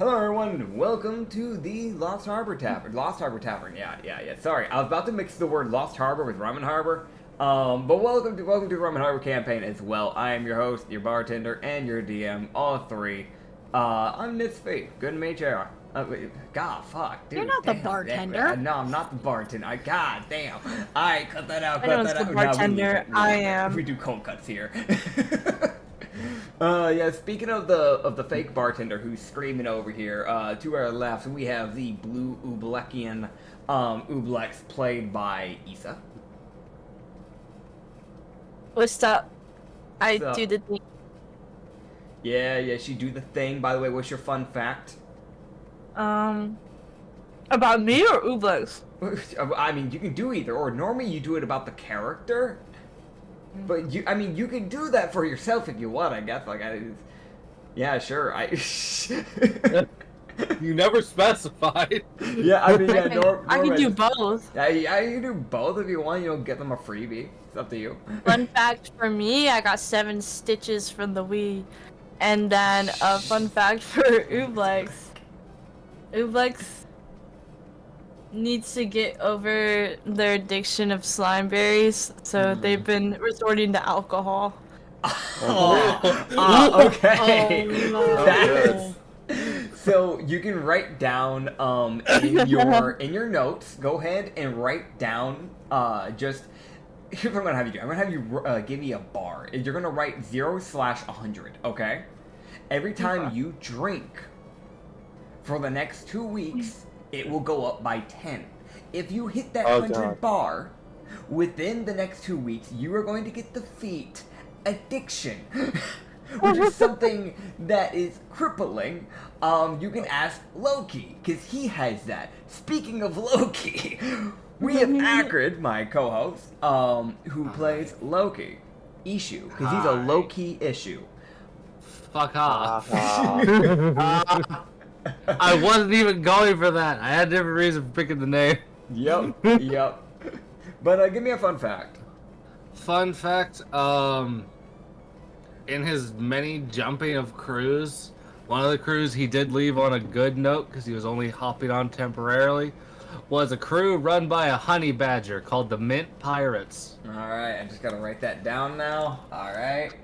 Hello everyone and welcome to the Lost Harbor Tavern. Yeah. Sorry, I was about to mix the word Lost Harbor with Rum and Harbor. But welcome to the Rum and Harbor campaign as well. I am your host, your bartender, and your DM, all three. I'm Nitsify. Good to meet you. God, fuck, dude. You're not the damn, bartender. No, I'm not the bartender. God damn. Alright, cut that out. I know it's the bartender. I am. We do cold cuts here. Yeah, speaking of the fake bartender who's screaming over here, to our left we have the blue Ublekian Ublex played by Issa. What's up? I So- do the thing. Yeah, she do the thing. By the way, what's your fun fact? About me or Ublex? I mean, you can do either, or normally you do it about the character. But you can do that for yourself if you want, I guess. Yeah, sure. You never specified. Yeah, I mean, I can do both. Yeah, you can do both if you want. You don't get them a freebie. It's up to you. Fun fact for me, I got 7 stitches from the Wii. And then a fun fact for Ublex. Ublex needs to get over their addiction of slime berries, so they've been resorting to alcohol. Okay. Oh, no. That is- So you can write down in your notes. Go ahead and write down just. Here's what I'm gonna have you do. I'm gonna have you give me a bar. You're gonna write 0/100. Okay. Every time you drink for the next 2 weeks, it will go up by 10. If you hit that 100 bar within the next 2 weeks, you are going to get the feat addiction, which is something that is crippling. You can ask Loki, because he has that. Speaking of Loki, we have Acrid, my co-host, who plays Loki. Issue, because he's a low-key issue. Fuck off. I wasn't even going for that. I had a different reason for picking the name. Yep. But give me a fun fact. Fun fact, in his many jumping of crews, one of the crews he did leave on a good note because he was only hopping on temporarily, was a crew run by a honey badger called the Mint Pirates. Alright, I just gotta write that down now. Alright.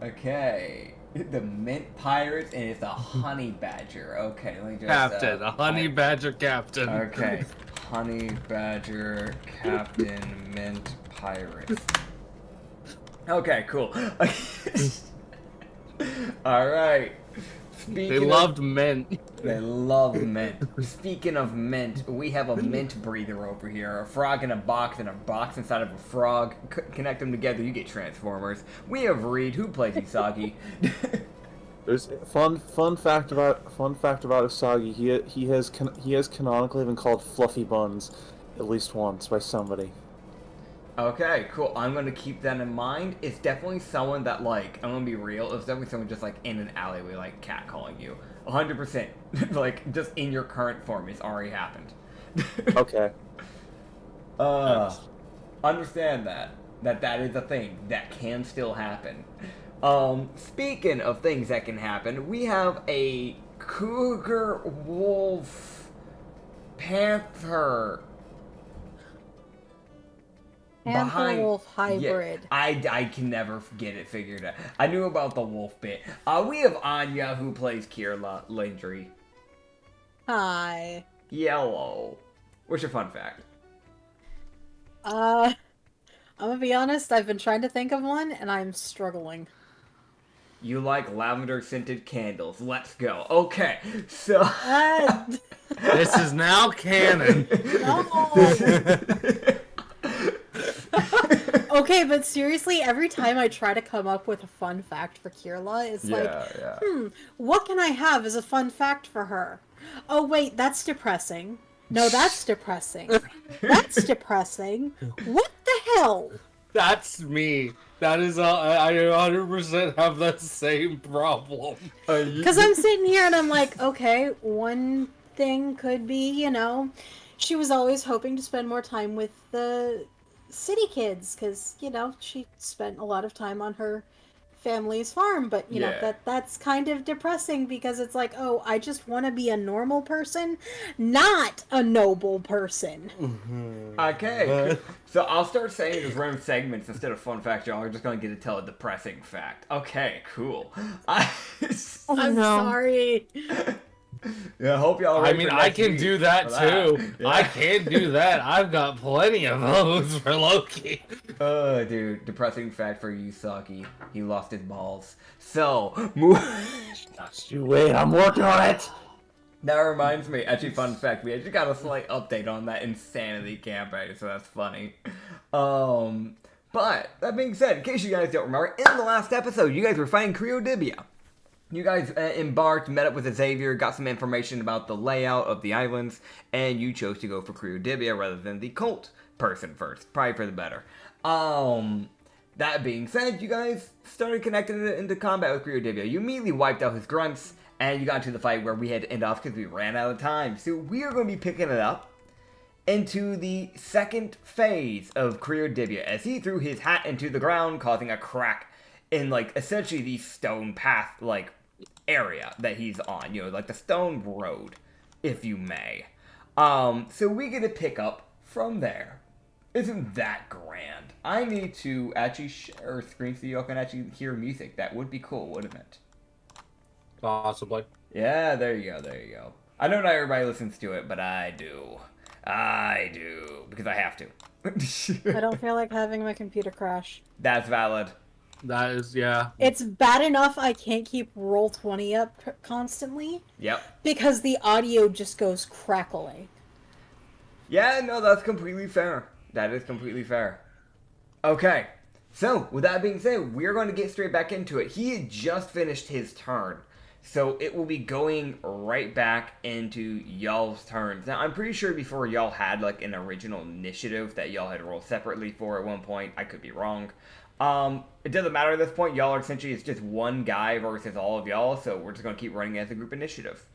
Okay. The Mint Pirates, and it's a honey badger. Okay, let me just... Captain, a honey badger captain. Okay. Honey badger, captain, Mint Pirates. Okay, cool. Alright. They loved mint. They love mint. Speaking of mint, we have a mint breather over here. A frog in a box and a box inside of a frog. Connect them together, you get Transformers. We have Reed, who plays Usagi. There's fun fact about Usagi. He has canonically been called Fluffy Buns at least once by somebody. Okay, cool. I'm gonna keep that in mind. It's definitely someone that, I'm gonna be real. It's definitely someone just, in an alleyway, catcalling you. 100%. Just in your current form. It's already happened. Okay. Understand that is a thing that can still happen. Speaking of things that can happen, we have a cougar, wolf, panther... Panther-wolf hybrid. Yeah, I can never get it figured out. I knew about the wolf bit. We have Anya, who plays Kira Landry. Hi. Yellow. What's your fun fact? I'm gonna be honest, I've been trying to think of one, and I'm struggling. You like lavender-scented candles. Let's go. Okay, so... This is now canon. No! Okay, but seriously, every time I try to come up with a fun fact for Kirla, it's what can I have as a fun fact for her? Oh wait, that's depressing. No, that's depressing. That's depressing. What the hell? That's me. That is, I 100% have that same problem. Because I'm sitting here and I'm like, okay, one thing could be, she was always hoping to spend more time with the city kids, because, she spent a lot of time on her family's farm, but you know Yeah. that's kind of depressing because it's like, oh, I just want to be a normal person, not a noble person. Okay, so I'll start saying these random segments instead of fun facts. Y'all are just gonna get to tell a depressing fact. Okay, cool. I'm no. sorry. Yeah, I hope y'all. I ready mean, for I next can week do that for that. too. Yeah. I can do that. I've got plenty of those for Loki. Oh, dude, depressing fact for Yusaki. He lost his balls. So, move. Just you wait, I'm working on it. That reminds me, actually, fun fact, we actually got a slight update on that insanity campaign, so that's funny. But, that being said, in case you guys don't remember, in the last episode, you guys were fighting Kryodibia. You guys embarked, met up with Xavier, got some information about the layout of the islands, and you chose to go for Kryodibia rather than the cult person first. Probably for the better. That being said, you guys started connecting into combat with Kryodibia. You immediately wiped out his grunts, and you got into the fight where we had to end off because we ran out of time. So we are going to be picking it up into the second phase of Kryodibia as he threw his hat into the ground, causing a crack in, like, essentially the stone path, like, area that he's on, you know, like the stone road, if you may. So we get to pick up from there. Isn't that grand? I need to actually share a screen so y'all can actually hear music. That would be cool, wouldn't it? Possibly. Yeah, there you go, there you go. I know not everybody listens to it, but I do. I do, because I have to. I don't feel like having my computer crash. That's valid. That is, yeah. It's bad enough I can't keep Roll20 up constantly Yep. because the audio just goes crackling. Yeah, no, that's completely fair. That is completely fair. Okay, so with that being said, we're going to get straight back into it. He had just finished his turn, so it will be going right back into y'all's turns. Now, I'm pretty sure before y'all had like an original initiative that y'all had rolled separately for at one point. I could be wrong. It doesn't matter at this point. Y'all are essentially, it's just one guy versus all of y'all, so we're just going to keep running as a group initiative.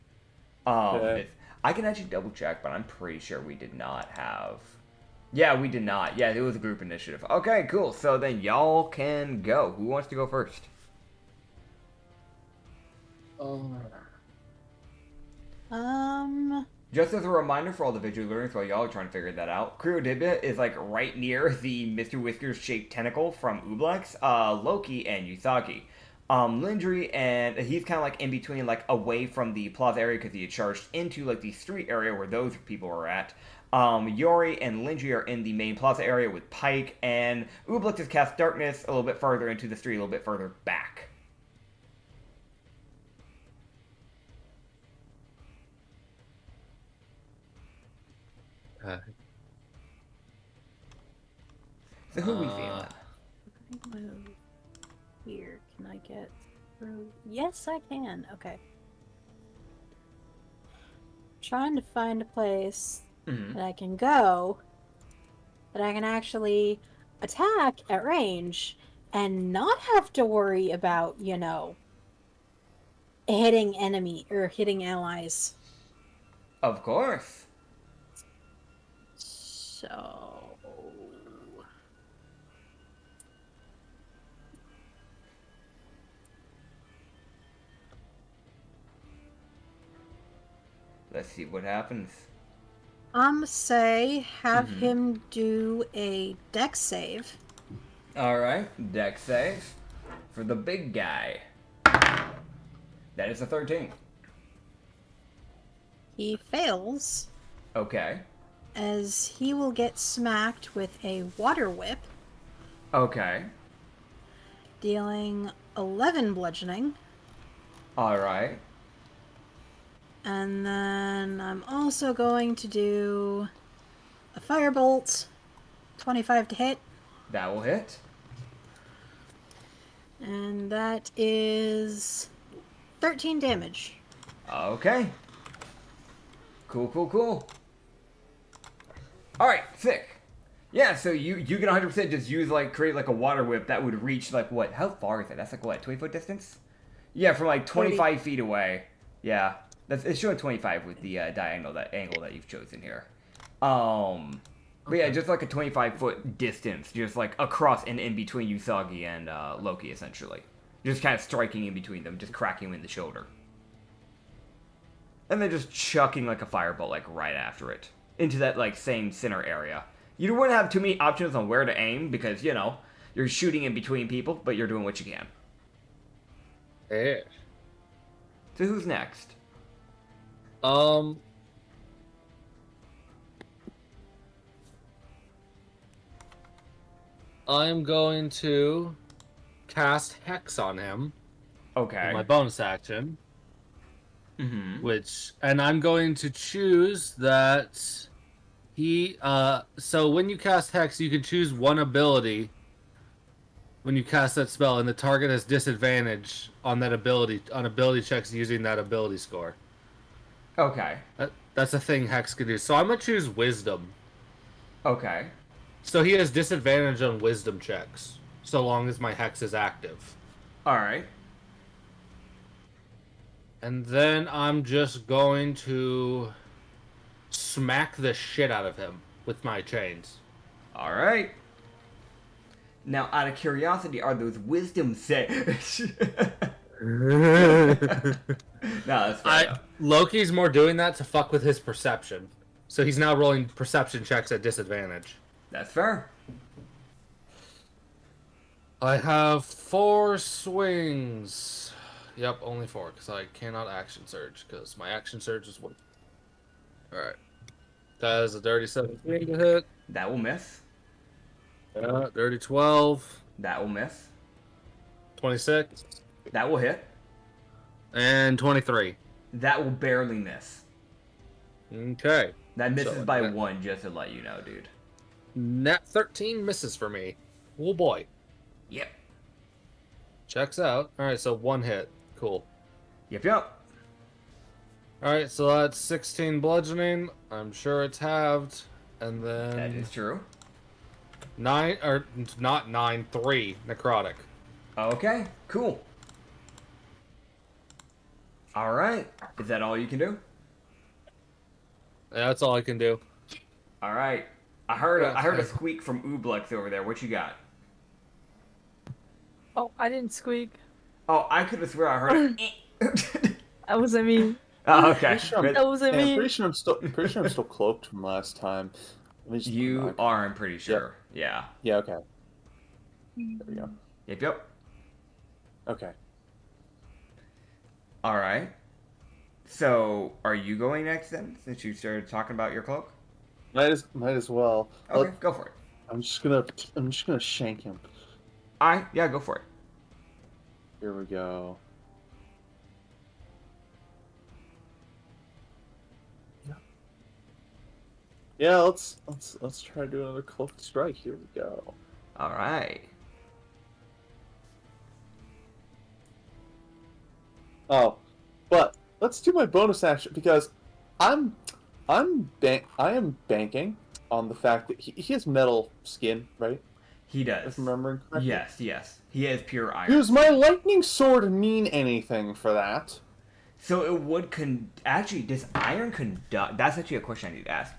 Okay. I can actually double check, but I'm pretty sure we did not have... Yeah, we did not. Yeah, it was a group initiative. Okay, cool. So then y'all can go. Who wants to go first? Just as a reminder for all the visual learners while y'all are trying to figure that out, Kryodibia is like right near the Mr. Whiskers shaped tentacle from Ublex, Loki, and Usagi. Lindry, and he's kind of like in between, like away from the plaza area because he had charged into like the street area where those people were at. Yori and Lindry are in the main plaza area with Pike, and Ublex has cast Darkness a little bit further into the street, a little bit further back. So who are we feeling? Here, can I get through? Yes, I can. Okay. Trying to find a place that I can go that I can actually attack at range and not have to worry about, you know, hitting enemy or hitting allies. Of course. So Let's see what happens. say have him do a dex save. Alright, dex save for the big guy. That is a 13. He fails, Okay. as he will get smacked with a water whip, Okay. dealing 11 bludgeoning. Alright. And then I'm also going to do a firebolt, 25 to hit, That will hit. and that is 13 damage. Okay. Cool, cool, cool. Alright, sick. Yeah, so you can 100% just use, like, create, like, a water whip that would reach, like, what? How far is it? That's, like, what, 20-foot distance? Yeah, from, like, 25 feet away. Yeah. It's showing 25 with the angle that you've chosen here. But yeah, just, like, a 25-foot distance, just, like, across and in between Usagi and Loki, essentially. Just kind of striking in between them, just cracking him in the shoulder. And then just chucking like a firebolt like right after it. Into that like same center area. You wouldn't have too many options on where to aim because, you know, you're shooting in between people, but you're doing what you can. Yeah. So who's next? I'm going to cast Hex on him. Okay. With my bonus action. Mm-hmm. And I'm going to choose that so when you cast Hex, you can choose one ability when you cast that spell, and the target has disadvantage on that ability, on ability checks using that ability score. Okay. That's a thing Hex can do. So I'm going to choose Wisdom. Okay. So he has disadvantage on Wisdom checks, so long as my Hex is active. Alright. And then I'm just going to smack the shit out of him with my chains. Alright. Now, out of curiosity, are those wisdom saves? No, that's fair enough. Loki's more doing that to fuck with his perception. So he's now rolling perception checks at disadvantage. That's fair. I have 4 swings. Yep, only 4, because I cannot action surge, because my action surge is 1. Alright. That is a dirty 17 to hit. That will miss. Yeah, dirty 12. That will miss. 26. That will hit. And 23. That will barely miss. Okay. That misses So, by 1, just to let you know, dude. Nat 13 misses for me. Oh boy. Yep. Checks out. Alright, so 1 hit. Cool. Yep. Alright, so that's 16 bludgeoning. I'm sure it's halved. And then... That is true. 9, or not 9, 3 necrotic. Okay, cool. Alright. Is that all you can do? Yeah, that's all I can do. Alright. I heard a squeak from Ublex over there. What you got? Oh, I didn't squeak. Oh, I could have swear I heard it. That wasn't me. Oh, okay. That wasn't me. Pretty sure I'm still cloaked from last time. Let me just You are, I'm pretty sure. Yeah. Yeah. Okay. There we go. Yep. Okay. Alright. So, are you going next then, since you started talking about your cloak? Might as well. Okay, go for it. I'm just gonna shank him. Alright, yeah, go for it. Here we go. Yeah, let's try to do another cloaked strike. Here we go. Alright. Oh, but let's do my bonus action because I am banking on the fact that he has metal skin, right? He does. If I'm remembering correctly. Yes. He has pure iron. Does my lightning sword mean anything for that? So it would actually, does iron conduct... That's actually a question I need to ask.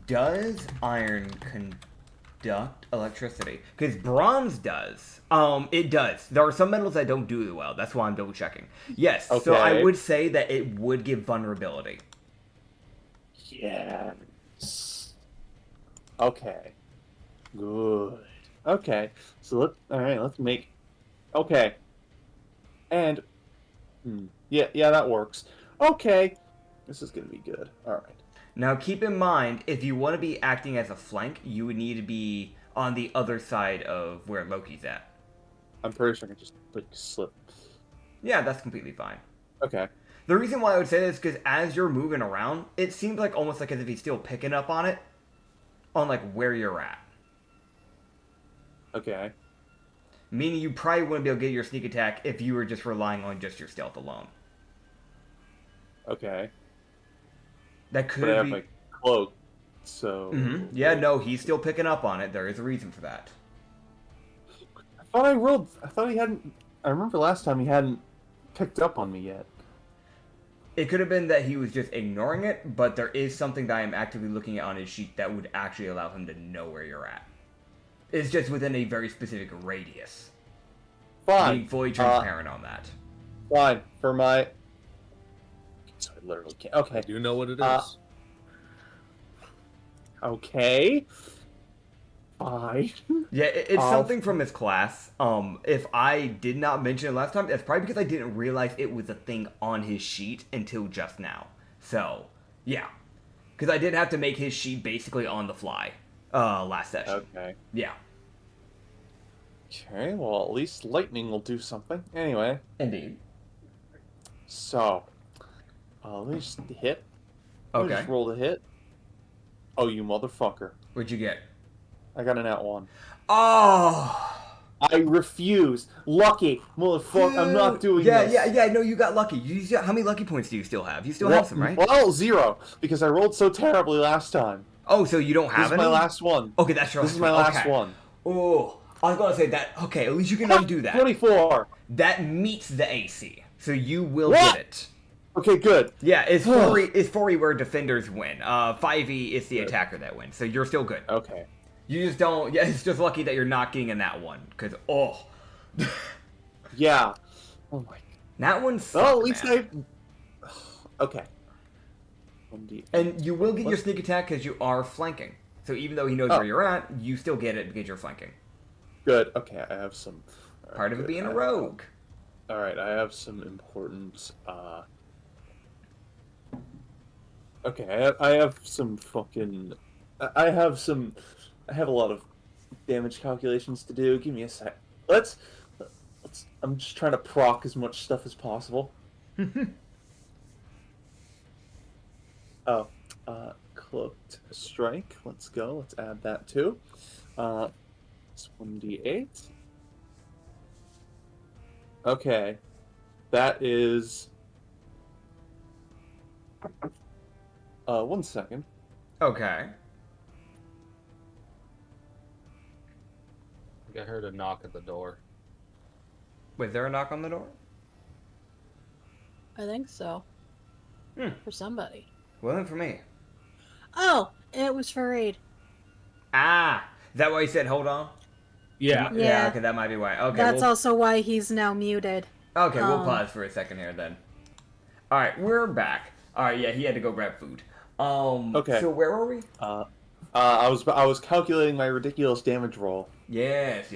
Does iron conduct electricity? Because bronze does. It does. There are some metals that don't do it well. That's why I'm double checking. Yes, Okay. so I would say that it would give vulnerability. Yes. Okay. Good. Okay. So let's make... Okay. And... Yeah, that works. Okay. This is gonna be good. Alright. Now keep in mind, if you want to be acting as a flank, you would need to be on the other side of where Loki's at. I'm pretty sure I can just, slip. Yeah, that's completely fine. Okay. The reason why I would say this is because as you're moving around, it seems like almost like as if he's still picking up on it, on like where you're at. Okay. Meaning you probably wouldn't be able to get your sneak attack if you were just relying on just your stealth alone. Okay. That could But I have be... my cloak, so... Yeah, no, he's still picking up on it. There is a reason for that. I thought he hadn't... I remember last time he hadn't picked up on me yet. It could have been that he was just ignoring it, but there is something that I am actively looking at on his sheet that would actually allow him to know where you're at. It's just within a very specific radius. Fine. Being fully transparent on that. Fine. For my... So I literally can't... Okay. I do know what it is. Okay. Fine. Yeah, it's something from his class. If I did not mention it last time, that's probably because I didn't realize it was a thing on his sheet until just now. So, yeah. Because I did have to make his sheet basically on the fly last session. Okay. Yeah. Okay, well, at least lightning will do something. Anyway. Indeed. So, let me just hit. Let me Okay. just roll the hit. Oh, you motherfucker. What'd you get? I got an at 1. Oh! I refuse. Lucky. Motherfucker, I'm not doing this. Yeah, no, you got lucky. How many lucky points do you still have? You still have some, right? Well, 0, because I rolled so terribly last time. Oh, so you don't have This any? is my last one. Okay, that's your This last is my one. last Okay. one. Oh, I was going to say that. Okay, at least you can undo that. 24. That meets the AC, so you will What? get it. Okay, good. Yeah, it's 4E where defenders win. 5E is the attacker that wins, so you're still good. Okay. You just don't. Yeah, it's just lucky that you're not getting in that one, because Yeah. Oh my. that one. Well, at least I. Okay. 1D. And you will get your sneak attack because you are flanking. So even though he knows where you're at, you still get it because you're flanking. Good. Okay, I have some. Right, Part of it good. being a rogue. All right, I have some important. Okay, I have some fucking. I have some. I have a lot of damage calculations to do. Give me a sec. Let's. I'm just trying to proc as much stuff as possible. Oh, cloaked strike. Let's go. Let's add that too. It's 1d8. Okay, that is. 1 second. Okay. I heard a knock at the door. Was there a knock on the door? I think so. Hmm. For somebody. Wasn't for me. Oh, it was for Raid. Ah, is that why you said hold on? Yeah. Yeah. Okay, that might be why. Okay, That's we'll, also why he's now muted. okay, we'll pause for a second here then. All right, we're back. All right, yeah, he had to go grab food. Okay. So where were we? I was calculating my ridiculous damage roll. Yes.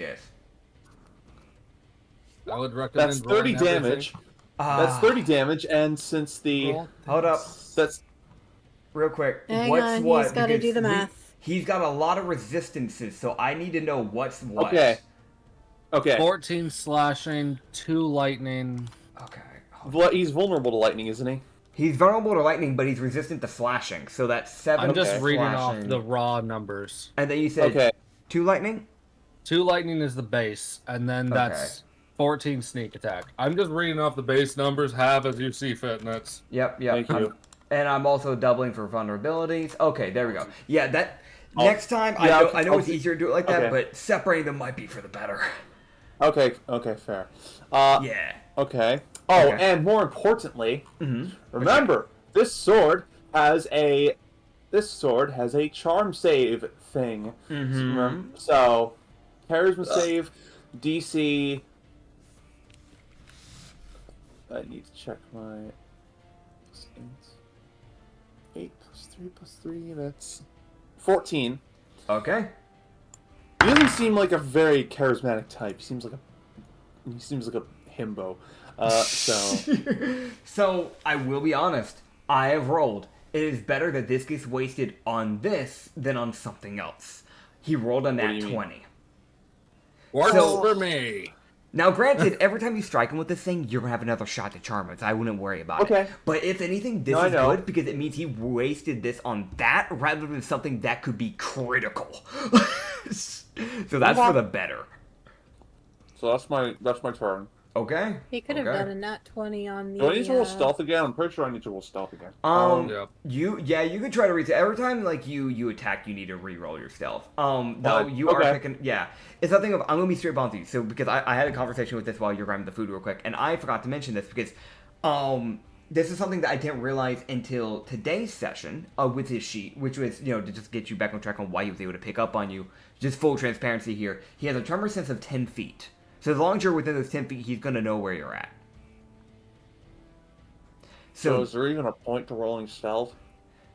I would recommend. That's 30 rolling damage. That's 30 damage, and since the Hold up, that's real quick. Hang what's on, what? he's got to Because do the math. He's got a lot of resistances, so I need to know what's what. okay. Okay. 14 slashing, 2 lightning. Okay. He's vulnerable to lightning, isn't he? He's vulnerable to lightning, but he's resistant to slashing, so that's 7. I'm just Okay. reading slashing. off the raw numbers. And then you said Okay. 2 lightning. 2 lightning is the base, and then that's 14 sneak attack. I'm just reading off the base numbers. Have as you see fit, and that's. Yep. Thank you. And I'm also doubling for vulnerabilities. Okay, there we go. Yeah, that next time yeah, I know it's easier to do it like that, okay. but separating them might be for the better. Okay, fair. Yeah. Okay. Oh, Okay. and more importantly, Mm-hmm. remember, this sword has a charm save thing. Mm-hmm. So, charisma save, DC. I need to check my 8 plus 3 plus 3. That's 14. Okay. He doesn't seem like a very charismatic type. He seems like a himbo. So I will be honest. I have rolled. It is better that this gets wasted on this than on something else. He rolled a do nat you mean? 20. Works So- for me. Now, granted, every time you strike him with this thing, you're gonna have another shot to charm it. So I wouldn't worry about Okay. it. But if anything, this No, I is know. good because it means he wasted this on that rather than something that could be critical. So that's for the better. So that's my turn. Okay. He could have okay. done a nat 20 on the. Do I need to roll stealth again? I'm pretty sure I need to roll stealth again. Yep. You could try to reset every time like you attack. You need to re-roll your stealth. Though Fine. you are Okay. picking. Yeah, it's something of I'm gonna be straight on with you. So because I had a conversation with this while you're grabbing the food real quick, and I forgot to mention this because this is something that I didn't realize until today's session with his sheet, which was to just get you back on track on why he was able to pick up on you. Just full transparency here. He has a tremor sense of 10 feet. So as long as you're within those 10 feet, he's going to know where you're at. So is there even a point to rolling stealth?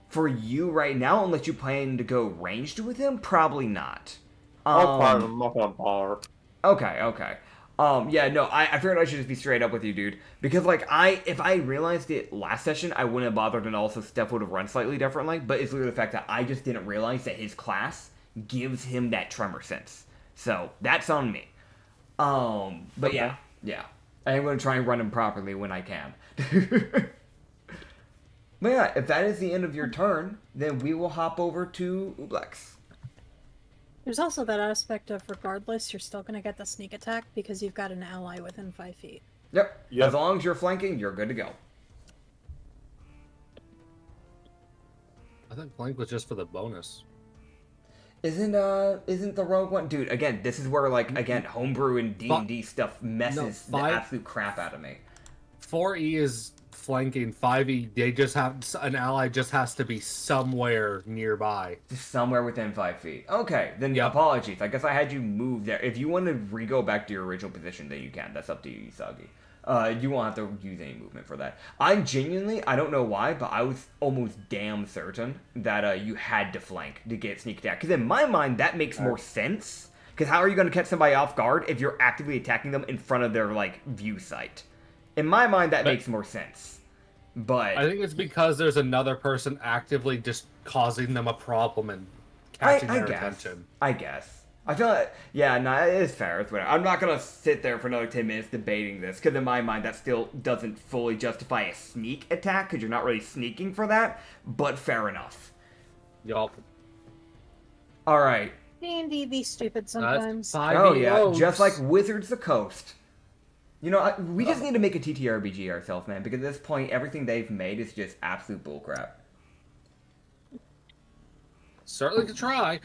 For you right now, unless you plan to go ranged with him, probably not. I'm not gonna bother. Okay. Yeah, no, I figured I should just be straight up with you, dude. Because, like, if I realized it last session, I wouldn't have bothered, and also stuff would have run slightly differently. But it's literally the fact that I just didn't realize that his class gives him that tremor sense. So, that's on me. But Okay. yeah. I'm going to try and run him properly when I can. But yeah, if that is the end of your turn, then we will hop over to Ublex. There's also that aspect of regardless, you're still gonna get the sneak attack because you've got an ally within 5 feet. Yep. Yep. As long as you're flanking, you're good to go. I think flank was just for the bonus. Isn't the rogue one, dude? Again, this is where again homebrew and D&D stuff messes the absolute crap out of me. 4E is flanking. 5E, they just have an ally just has to be somewhere nearby. Just somewhere within 5 feet. Okay, then Yep. apologies. I guess I had you move there. If you want to re-go back to your original position, then you can. That's up to you, Isagi. You won't have to use any movement for that. I don't know why, but I was almost damn certain that you had to flank to get sneak attack. Because in my mind, that makes more sense. Because how are you going to catch somebody off guard if you're actively attacking them in front of their, view sight? In my mind, that makes more sense. But I think it's because there's another person actively just causing them a problem and catching their attention. I guess. I feel like, it is fair. It's whatever. I'm not going to sit there for another 10 minutes debating this, because in my mind, that still doesn't fully justify a sneak attack, because you're not really sneaking for that, but fair enough. Yup. Alright. D&D be stupid sometimes. Oh, yeah. Just like Wizards of the Coast. You know, we just need to make a TTRPG ourselves, man, because at this point, everything they've made is just absolute bullcrap. Certainly could try.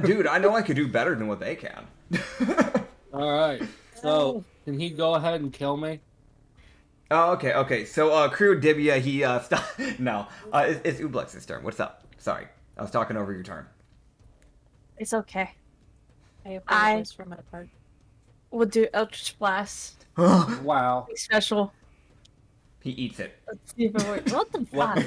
Dude, I know I could do better than what they can. Alright, so can he go ahead and kill me? Oh, okay. So, Crew Dibia, he, no. It's Ublex's turn. What's up? Sorry. I was talking over your turn. It's okay. I apologize for my part. We'll do Eldritch Blast. Wow. Special. He eats it. Let's see if it works. What the fuck?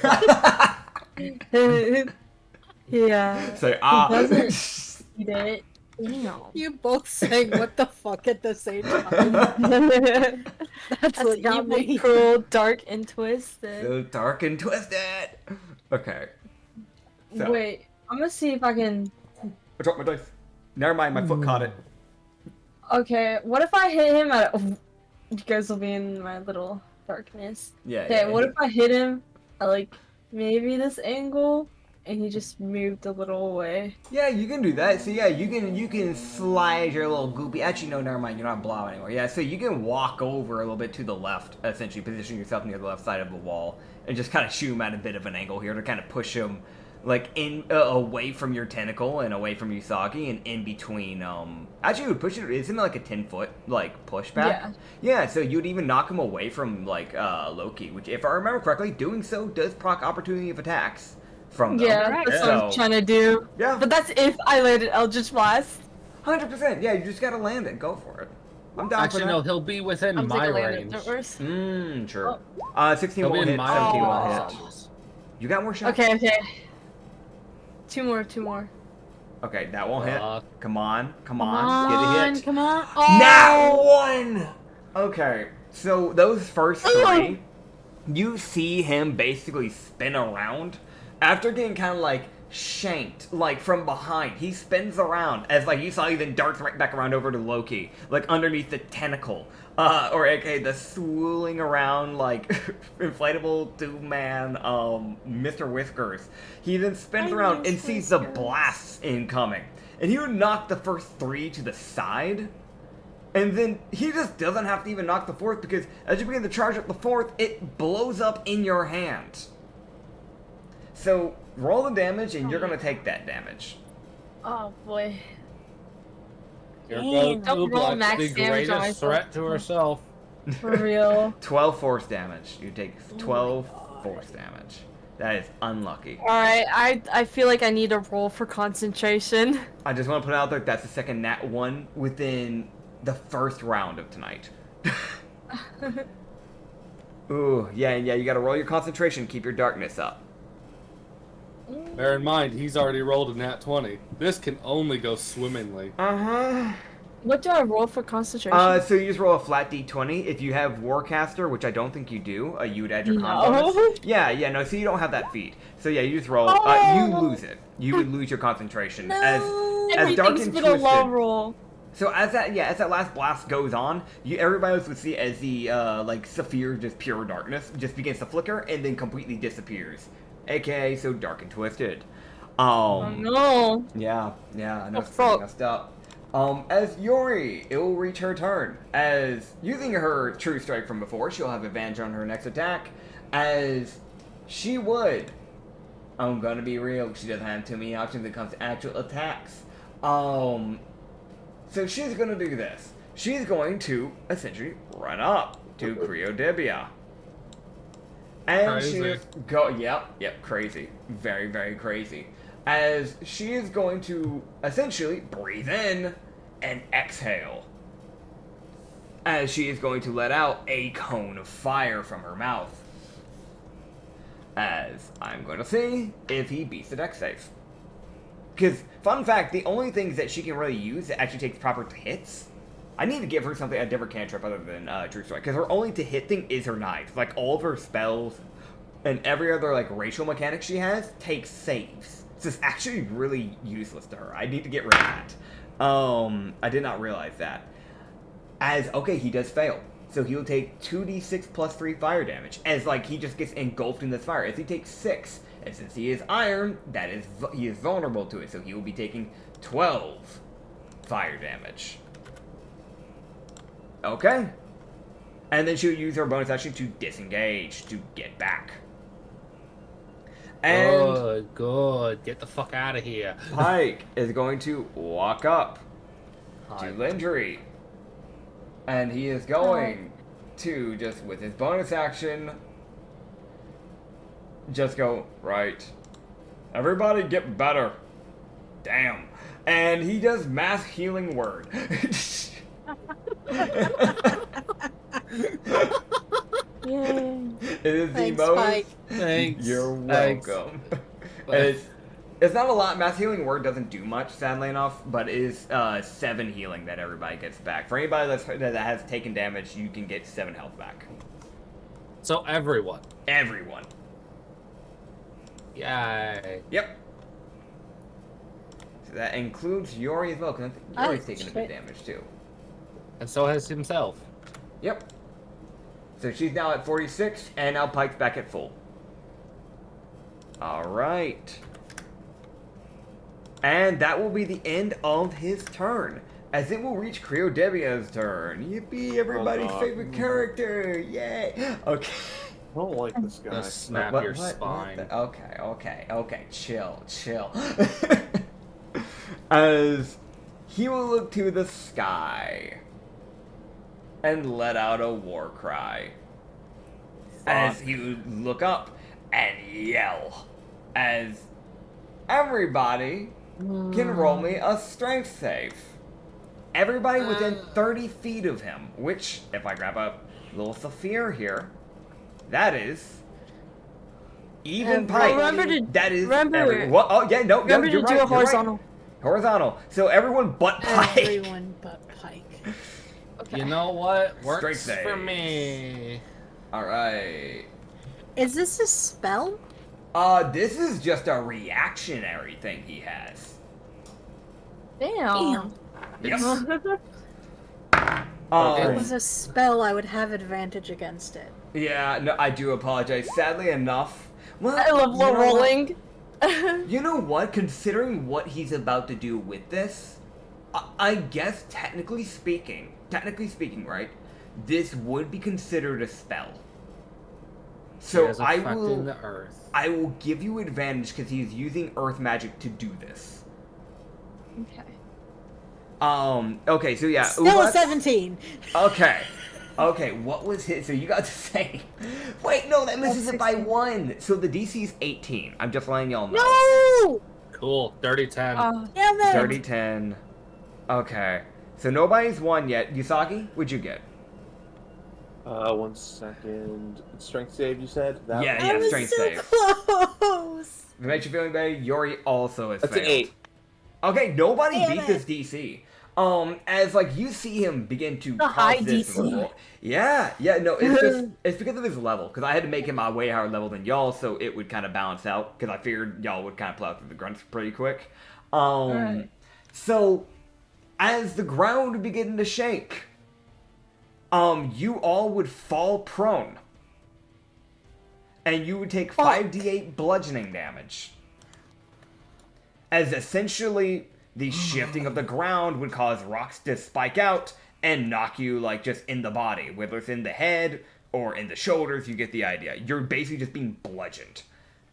Yeah. Say, He doesn't eat it. No. You both saying what the fuck at the same time. That's what got evil, me. cruel, dark, and twisted. So dark and twisted. Okay. So, Wait, I'm gonna see if I can. I dropped my dice. Never mind, my foot caught it. Okay, what if I hit him at? You guys will be in my little darkness. Yeah. Okay, what if I hit him at maybe this angle, and he just moved a little away? Yeah, you can do that. So yeah, you can slide your little goopy. Actually, no, never mind. You're not blob anymore. Yeah, so you can walk over a little bit to the left, essentially position yourself near the left side of the wall, and just kind of shoot him at a bit of an angle here to kind of push him, in away from your tentacle and away from Usagi and in between. Actually, you would push it. Isn't it like a 10-foot pushback? Yeah. Yeah. So you'd even knock him away from Loki, which, if I remember correctly, doing so does proc opportunity of attacks from them. Yeah, that's what I'm trying to do. Yeah. But that's if I landed Eldritch Blast. 100%. Yeah, you just gotta land it. Go for it. I'm down Actually, for no, that. he'll be within I'm my thinking range. Sure. 16 He'll be won't in hit, my 17 range. won't hit. You got more shots? Okay. Two more. Okay, that won't hit. Come on. Get a Come on, hit. come on. Now one! Okay, so those first three, you see him basically spin around after getting kind of shanked, from behind. He spins around as you saw, he then darts right back around over to Loki, underneath the tentacle, or aka the swooling around inflatable two-man Mr. Whiskers. He then spins around and sees the blasts incoming, and he would knock the first three to the side. And then he just doesn't have to even knock the fourth, because as you begin to charge up the fourth, it blows up in your hand. So roll the damage, and you're gonna take that damage. Oh boy. Here Dang, goes don't roll Ublex, max the damage on greatest myself. threat to herself. For real. 12 force damage. You take 12 force damage. That is unlucky. Alright, I feel like I need a roll for concentration. I just want to put it out there, that's the second nat 1 within the first round of tonight. Ooh, yeah, you gotta roll your concentration, keep your darkness up. Bear in mind, he's already rolled a nat 20. This can only go swimmingly. Uh-huh. What do I roll for concentration? So you just roll a flat d20. If you have Warcaster, which I don't think you do, you would add your con No. bonus. Yeah, no, so you don't have that feat. So yeah, you just roll, you lose it. You would lose your concentration. No. As Dark Everything's and been a low Twisted. roll. So as that last blast goes on, everybody else would see as the like Saphir, just pure darkness, just begins to flicker and then completely disappears. AKA so Dark and Twisted. Oh no. Yeah, I know Oh, it's pretty fuck. messed up. As Yori, it will reach her turn. As using her True Strike from before, she'll have advantage on her next attack. As she would. I'm gonna be real, she doesn't have too many options when it comes to actual attacks. So she's gonna do this. She's going to essentially run up to Creodebia. And Crazy. Yep, crazy. Very, very crazy. As she is going to essentially breathe in and exhale. As she is going to let out a cone of fire from her mouth. As I'm going to see if he beats the dex save. Because, fun fact, the only things that she can really use that actually takes proper hits, I need to give her a different cantrip other than True Strike. Because her only to hit thing is her knife. Like, all of her spells and every other, like, racial mechanic she has takes saves. So it's actually really useless to her. I need to get rid of that. I did not realize that. Okay, he does fail. So he will take 2d6 plus 3 fire damage. As, like, he just gets engulfed in this fire. As he takes 6. And since he is iron, he is vulnerable to it. So he will be taking 12 fire damage. Okay. And then she'll use her bonus action to disengage, to get back. And Good. Get the fuck out of here. Pike is going to walk up Hi. to Lindry. And he is going to, just with his bonus action, just go, right. Everybody get better. Damn. And he does mass healing word. Yay. It is Thanks, the most. Pike. Thanks. You're Thanks. welcome. It's not a lot. Mass healing word doesn't do much, sadly enough, but it is 7 healing that everybody gets back. For anybody that has taken damage, you can get 7 health back. So everyone. Everyone. Yay. Yep. So that includes Yori as well, because Yori's taking a bit of damage too. And so has himself. Yep. So she's now at 46, and now Pike's back at full. Alright. And that will be the end of his turn, as it will reach Creodebia's turn. Yippee, everybody's favorite character! Yay! Okay. I don't like this guy. Just snap your spine. Okay, chill. As he will look to the sky and let out a war cry. As he would look up and yell. As everybody can roll me a strength save. Everybody within 30 feet of him, which, if I grab a little Saphir here, that is even Pike. Remember to what? Oh yeah, no, remember you're to right, do a you're horizontal. right. Horizontal. So everyone but Pike. Everyone but Pike. Okay. You know what? Works Straight for save. me. All right. Is this a spell? This is just a reactionary thing he has. Damn. Yes. If it was a spell, I would have advantage against it. Yeah, no, I do apologize. Sadly enough, well, I love low you know what? rolling. You know what? Considering what he's about to do with this, I guess technically speaking, right? This would be considered a spell. So He is affecting the earth. I will give you advantage because he's using earth magic to do this. Okay. Okay, so yeah. Still a Ubat's- 17. Okay, what was his? So you got to say. Wait, no, that misses it by 1. So the DC is 18. I'm just letting y'all know. No! Cool. Dirty 10. Damn it! Dirty 10. Okay. So nobody's won yet. Yusagi, what'd you get? 1 second. Strength save, you said? That Yeah, one? yeah, I was strength so save. close. If it makes you feeling better, Yori also has That's failed. an 8. Okay, nobody Damn beat it. this DC. As like you see him begin to The high cause this DC. roll. Yeah, no, it's because of his level. Because I had to make him a way higher level than y'all, so it would kind of balance out. Because I figured y'all would kind of plow through the grunts pretty quick. Right. So as the ground would begin to shake, you all would fall prone, and you would take 5d8 bludgeoning damage. As essentially, the shifting of the ground would cause rocks to spike out and knock you, like, just in the body. Whether it's in the head or in the shoulders, you get the idea. You're basically just being bludgeoned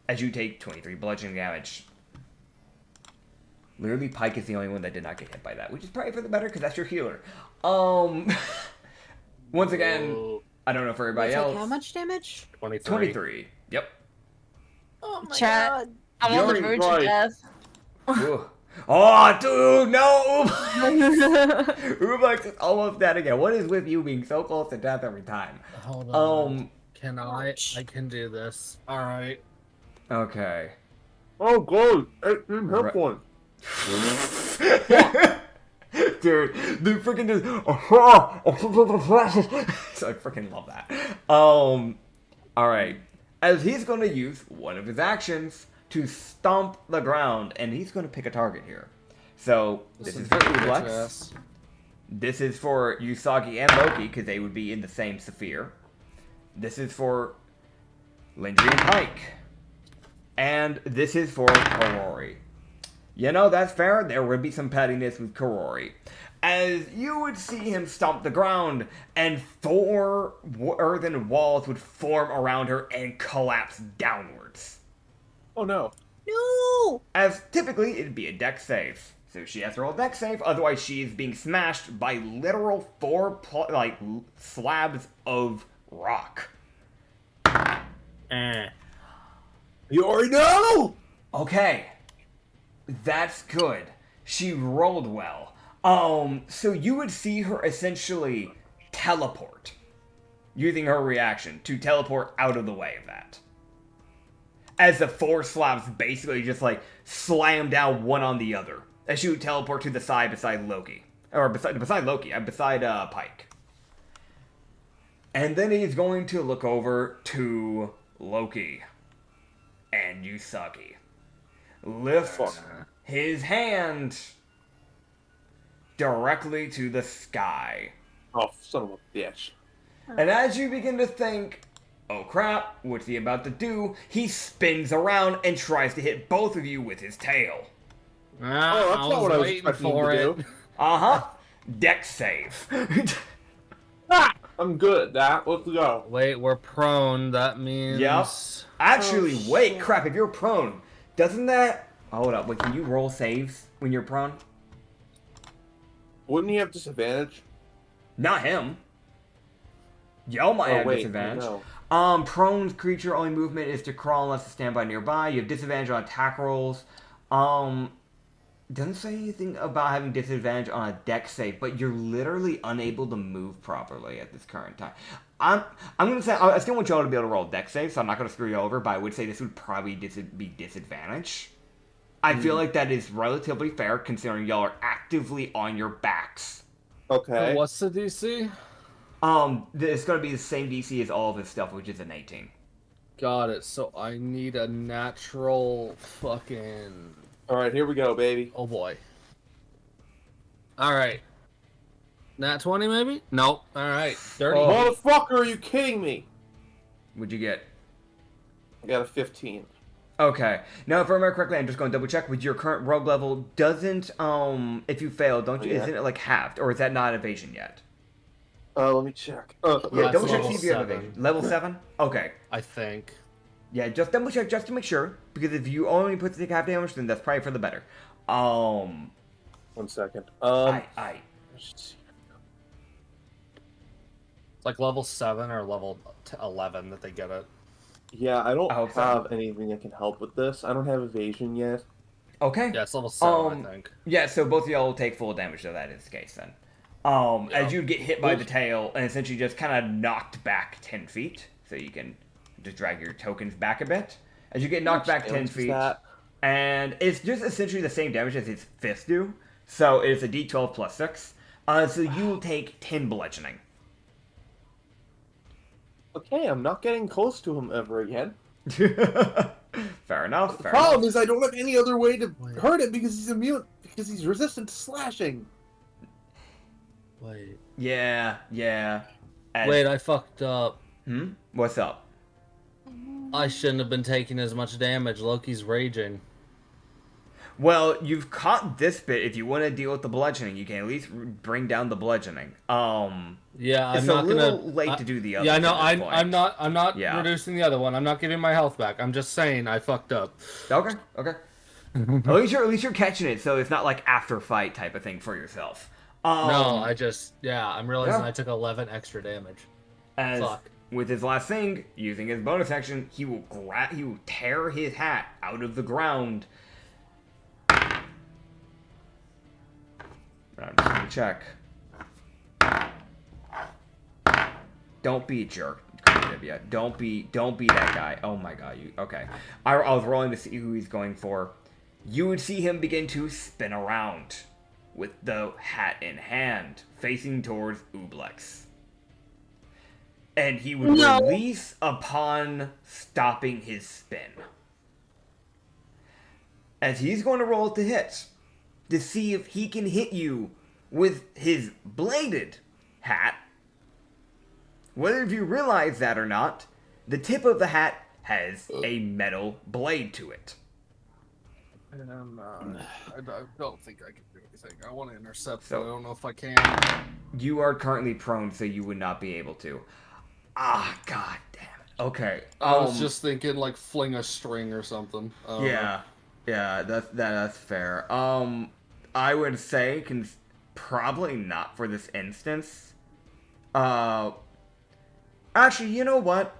as you take 23 bludgeoning damage. Literally, Pike is the only one that did not get hit by that, which is probably for the better, because that's your healer. Once again, Whoa. I don't know for everybody Take else. how much damage? 23. 23. Yep. Oh my Chat. god. I'm on the Yuri, verge right. of death. Ooh. Oh, dude, no! Rublex is almost dead again. What is with you being so close to death every time? Hold on. Can I? Ouch. I can do this. All right. Okay. Oh, good. 18 hit Right. points. Dude, the freaking just. So I freaking love that. Alright. As he's going to use one of his actions to stomp the ground, and he's going to pick a target here. So, this is for Ublex. Yes. This is for Usagi and Loki, because they would be in the same sphere. This is for Lindry and Pike. And this is for Karori. You know, that's fair. There would be some pettiness with Karori. As you would see him stomp the ground, and 4 earthen walls would form around her and collapse downwards. Oh, no. No! As typically, it'd be a dex save. So she has to roll a dex save, otherwise she's being smashed by literal 4 slabs of rock. You already know! Okay. That's good. She rolled well. So you would see her essentially teleport. Using her reaction to teleport out of the way of that. As the 4 slabs basically just like slam down one on the other. As she would teleport to the side beside Loki. Or beside Pike. And then he's going to look over to Loki. And Usagi. Lift his hand directly to the sky. Oh, son of a bitch. And as you begin to think, oh crap, what's he about to do? He spins around and tries to hit both of you with his tail. that's not what I was waiting expecting for to it. do. Uh-huh. Dex save. I'm good at that. Let's go. Wait, we're prone. That means. Yep. Actually, Oh, wait, shit. crap, if you're prone, doesn't that... Hold up, wait, can you roll saves when you're prone? Wouldn't he have disadvantage? Not him. Y'all might have disadvantage. No. Prone's creature only movement is to crawl unless to stand by nearby. You have disadvantage on attack rolls. Doesn't say anything about having disadvantage on a dex save, but you're literally unable to move properly at this current time. I'm gonna say I still want y'all to be able to roll a dex save, so I'm not gonna screw you over, but I would say this would probably be disadvantage. I feel like that is relatively fair considering y'all are actively on your backs. Okay. What's the DC? It's gonna be the same DC as all of his stuff, which is an 18. Got it. So I need a natural fucking. Alright, here we go, baby. Oh boy. All right. Nat 20 maybe? Nope. All right. 30. Motherfucker, are you kidding me? What'd you get? I got a 15. Okay. Now, if I remember correctly, I'm just going to double check with your current rogue level. Doesn't if you fail, don't you? Yeah. Isn't it like halved, or is that not evasion yet? Let me check. Yeah, That's double check level see if you have 7. evasion. Level 7. Okay. I think. Yeah, just double check just to make sure, because if you only put the half damage, then that's probably for the better. 1 second. It's like level 7 or level 11 that they get it. Yeah, I don't I hope so. have anything that can help with this. I don't have evasion yet. Okay. Yeah, it's level 7, I think. Yeah, so both of y'all will take full damage, so that is the case then. As you get hit by the tail and essentially just kind of knocked back 10 feet. So you can just drag your tokens back a bit. As you get knocked back 10 feet. And it's just essentially the same damage as his fists do. So it's a d12 plus 6. So you will take 10 bludgeoning. Okay, I'm not getting close to him ever again. Fair enough. The problem is I don't have any other way to hurt him because he's immune, because he's resistant to slashing. Wait. Yeah. Wait, I fucked up. What's up? I shouldn't have been taking as much damage. Loki's raging. Well, you've caught this bit. If you want to deal with the bludgeoning, you can at least bring down the bludgeoning. Yeah, it's a little late to do the other. Yeah, no, I'm not reducing the other one. I'm not giving my health back. I'm just saying I fucked up. Okay. at least you're catching it, so it's not like after fight type of thing for yourself. No, I'm realizing I took 11 extra damage. With his last thing, using his bonus action, he will tear his hat out of the ground. I'm just gonna check. Don't be a jerk, Olivia. Don't be that guy. Oh my god, okay. I was rolling to see who he's going for. You would see him begin to spin around with the hat in hand, facing towards Ublex. And he would release upon stopping his spin. As he's going to roll to hit, to see if he can hit you with his bladed hat. Whether if you realize that or not, the tip of the hat has a metal blade to it. I don't think I can do anything. I want to intercept, but I don't know if I can. You are currently prone, so you would not be able to. Ah, god damn it. Okay. I was just thinking, like, fling a string or something. Yeah, that's fair. I would say probably not for this instance. Actually, you know what?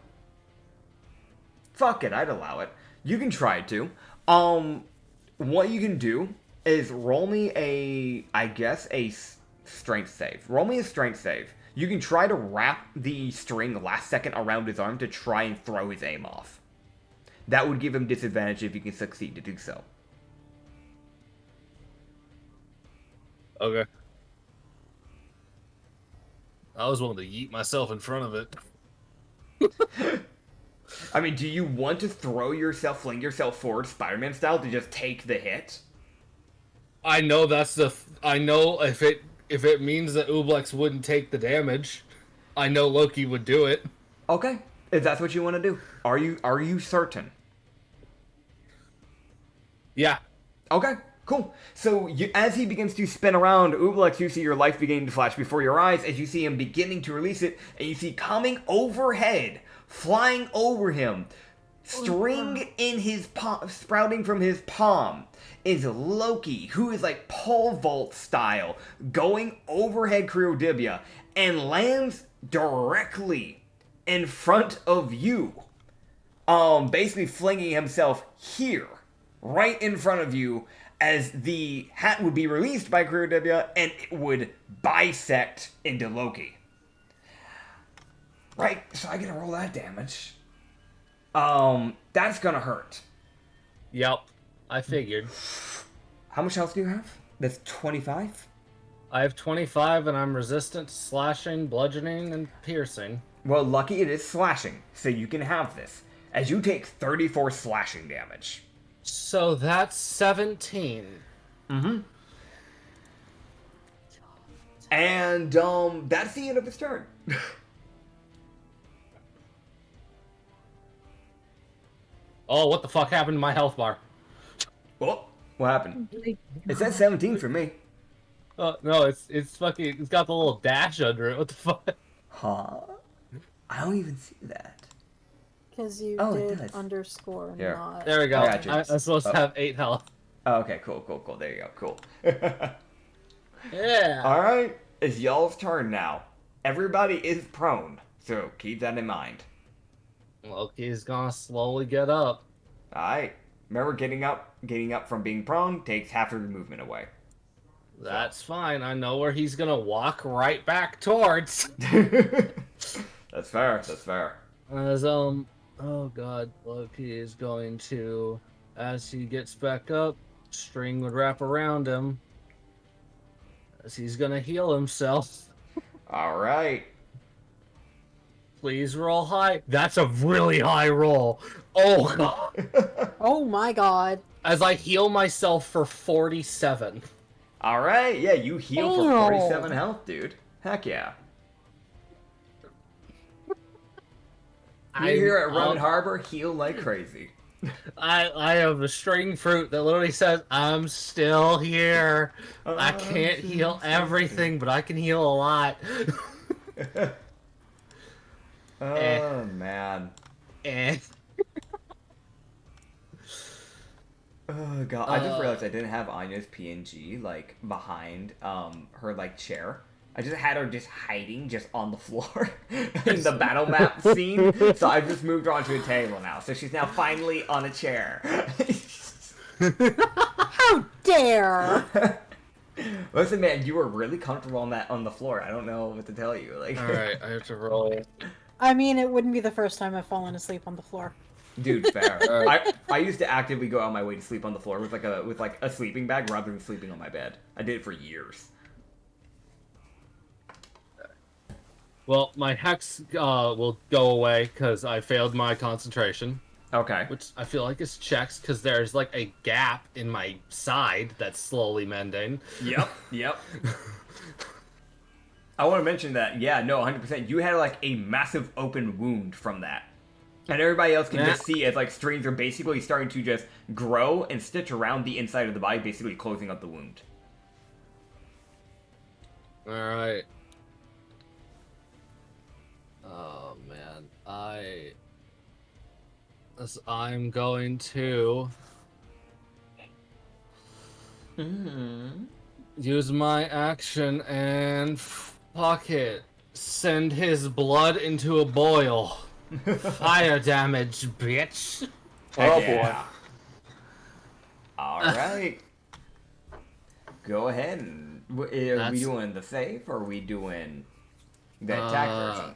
Fuck it, I'd allow it. You can try to. What you can do is roll me a strength save. Roll me a strength save. You can try to wrap the string last second around his arm to try and throw his aim off. That would give him disadvantage if you can succeed to do so. Okay. I was willing to yeet myself in front of it. I mean, do you want to fling yourself forward Spider-Man style to just take the hit? I know I know if it means that Ublex wouldn't take the damage, I know Loki would do it. Okay. If that's what you want to do. Are you certain? Yeah. Okay, cool. So as he begins to spin around, Ublex, you see your life beginning to flash before your eyes as you see him beginning to release it, and you see coming overhead, flying over him, string in his palm, sprouting from his palm, is Loki, who is like pole vault style, going overhead Kryodibia, and lands directly in front of you. Basically flinging himself here, right in front of you, as the hat would be released by Kryodibia, and it would bisect into Loki. Right, so I get to roll that damage. That's gonna hurt. Yep, I figured. How much health do you have? That's 25? I have 25, and I'm resistant to slashing, bludgeoning, and piercing. Well, lucky it is slashing, so you can have this, as you take 34 slashing damage. So that's 17. Mm-hmm. And, that's the end of his turn. Oh, what the fuck happened to my health bar? Oh, what happened? It says 17 for me. No, it's fucking, it's got the little dash under it. What the fuck? Huh? I don't even see that. Because you did underscore, Here. not... There we go. I got you. I'm supposed to have 8 health. Oh, okay, cool. There you go, cool. Yeah. Alright, it's y'all's turn now. Everybody is prone, so keep that in mind. Loki's gonna slowly get up. Alright. Remember, getting up from being prone takes half of your movement away. That's fine. I know where he's gonna walk right back towards. That's fair. That's fair. As oh god, Loki is going to, as he gets back up, string would wrap around him. As he's gonna heal himself. All right. Please roll high. That's a really high roll. Oh god. Oh my god. As I heal myself for 47. All right. Yeah, you heal for 47 health, dude. Heck yeah. You here at Rum and Harbor, heal like crazy. I have a string fruit that literally says, I'm still here. I can't heal everything, but I can heal a lot. Oh, man. Oh, God. I just realized I didn't have Anya's PNG, like, behind her, like, chair. I just had her just hiding just on the floor in the battle map scene. So I just moved her onto a table now. So she's now finally on a chair. How dare! Listen, man, you were really comfortable on the floor. I don't know what to tell you. Like, All right, I have to roll. I mean, it wouldn't be the first time I've fallen asleep on the floor. dude, fair. I used to actively go out my way to sleep on the floor with like a sleeping bag rather than sleeping on my bed. I did it for years. Well, my hex will go away because I failed my concentration. Okay. Which I feel like is checks because there's like a gap in my side that's slowly mending. Yep. I want to mention that, yeah, no, 100%. You had like a massive open wound from that. And everybody else can just see as like strings are basically starting to just grow and stitch around the inside of the body, basically closing up the wound. Alright. Oh man, I'm going to use my action and fuck it. Send his blood into a boil. Fire damage, bitch. Oh Yeah. boy. Alright. Go ahead and... Are we doing the save, or are we doing the attack version?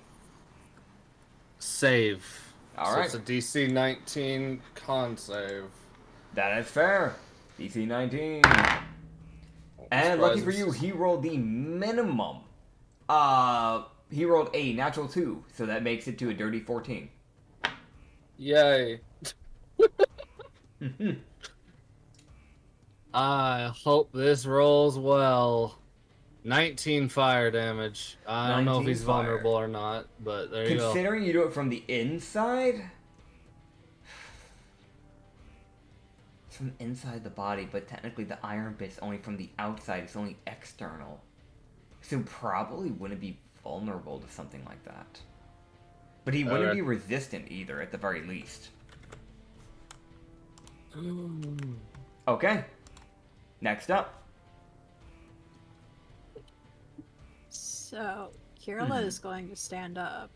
Save. Alright. So it's a DC 19 con save. That is fair. DC 19. And lucky for you, he rolled the minimum. He rolled a natural 2, so that makes it to a dirty 14. Yay. I hope this rolls well. 19 fire damage. I don't know if he's vulnerable or not, but there you go. Considering you do it from the inside? It's from inside the body, but technically the iron bit's only from the outside. It's only external. So probably wouldn't be vulnerable to something like that. But he wouldn't be resistant either, at the very least. Okay. Next up. So, Kirilla is going to stand up.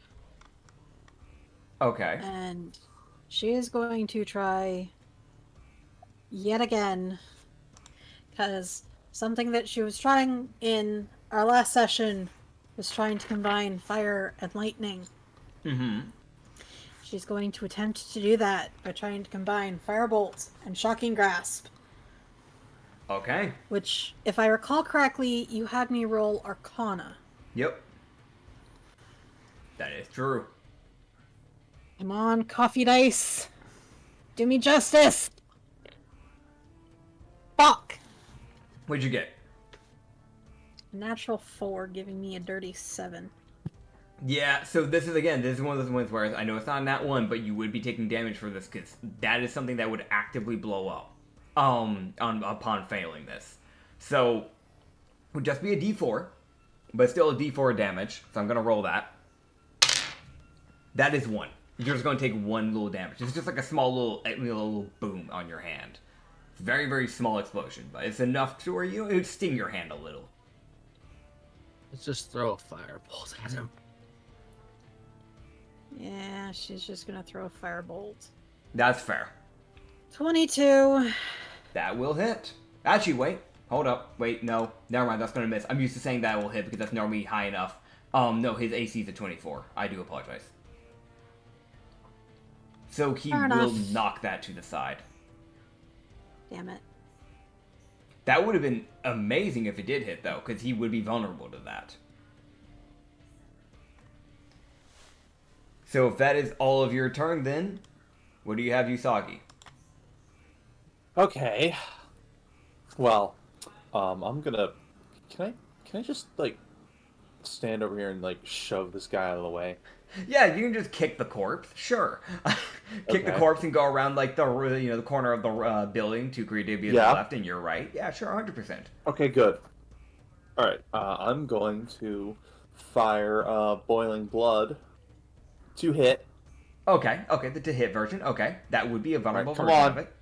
Okay. And she is going to try yet again. Because something that she was trying in our last session was trying to combine fire and lightning. Mm-hmm. She's going to attempt to do that by trying to combine Firebolt and Shocking Grasp. Okay. Which, if I recall correctly, you had me roll Arcana. Yep. That is true. Come on, coffee dice. Do me justice. Fuck. What'd you get? Natural 4, giving me a dirty 7. Yeah, so this is one of those ones where I know it's not in that one, but you would be taking damage for this because that is something that would actively blow up upon failing this. So, it would just be a d4, but still a d4 damage, so I'm going to roll that. That is 1. You're just going to take 1 little damage. It's just like a small little boom on your hand. It's a very, very small explosion, but it's enough to where it would sting your hand a little. Let's just throw a firebolt at him. Yeah, she's just gonna throw a Firebolt. That's fair. 22. That will hit. Actually, wait. Hold up. Wait, no. Never mind, that's gonna miss. I'm used to saying that will hit because that's normally high enough. No, his AC is a 24. I do apologize. So he Fair will enough. knock that to the side. Damn it. That would have been amazing if it did hit, though, because he would be vulnerable to that. So if that is all of your turn, then what do you have, Usagi? Okay. Well, I'm gonna. Can I just like stand over here and like shove this guy out of the way? Yeah, you can just kick the corpse. Sure, kick the Okay. corpse and go around like the corner of the building to Greedy to the Yeah. left and your right. Yeah, sure, 100%. Okay, good. All right. I'm going to fire boiling blood to hit. Okay, the to hit version. Okay, that would be a vulnerable come version on. of it.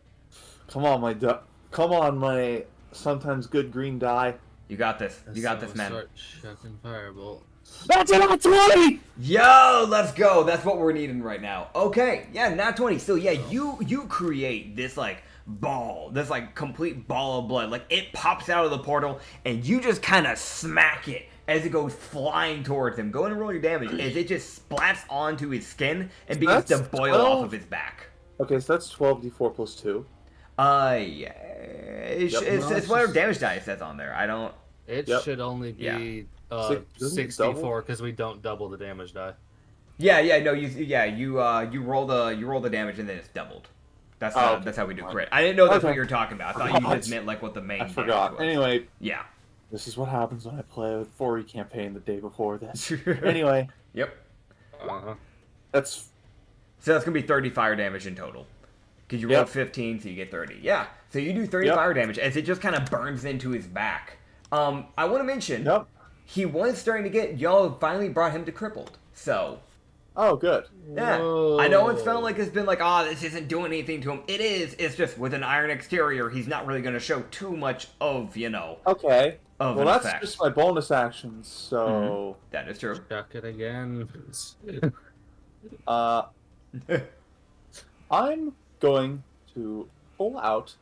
Come on, my sometimes good green die. You got this. You got this, man. Start chucking firebolt. That's a nat 20! Yo, let's go. That's what we're needing right now. Okay, yeah, nat 20. So yeah, you create this like ball, this like complete ball of blood. Like it pops out of the portal, and you just kind of smack it as it goes flying towards him. Go ahead and roll your damage as it just splats onto his skin and begins to That's boil 12. off of his back. Okay, so that's 12d4 plus 2. Yeah, it's Yep. No, it's it's whatever just- damage die it says on there. I don't. It Yep. should only Yeah. be Doesn't it 64 because we don't double the damage die. Yeah, no, you roll the damage and then it's doubled. That's Oh, okay. that's how we do crit. I didn't know that's what Okay. you were talking about. I thought you Forgot. just meant like what the main. I damage forgot. was. Anyway, Yeah. this is what happens when I play a 4E campaign the day before this. Anyway, Yep. Uh-huh. that's So that's gonna be 30 fire damage in total. Because you Yep. rolled 15, so you get 30. Yeah. So you do 30 Yep. fire damage as it just kind of burns into his back. I want to mention Yep. he was starting to get. Y'all finally brought him to crippled. So Oh, good. yeah, Whoa. I know it's felt like it's been like, this isn't doing anything to him. It is. It's just with an iron exterior, he's not really going to show too much of, Okay. of Well, an that's effect. just my bonus actions. So, That is true. Chuck it again. I'm going to pull out.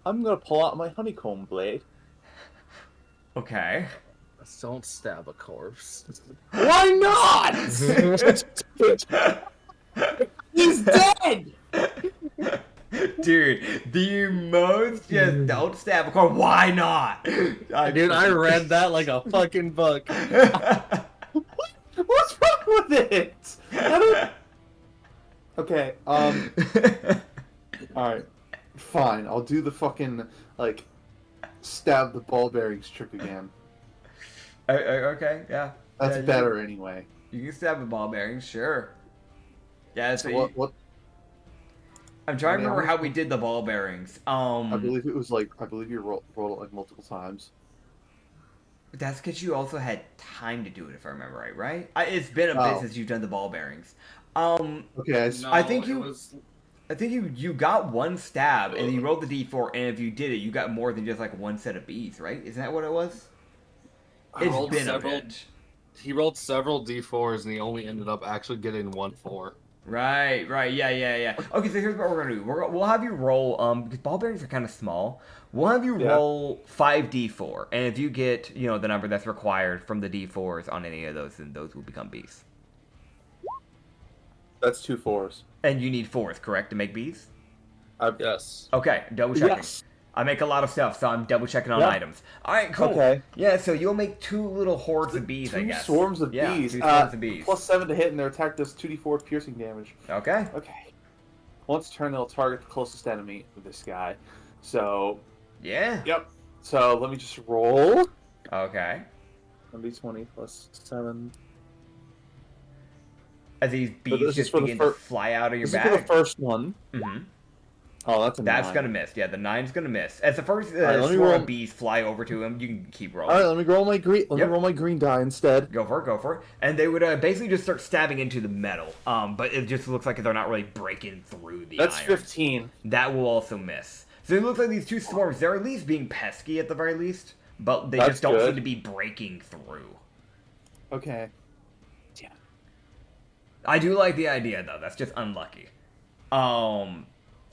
I'm going to pull out my honeycomb blade. Okay. Don't stab a corpse. Why not? He's dead. Dude, the most just don't stab a corpse. Why not? Dude, I read that like a fucking book. What's wrong with it? I don't... Okay. All right. Fine. I'll do the fucking like stab the ball bearings trick again. Okay, yeah. That's Yeah, better anyway. You can stab the ball bearings, sure. Yeah, so What? I'm trying to Yeah. remember how we did the ball bearings. I believe it was like you rolled it like multiple times. That's because you also had time to do it, if I remember right? It's been a bit Oh. since you've done the ball bearings. Okay. I think you got one stab and you rolled the d4, and if you did it, you got more than just like one set of Bs, right? Isn't that what it was? I It's rolled been several- a bit. He rolled several d4s and he only ended up actually getting 1 4. Right, yeah. Okay, so here's what we're gonna do. We'll have you roll, because ball bearings are kind of small. We'll have you Yeah. roll 5d4, and if you get, the number that's required from the d4s on any of those, then those will become Bs. That's 2 4s. And you need 4s, correct, to make Bs? Yes. Okay, double checking. Yes. I make a lot of stuff, so I'm double checking on Yeah. items. All right, cool. Okay. Yeah, so you'll make 2 little hordes of bees, I Two guess. swarms of Yeah, bees. 2 swarms of bees. Plus 7 to hit, and their attack does 2d4 piercing damage. Okay. Okay. Once a turn, they'll target the closest enemy with this guy. So, Yeah. yep. So let me just roll. Okay. 1d20 plus 7. As these bees this is just for the begin to fir- fly out of your This is for the bag. first one. Mm-hmm. Oh, that's a That's 9. gonna miss. Yeah, the 9's gonna miss. As the first Alright, let me swarm roll- of bees fly over to him, you can keep rolling. All right, let me roll my green. Let Yep. me roll my green die instead. Go for it. And they would basically just start stabbing into the metal. But it just looks like they're not really breaking through the That's iron. 15. That will also miss. So it looks like these 2 swarms, they're at least being pesky at the very least, but they That's just don't good. seem to be breaking through. Okay. I do like the idea though. That's just unlucky.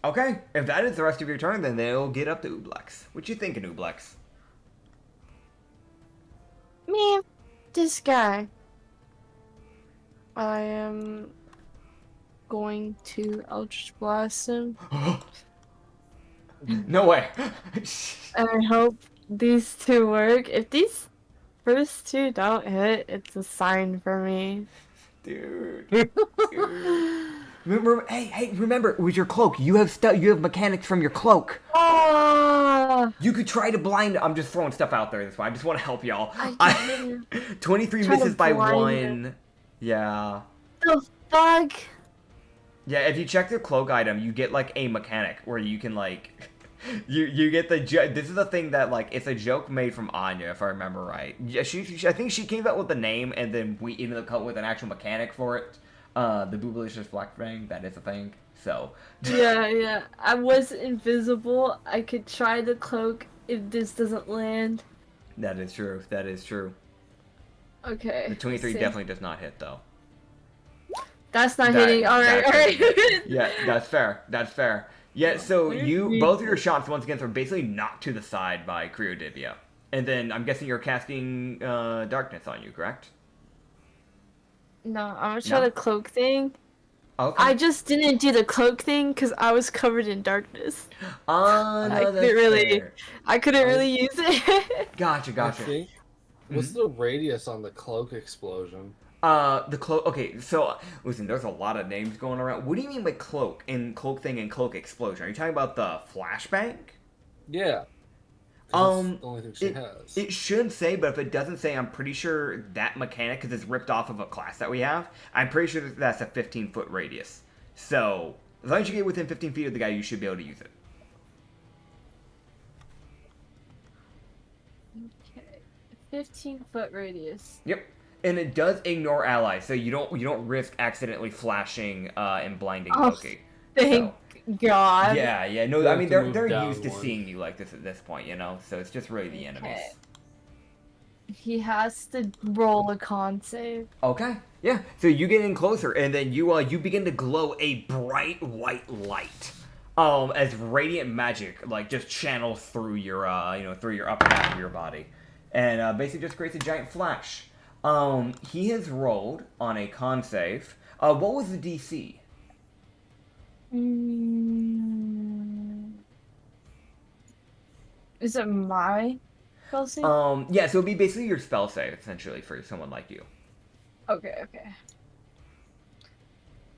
Okay, if that is the rest of your turn, then they'll get up to Ublex. What you thinking, Ublex? Me, this guy. I am going to Eldritch Blast him. No way. And I hope these two work. If these first two don't hit, it's a sign for me. Dude. Remember, hey, remember, with your cloak, you have mechanics from your cloak. Ah! You could try to blind. I'm just throwing stuff out there. That's why I just want to help y'all. 23 Try to misses by blind 1. him. Yeah. The fuck? Yeah, if you check the cloak item, you get like a mechanic where you can like, you get the. This is the thing that like it's a joke made from Anya, if I remember right. Yeah, I think she came up with the name, and then we ended up coming up with an actual mechanic for it. The Boobalicious Black Fang, that is a thing. So. Yeah. I was invisible. I could try the cloak if this doesn't land. That is true. That is true. Okay. The 23 see. definitely does not hit though. That's not hitting. Alright. Yeah, that's fair. That's fair. Yeah, so both of your shots once again are basically knocked to the side by Creodivia. And then I'm guessing you're casting darkness on you, correct? No, I'm gonna try No? the cloak thing. Okay. I just didn't do the cloak thing because I was covered in darkness. Oh, no, I that's couldn't really, fair. I couldn't really use it. Gotcha. I think. What's the radius on the cloak explosion? The cloak. Okay, so listen, there's a lot of names going around. What do you mean by cloak and cloak thing and cloak explosion? Are you talking about the flashbang? Yeah. That's the only thing she it, has. it should say, but if it doesn't say, I'm pretty sure that mechanic, because it's ripped off of a class that we have, I'm pretty sure that's a 15-foot radius. So, as long as you get within 15 feet of the guy, you should be able to use it. Okay, 15-foot radius. Yep. And it does ignore allies, so you don't risk accidentally flashing and blinding Loki. Thank God. Yeah. No, You I have mean to they're move used to down one. seeing you like this at this point, you know. So it's just really the enemies. He has to roll a con save. Okay. Yeah. So you get in closer, and then you begin to glow a bright white light. As radiant magic like just channels through your through your upper half of your body, and basically just creates a giant flash. He has rolled on a con save. What was the DC? Is it my spell save? Yeah, so it'd be basically your spell save, essentially, for someone like you. Okay.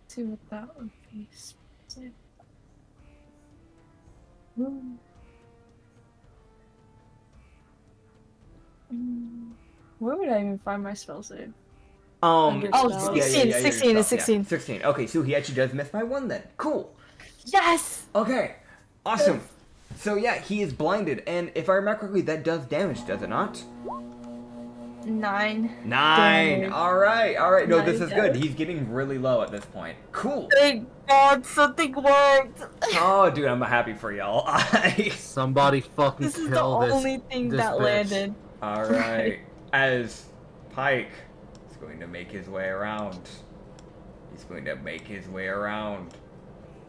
See what that would be. Spell save. Where would I even find my spell save? Oh, 16, 16 is 16. 16. Okay, so he actually does miss by 1 then. Cool. Yes! Okay, awesome. So yeah, he is blinded, and if I remember correctly, that does damage, does it not? 9. 9. Damage. All right. No, this 9 is good. damage. He's getting really low at this point. Cool. Thank God something worked! Oh, dude, I'm happy for y'all. Somebody fucking This is the kill this. only thing this that bitch. landed. All right. As Pike is going to make his way around,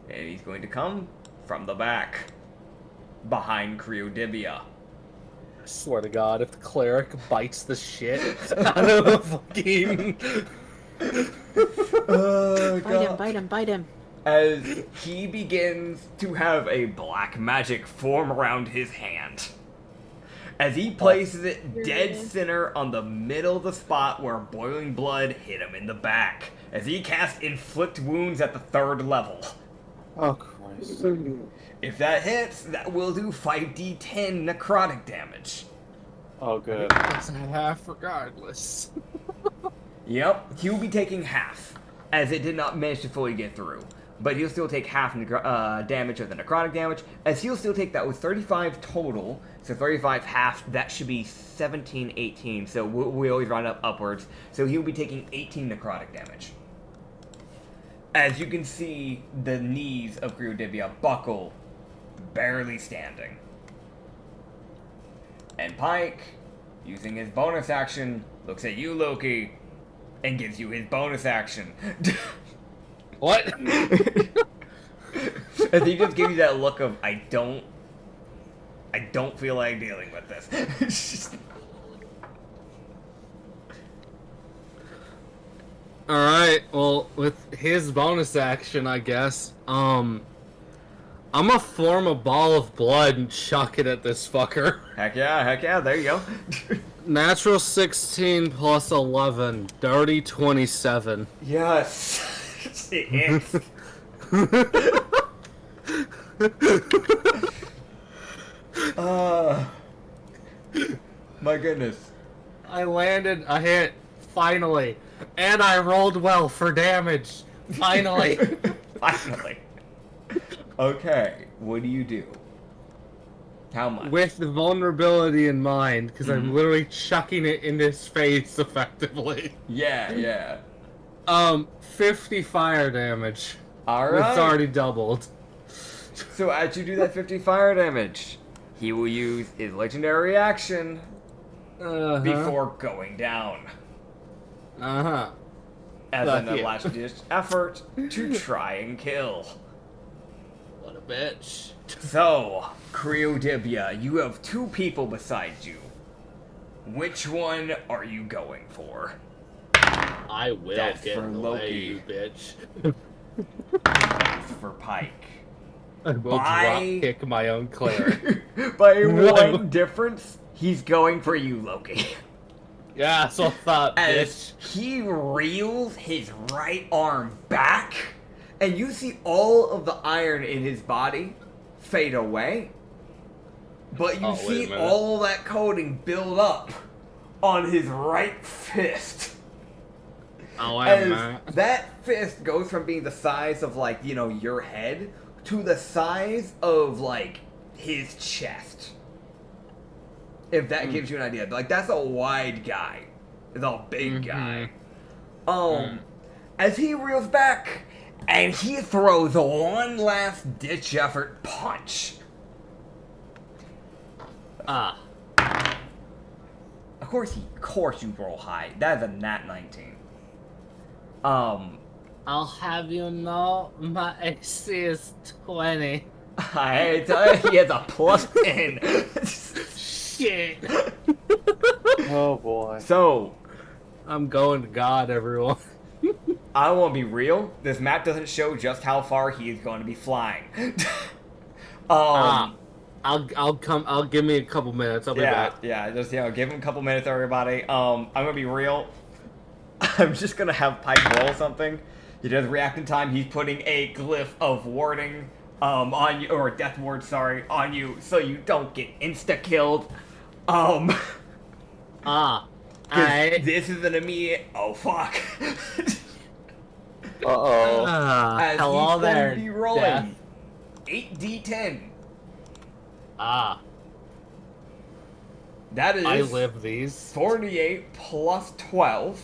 and he's going to come from the back, behind Creodivia. I swear to God, if the cleric bites the shit out of the fucking. Bite him. As he begins to have a black magic form around his hand. As he places it dead center on the middle of the spot where boiling blood hit him in the back. As he casts Inflict Wounds at the 3rd level. Oh, Christ. If that hits, that will do 5d10 necrotic damage. Oh, good. That's half regardless. Yep, he will be taking half, as it did not manage to fully get through. But he'll still take half damage of the necrotic damage, as he'll still take that with 35 total. So 35 half, that should be 17, 18. So we always round up upwards. So he'll be taking 18 necrotic damage. As you can see, the knees of Creodivia buckle, barely standing. And Pike, using his bonus action, looks at you, Loki, and gives you his bonus action. What? And he just gives you that look of, I don't feel like dealing with this. Alright, well, with his bonus action, I guess, I'm gonna form a ball of blood and chuck it at this fucker. Heck yeah, there you go. Natural 16 plus 11, dirty 27. Yes. It hits. My goodness. I landed a hit, finally. And I rolled well for damage. Finally. Finally. Okay, what do you do? How much? With the vulnerability in mind, because I'm literally chucking it in his face effectively. Yeah. 50 fire damage. Alright. It's already doubled. So as you do that 50 fire damage, he will use his legendary action before going down. As a last-ditch effort to try and kill. What a bitch. So, Creodibia, you have two people beside you. Which one are you going for? I will That's get for in the Loki. way, you bitch. That's for Pike. I will drop kick my own cleric. By one difference, he's going for you, Loki. Yeah, so I thought, As bitch. he reels his right arm back, and you see all of the iron in his body fade away, but you Oh, wait a see minute. all that coating build up on his right fist. Oh, As that fist goes from being the size of, like, you know, your head to the size of, like, his chest. If that gives you an idea. Like, that's a wide guy. The big guy. As he reels back, and he throws one last ditch effort punch. Ah. Of course you roll high. That is a nat 19. I'll have you know, my AC is 20. I tell you, he has a plus 10. Shit. Oh boy. So, I'm going to God, everyone. I won't be real. This map doesn't show just how far he is going to be flying. I'll give me a couple minutes. I'll be back. Yeah, just, give him a couple minutes, everybody. I'm gonna be real. I'm just gonna have Pike roll something. He does react in time. He's putting a glyph of warding on you, or death ward, sorry, on you, so you don't get insta killed. Alright. This is an immediate. Oh fuck. Uh-oh. As Hello he's there, going to be rolling Death. 8d10. That is I live these. 48 plus 12.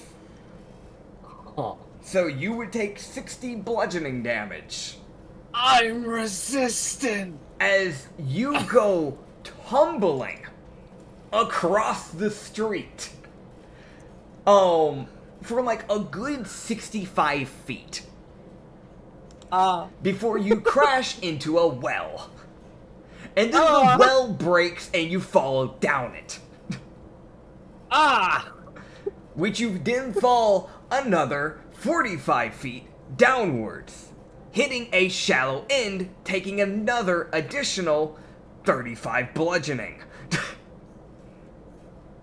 Oh. So you would take 60 bludgeoning damage I'm resistant. as you go tumbling across the street. For like a good 65 feet. Before you crash into a well. And then the well breaks and you fall down it. Which you then fall another 45 feet downwards, hitting a shallow end, taking another additional 35 bludgeoning.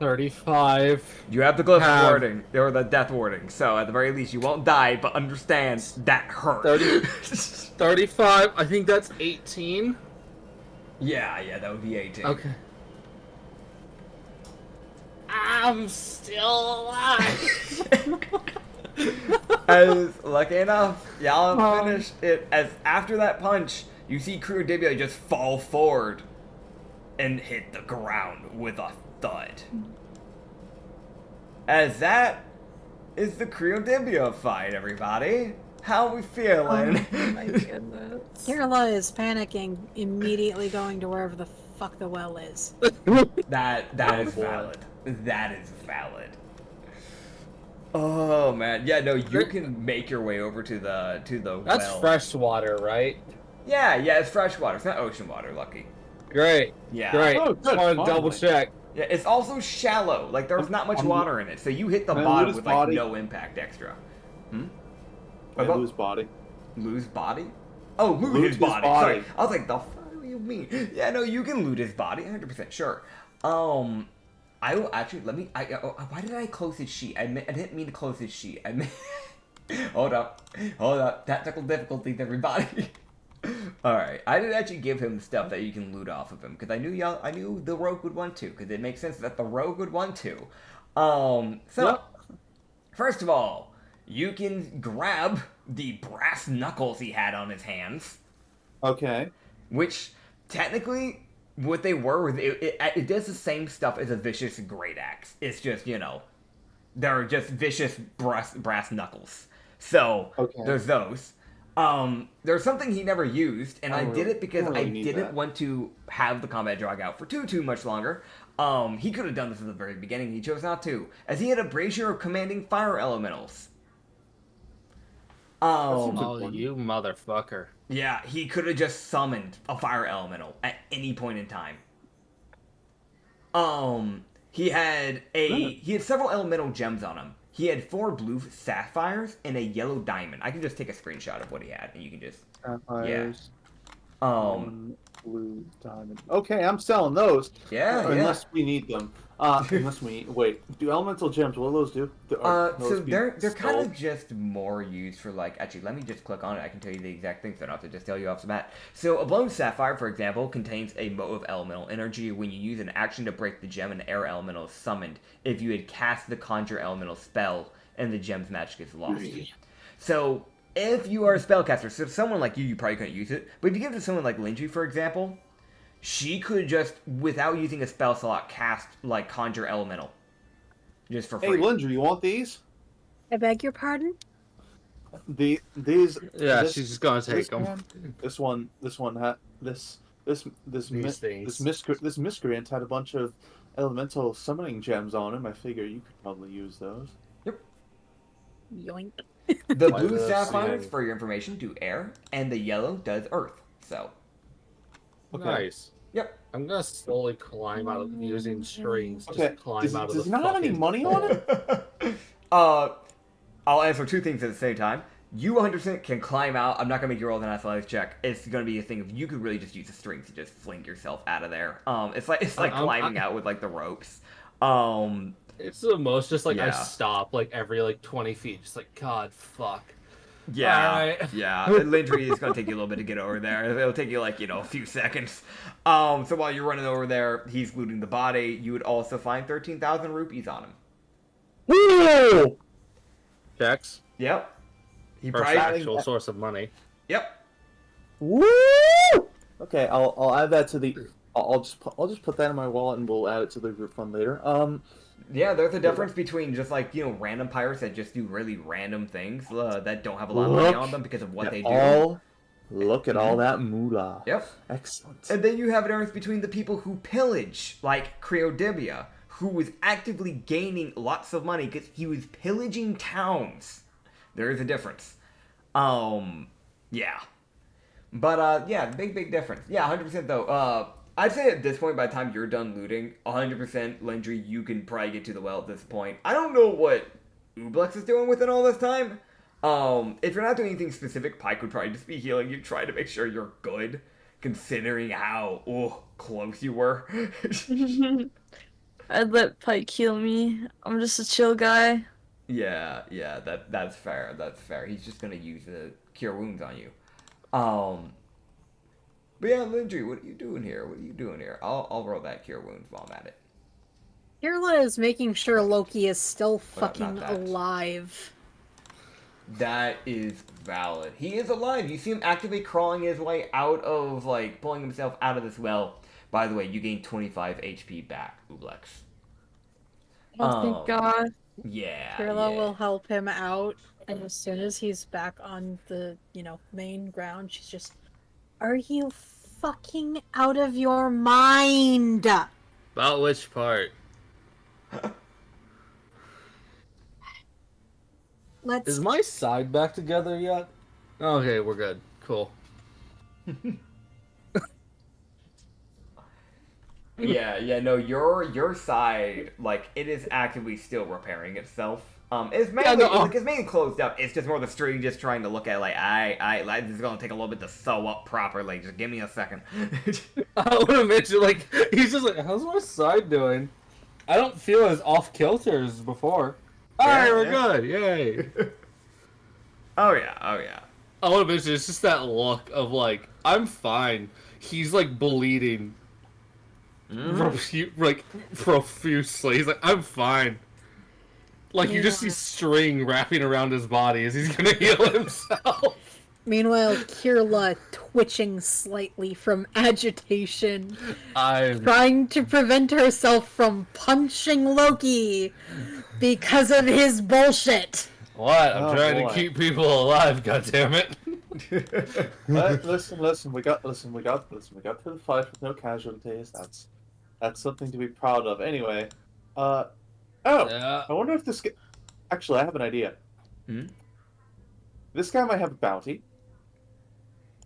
35. You have the glyph warding, or the death warding, so at the very least you won't die, but understand that hurt. 35. I think that's 18. Yeah, that would be 18. Okay. I'm still alive. As lucky enough, y'all have finished it. As after that punch, you see Creodibia just fall forward and hit the ground with a thud. As that is the Creodibia fight, everybody. How we feeling? Oh my goodness. Kirla is panicking, immediately going to wherever the fuck the well is. That is valid. That is valid. Oh man, yeah, no, you can make your way over to the That's well. fresh water, right? Yeah, it's fresh water. It's not ocean water, Lucky. Great. Yeah. Great. Oh, Just good, wanted to double finally. check. Yeah, it's also shallow. Like, there's not much I'm- water in it, so you hit the Can I bottom lose with, like, body? no impact extra. I About- lose body. Lose body? Oh, loot, Loot his his body. body. Sorry. I was like, the fuck do you mean? Yeah, no, you can loot his body. 100% sure. I will actually, why did I close his sheet? I didn't mean to close his sheet. Hold up. Technical difficulties, everybody. Alright, I did actually give him stuff that you can loot off of him, because I knew the rogue would want to, because it makes sense that the rogue would want to. First of all, you can grab the brass knuckles he had on his hands, Okay. which, technically, what they were, it does the same stuff as a vicious great axe. It's just, they're just vicious brass knuckles. So, Okay. there's those. There's something he never used, and I did it because I didn't want to have the combat drag out for too much longer. He could have done this at the very beginning, he chose not to, as he had a brazier of commanding fire elementals. Oh, you motherfucker. Yeah, he could have just summoned a fire elemental at any point in time. He had several elemental gems on him. He had 4 blue sapphires and a yellow diamond. I can just take a screenshot of what he had, and you can just Sapphires. Yeah. Blue diamond. Okay, I'm selling those. Yeah, Unless we need them. Wait. Do elemental gems? What do those do? So they're kind of just more used for actually let me just click on it. I can tell you the exact things. So I don't have to just tell you off the bat. So a blown sapphire, for example, contains a mote of elemental energy. When you use an action to break the gem, an air elemental is summoned. If you had cast the conjure elemental spell and the gem's magic is lost. So if you are a spellcaster, so someone like you probably couldn't use it. But if you give it to someone like Linji, for example, she could just, without using a spell slot, cast, Conjure Elemental. Just for free. Hey, Lindra, you want these? I beg your pardon? These. Yeah, she's just gonna take them. This miscreant had a bunch of elemental summoning gems on him. I figure you could probably use those. Yoink. The Why blue does sapphires, she- for your information, do air, and the yellow does earth. So, Okay. Nice. yep. I'm gonna slowly climb out of using strings. Okay. Just climb Does out of it the not have any fucking- money on it? I'll answer 2 things at the same time. You 100% can climb out. I'm not gonna make you roll an athletics check. It's gonna be a thing of you could really just use the strings to just fling yourself out of there. It's like climbing out with the ropes. It's the most just I Yeah. stop every 20 feet. Just God, fuck. Yeah, Alright. yeah. Lindry is gonna take you a little bit to get over there. It'll take you a few seconds. So while you're running over there, he's looting the body. You would also find 13,000 rupees on him. Woo! Checks. Yep. He First probably. actual source of money. Yep. Woo! Okay, I'll add that to the. I'll just put that in my wallet and we'll add it to the group fund later. Yeah, there's a difference between just random pirates that just do really random things that don't have a lot of money on them because of what they do. Look at all that moolah. Yep. Excellent. And then you have a difference between the people who pillage, like Creodibia, who was actively gaining lots of money because he was pillaging towns. There is a difference. Yeah. But, yeah, big difference. Yeah, 100% though. I'd say at this point, by the time you're done looting, 100% Lendry, you can probably get to the well at this point. I don't know what Ublex is doing with it all this time. If you're not doing anything specific, Pike would probably just be healing you, trying to make sure you're good, considering how, close you were. I'd let Pike heal me. I'm just a chill guy. Yeah, that's fair, He's just gonna use the Cure Wounds on you. But yeah, Lindry, what are you doing here? I'll roll that Cure Wounds while I'm at it. Kirla is making sure Loki is still Well, not fucking that. alive. That is valid. He is alive. You see him actively crawling his way out of, pulling himself out of this well. By the way, you gain 25 HP back, Ublex. Oh, thank God. Yeah. Kirla yeah. will help him out, and as soon as he's back on the, main ground, she's just, are you fucking out of your mind? About which part? Let's Is my side back together yet? Okay, we're good. Cool. Yeah, no, your side, like, it is actively still repairing itself. It's mainly it's mainly closed up. It's just more the string just trying to look at like, this is gonna take a little bit to sew up properly. Just give me a second. I want to mention, like, he's just like, how's my side doing? I don't feel as off kilter as before. Alright, we're good. Yay. Oh yeah. I want to mention, it's just that look of, like, I'm fine. He's, like, bleeding. Profusely. He's like, I'm fine. Like, you just see string wrapping around his body as he's gonna heal himself. Meanwhile, Kirla twitching slightly from agitation, I'm trying to prevent herself from punching Loki because of his bullshit. What? I'm trying to keep people alive, goddammit. Listen, we got through the fight with no casualties. That's something to be proud of. Anyway, I wonder if this guy... Actually, I have an idea. This guy might have a bounty.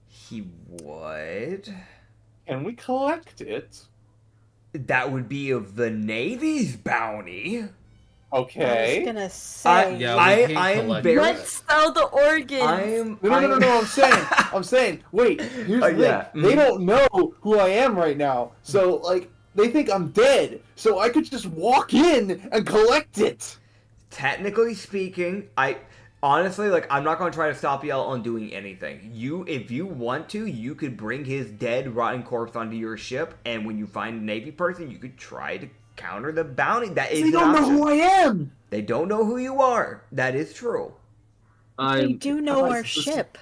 He would. Can we collect it? That would be of the Navy's bounty. Okay. I was gonna say. I am very. Let's sell the organs. No. I'm saying. Wait. Here's the thing. Yeah. They don't know who I am right now, so like they think I'm dead. So I could just walk in and collect it. Technically speaking, honestly, like, I'm not going to try to stop y'all on doing anything. If you want to, you could bring his dead, rotten corpse onto your ship, and when you find a Navy person, you could try to counter the bounty. That is They don't know who I am. They don't know who you are. That is true. They do know our ship.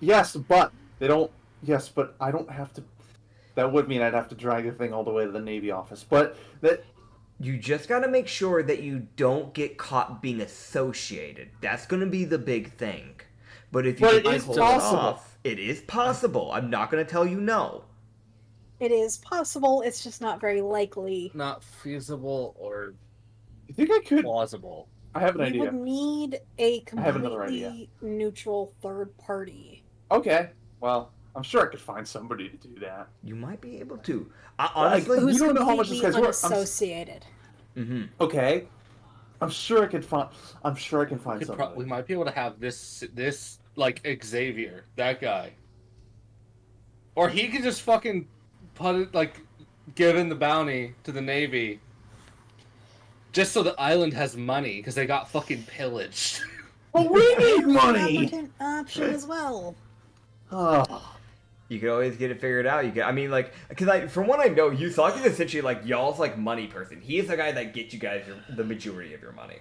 Yes, but they don't. Yes, but I don't have to. That would mean I'd have to drag the thing all the way to the Navy office. But that. You just gotta make sure that you don't get caught being associated. That's gonna be the big thing. But if you can pull it off, it is possible. I'm not gonna tell you no. It is possible, it's just not very likely. Not feasible or You think I could? plausible. I have an We idea. would need a have another idea. completely neutral third party. Okay. Well, I'm sure I could find somebody to do that. You might be able to. Honestly, Who's don't know how much this completely guy's worth. unassociated. Okay. I'm sure I can find somebody. We might be able to have this like Xavier, that guy, or he could just fucking put it like give in the bounty to the Navy, just so the island has money because they got fucking pillaged. But we need money. That's an option as well. Oh. you could always get it figured out. Because from what I know, Yusaki is essentially like y'all's like money person. He is the guy that gets you guys the majority of your money.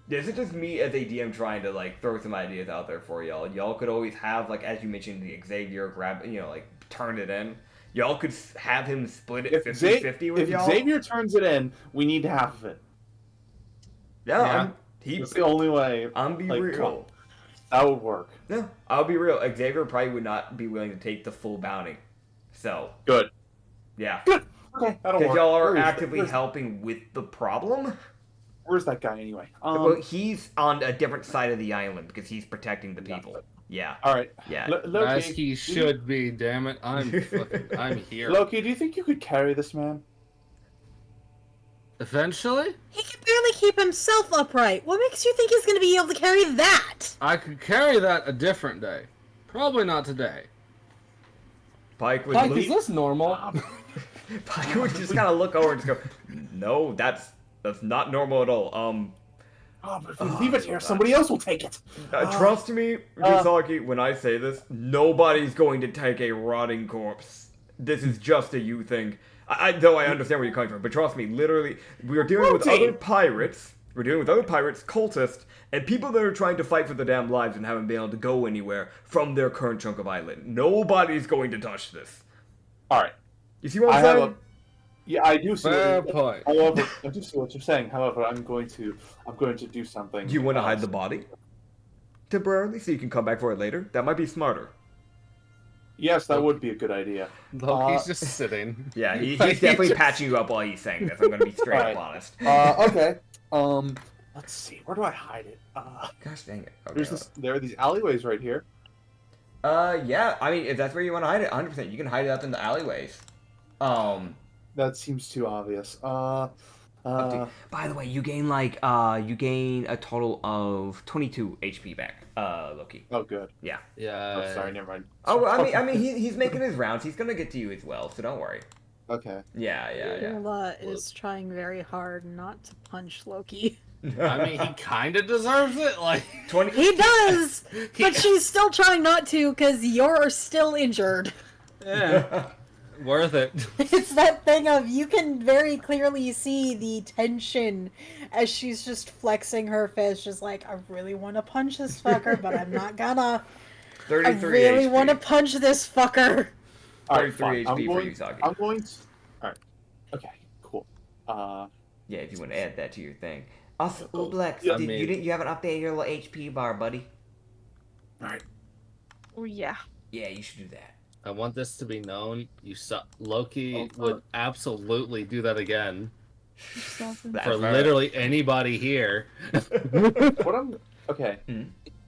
This is just me as a DM trying to like throw some ideas out there for y'all. Y'all could always have, like, as you mentioned, the Xavier grab, like turn it in. Y'all could have him split it 50-50 with y'all. If Xavier turns it in, we need half of it. Yeah. That's the only way. I'm be real. That would work. Yeah, I'll be real. Xavier probably would not be willing to take the full bounty. So. Good. Yeah. Good. Okay, that'll work. Because y'all are actively helping with the problem. Where's that guy anyway? Well, he's on a different side of the island because he's protecting the people. Yeah. All right. Yeah. Loki, As he should be. Damn it! I'm here. Loki, do you think you could carry this man? Eventually, He can barely keep himself upright. What makes you think he's going to be able to carry that? I could carry that a different day. Probably not today. Pike would Is this normal? Pike would just kind of look over and just go, "No, that's not normal at all." But if we leave it here, somebody else will take it. Trust me, Yusaki, when I say this, nobody's going to take a rotting corpse. This is just a you thing. Though I understand where you're coming from, but trust me, literally, we are dealing with other pirates. We're dealing with other pirates, cultists, and people that are trying to fight for their damn lives and haven't been able to go anywhere from their current chunk of island. Nobody's going to touch this. All right. You see what I'm saying? Yeah, I do see. Fair point. However, I do see what you're saying. However, I'm going to do something. Do you want to hide the body temporarily so you can come back for it later? That might be smarter. Yes, that would be a good idea. Loki's just sitting. Yeah, he's definitely patching you up while he's saying this. I'm going to be straight up honest. Okay. Let's see. Where do I hide it? Gosh dang it. Okay. There are these alleyways right here. Yeah. I mean, if that's where you want to hide it, 100%. You can hide it up in the alleyways. That seems too obvious. Up to, by the way, you gain a total of 22 HP back, Loki. Oh, good. Yeah. Yeah. Oh, sorry, never mind. Oh, I mean, he's making his rounds. He's gonna get to you as well, so don't worry. Okay. Yeah. Kirla is trying very hard not to punch Loki. I mean, he kind of deserves it. Like 20. He does, but she's still trying not to because you're still injured. Yeah. Worth it. It's that thing of you can very clearly see the tension as she's just flexing her fist, just like, I really want to punch this fucker, but I'm not gonna. 33 I really HP. want to punch this fucker. All right, 33 fine. HP for Usagi. I'm going to. All right. Okay. Cool. Yeah, if you want to add that to your thing. Also, Rhiblaaco, Yeah, you haven't updated your little HP bar, buddy. All right. Oh yeah. Yeah, you should do that. I want this to be known. Loki would absolutely do that again That's for fair. literally anybody here. What I'm okay. Hmm?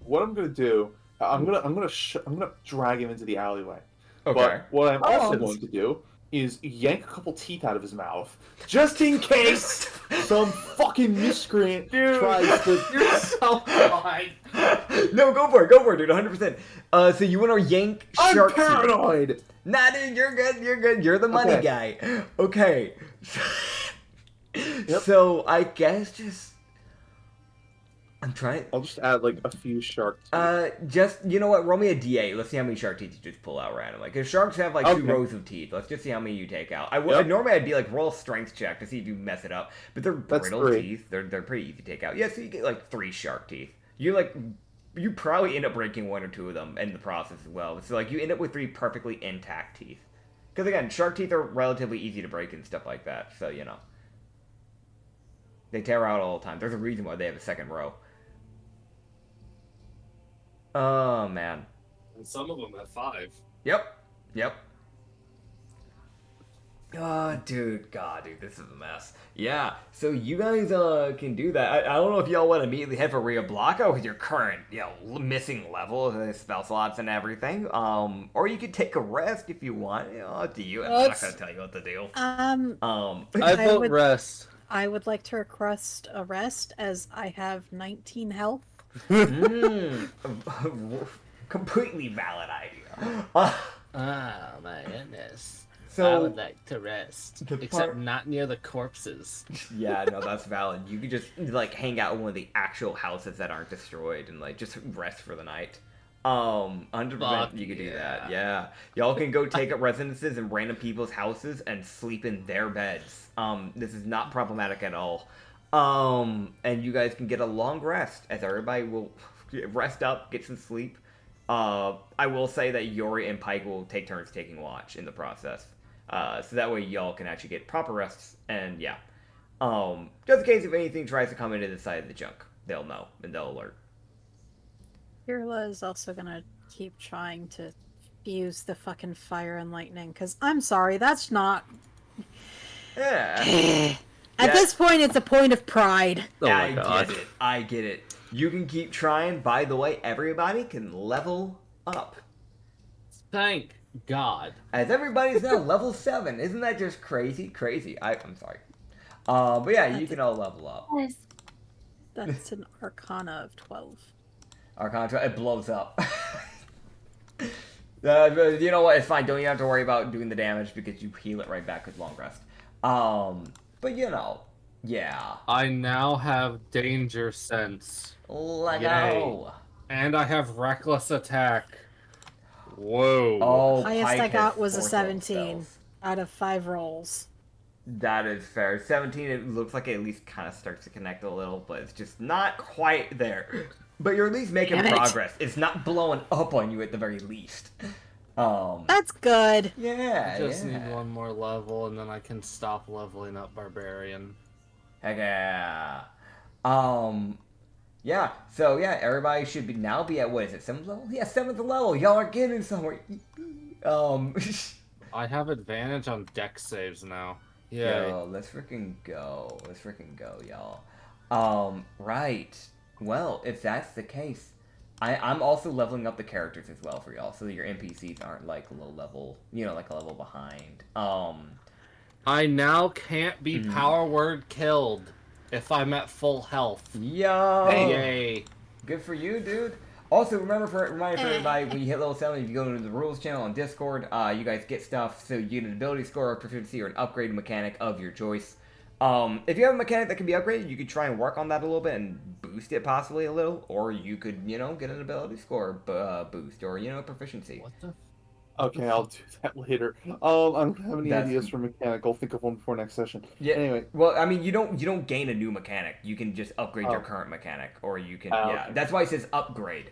What I'm gonna do? I'm gonna drag him into the alleyway. Okay. But what I'm also Oh. going to do is yank a couple teeth out of his mouth, just in case some fucking miscreant tries to. You're so fine. No, go for it, dude. 100%. So you want to yank I'm shark teeth. paranoid. Nah, dude, you're good. You're the money guy. Okay. Yep. So I guess just I'm trying. I'll just add like a few shark teeth. Just you know what? Roll me a D8. Let's see how many shark teeth you just pull out randomly. Because sharks have like 2 Okay. rows of teeth. Let's just see how many you take out. Yep. Normally I'd be like roll a strength check to see if you mess it up, but they're That's brittle 3. teeth. They're pretty easy to take out. Yeah, so you get like 3 shark teeth. You probably end up breaking 1 or 2 of them in the process as well. So like you end up with 3 perfectly intact teeth. Because again, shark teeth are relatively easy to break and stuff like that. So you know, they tear out all the time. There's a reason why they have a second row. Oh man. And some of them have 5. Yep. Oh, dude, this is a mess. Yeah, so you guys can do that. I don't know if y'all want to immediately head for Rhiblaaco with your current, missing level, the spell slots and everything. Or you could take a rest if you want. Up to you. I'm not gonna tell you what to do. I vote would- rest. I would like to request a rest as I have 19 health. Completely valid idea. Oh my goodness. So I would like to rest. the Except part- not near the corpses. Yeah, no, that's valid. You could just like hang out in one of the actual houses that aren't destroyed and like just rest for the night. 100% Fuck you could do that. yeah. Yeah, y'all can go take up residences in random people's houses and sleep in their beds. This is not problematic at all. And you guys can get a long rest as everybody will rest up, get some sleep. I will say that Yori and Pike will take turns taking watch in the process. So that way y'all can actually get proper rests, and yeah. Just in case if anything tries to come into the side of the junk, they'll know, and they'll alert. Kirla is also gonna keep trying to fuse the fucking fire and lightning, because I'm sorry, that's not... Yeah. At this point, it's a point of pride. Oh my god. I get it. You can keep trying. By the way, everybody can level up. Thank God. As everybody's now level 7. Isn't that just crazy? I'm sorry. But yeah, you can all level up. That's an Arcana of 12. Arcana, it blows up. You know what? It's fine. Don't you have to worry about doing the damage because you heal it right back with long rest. But you know, yeah. I now have danger sense. Let Yay. go. And I have reckless attack. Whoa. Oh, Highest Pike I has got was a 4 17 spells. out of 5 rolls. That is fair. 17, it looks like it at least kind of starts to connect a little, but it's just not quite there. But you're at least making Damn it. progress. It's not blowing up on you at the very least. That's good. Yeah, I just yeah. need one more level and then I can stop leveling up Barbarian. Heck yeah. Yeah, so yeah, everybody should now be at, what is it, 7th level? Yeah, 7th level. Y'all are getting somewhere. I have advantage on dex saves now. Yeah. Yo, let's freaking go. Y'all. Right. Well, if that's the case, I'm also leveling up the characters as well for y'all, so that your NPCs aren't like low level, like a level behind. I now can't be power word killed if I'm at full health. Yo! Yay! Good for you, dude. Also, reminder for everybody, when you hit level 7, if you go into the rules channel on Discord, you guys get stuff, so you get an ability score, proficiency, or an upgrade mechanic of your choice. If you have a mechanic that can be upgraded, you could try and work on that a little bit and boost it possibly a little, or you could, get an ability score boost, or, proficiency. What the? Okay, I'll do that later. I don't have any That's- ideas for mechanic. I'll think of one before next session. Yeah. Anyway, Well, I mean, you don't gain a new mechanic. You can just upgrade your current mechanic, or you can. Yeah, okay. that's why it says upgrade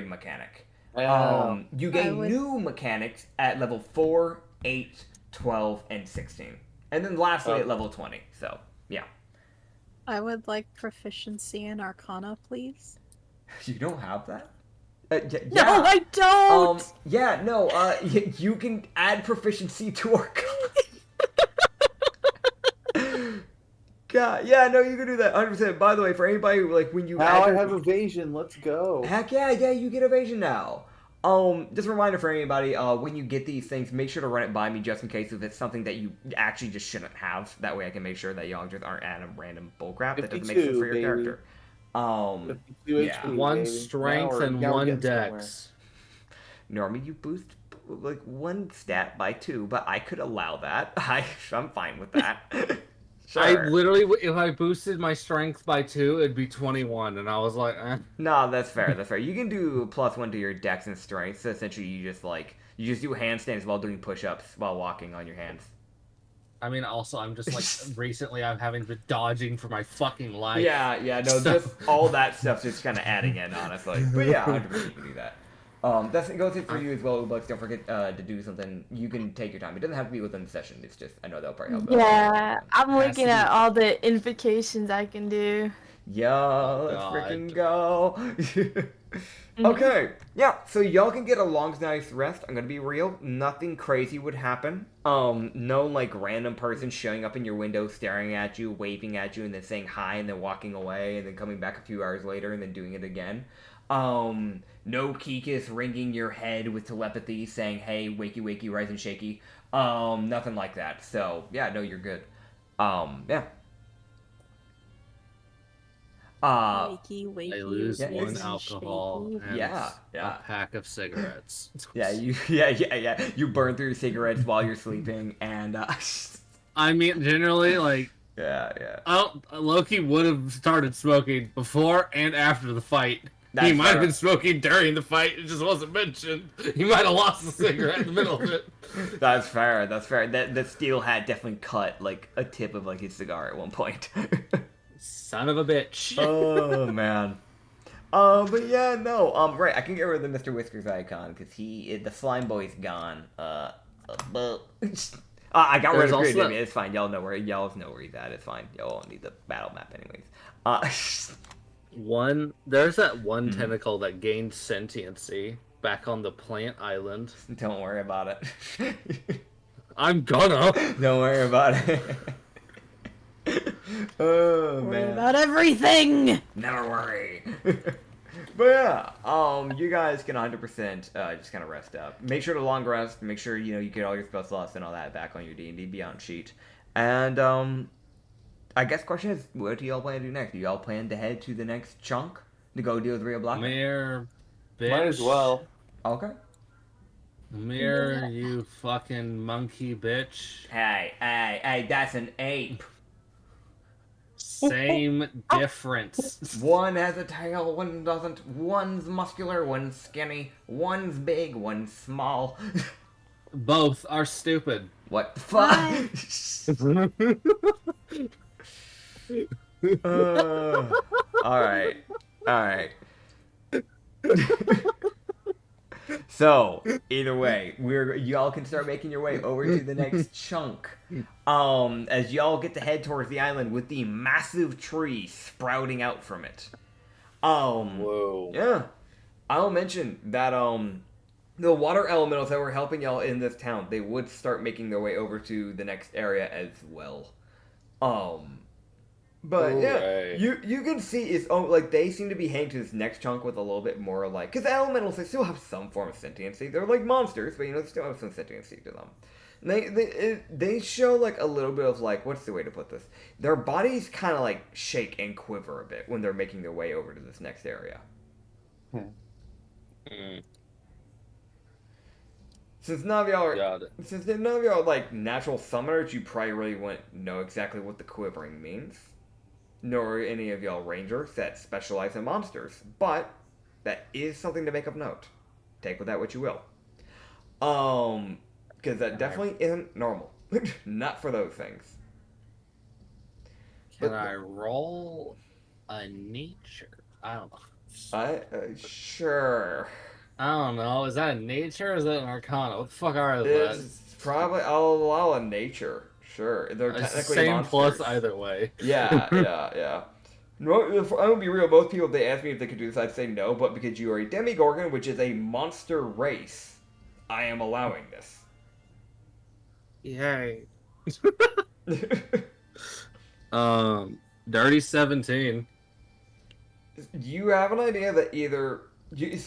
mechanic. Oh. You gain new mechanics at level 4, 8, 12, and 16, and then lastly at level 20. So yeah. I would like proficiency in Arcana, please. You don't have that. No, I don't. Yeah, no. You can add proficiency to Arcana. God, yeah, no, you can do that 100%. By the way, for anybody when you Now I have evasion. Let's go. Heck yeah, you get evasion now. Just a reminder for anybody, when you get these things, make sure to run it by me just in case if it's something that you actually just shouldn't have. That way I can make sure that y'all just aren't adding random bullcrap that doesn't make sense for your character. 52 yeah. HP, One baby. strength Now and we're one getting dex. Normally you boost one stat by 2, but I could allow that. I'm fine with that. Sure. I literally, if I boosted my strength by 2, it'd be 21, and I was like, eh. No, that's fair. That's fair. You can do +1 to your dex and strength. So essentially, you just do handstands while doing push-ups while walking on your hands. I mean, also, I'm just recently I'm having been dodging for my fucking life. Yeah, no, just all that stuff's just kind of adding in, honestly. But yeah, 100% you can do that. That goes in for you as well, Ubux. Don't forget to do something. You can take your time. It doesn't have to be within the session. It's just, I know that'll probably help. Yeah, I'm looking at all the invocations I can do. Yo, let's freaking go. Okay, yeah, so y'all can get a long night's rest. I'm gonna be real. Nothing crazy would happen. No, random person showing up in your window, staring at you, waving at you, and then saying hi, and then walking away, and then coming back a few hours later, and then doing it again. No Kikis ringing your head with telepathy, saying, hey, wakey, wakey, rise and shaky. Nothing like that. So, yeah, no, you're good. Yeah. Wakey, I lose Yeah, one it's- alcohol and Yeah. a pack of cigarettes. Yeah, you burn through your cigarettes while you're sleeping, and, I mean, generally, yeah. Loki would have started smoking before and after the fight. That's He might have fair. been smoking during the fight, it just wasn't mentioned. He might have lost the cigarette in the middle of it. That's fair. That steel hat definitely cut, a tip of, his cigar at one point. Son of a bitch. Oh, man. But yeah, no. Right, I can get rid of the Mr. Whiskers icon, because the slime boy's gone. But... I got rid of There's Grid. also- It's fine. Y'all know where he's at. It's fine. Y'all won't need the battle map anyways. There's that one tentacle that gained sentiency back on the plant island. Don't worry about it. I'm gonna. Don't worry about it. Oh, Worry man. about everything. Never worry. But yeah, you guys can 100% just kind of rest up. Make sure to long rest. Make sure you get all your spell slots and all that back on your D&D Beyond sheet. And I guess the question is, what do y'all plan to do next? Do y'all plan to head to the next chunk to go deal with Rhiblaaco? Mirror, bitch. Might as well. Okay. Mirror, you fucking monkey bitch. Hey, that's an ape. Same difference. One has a tail, one doesn't. One's muscular, one's skinny. One's big, one's small. Both are stupid. What the fuck? Alright. So, either way, y'all can start making your way over to the next chunk. As y'all get to head towards the island with the massive tree sprouting out from it. Whoa. Yeah. I'll mention that, the water elementals that were helping y'all in this town, they would start making their way over to the next area as well. But yeah, Hooray. you can see is like they seem to be hanging to this next chunk with a little bit more like because elementals they still have some form of sentiency. They're like monsters, but they still have some sentiency to them. And they show like a little bit of like what's the way to put this? Their bodies kind of like shake and quiver a bit when they're making their way over to this next area. Since none of y'all are like natural summoners, you probably really wouldn't know exactly what the quivering means. Nor are any of y'all rangers that specialize in monsters. But that is something to make of note. Take with that what you will. Because that definitely isn't normal. Not for those things. Can I roll a nature? I don't know. Sure. I don't know. Is that a nature or is that an arcana? What the fuck are It's those? probably, I'll allow a nature. Sure. They're It's the technically same monsters. plus either way. Yeah. No, if I'm gonna be real, most people, if they ask me if they could do this, I'd say no, but because you are a Demigorgon, which is a monster race, I am allowing this. Yay. Dirty 17. You have an idea that either you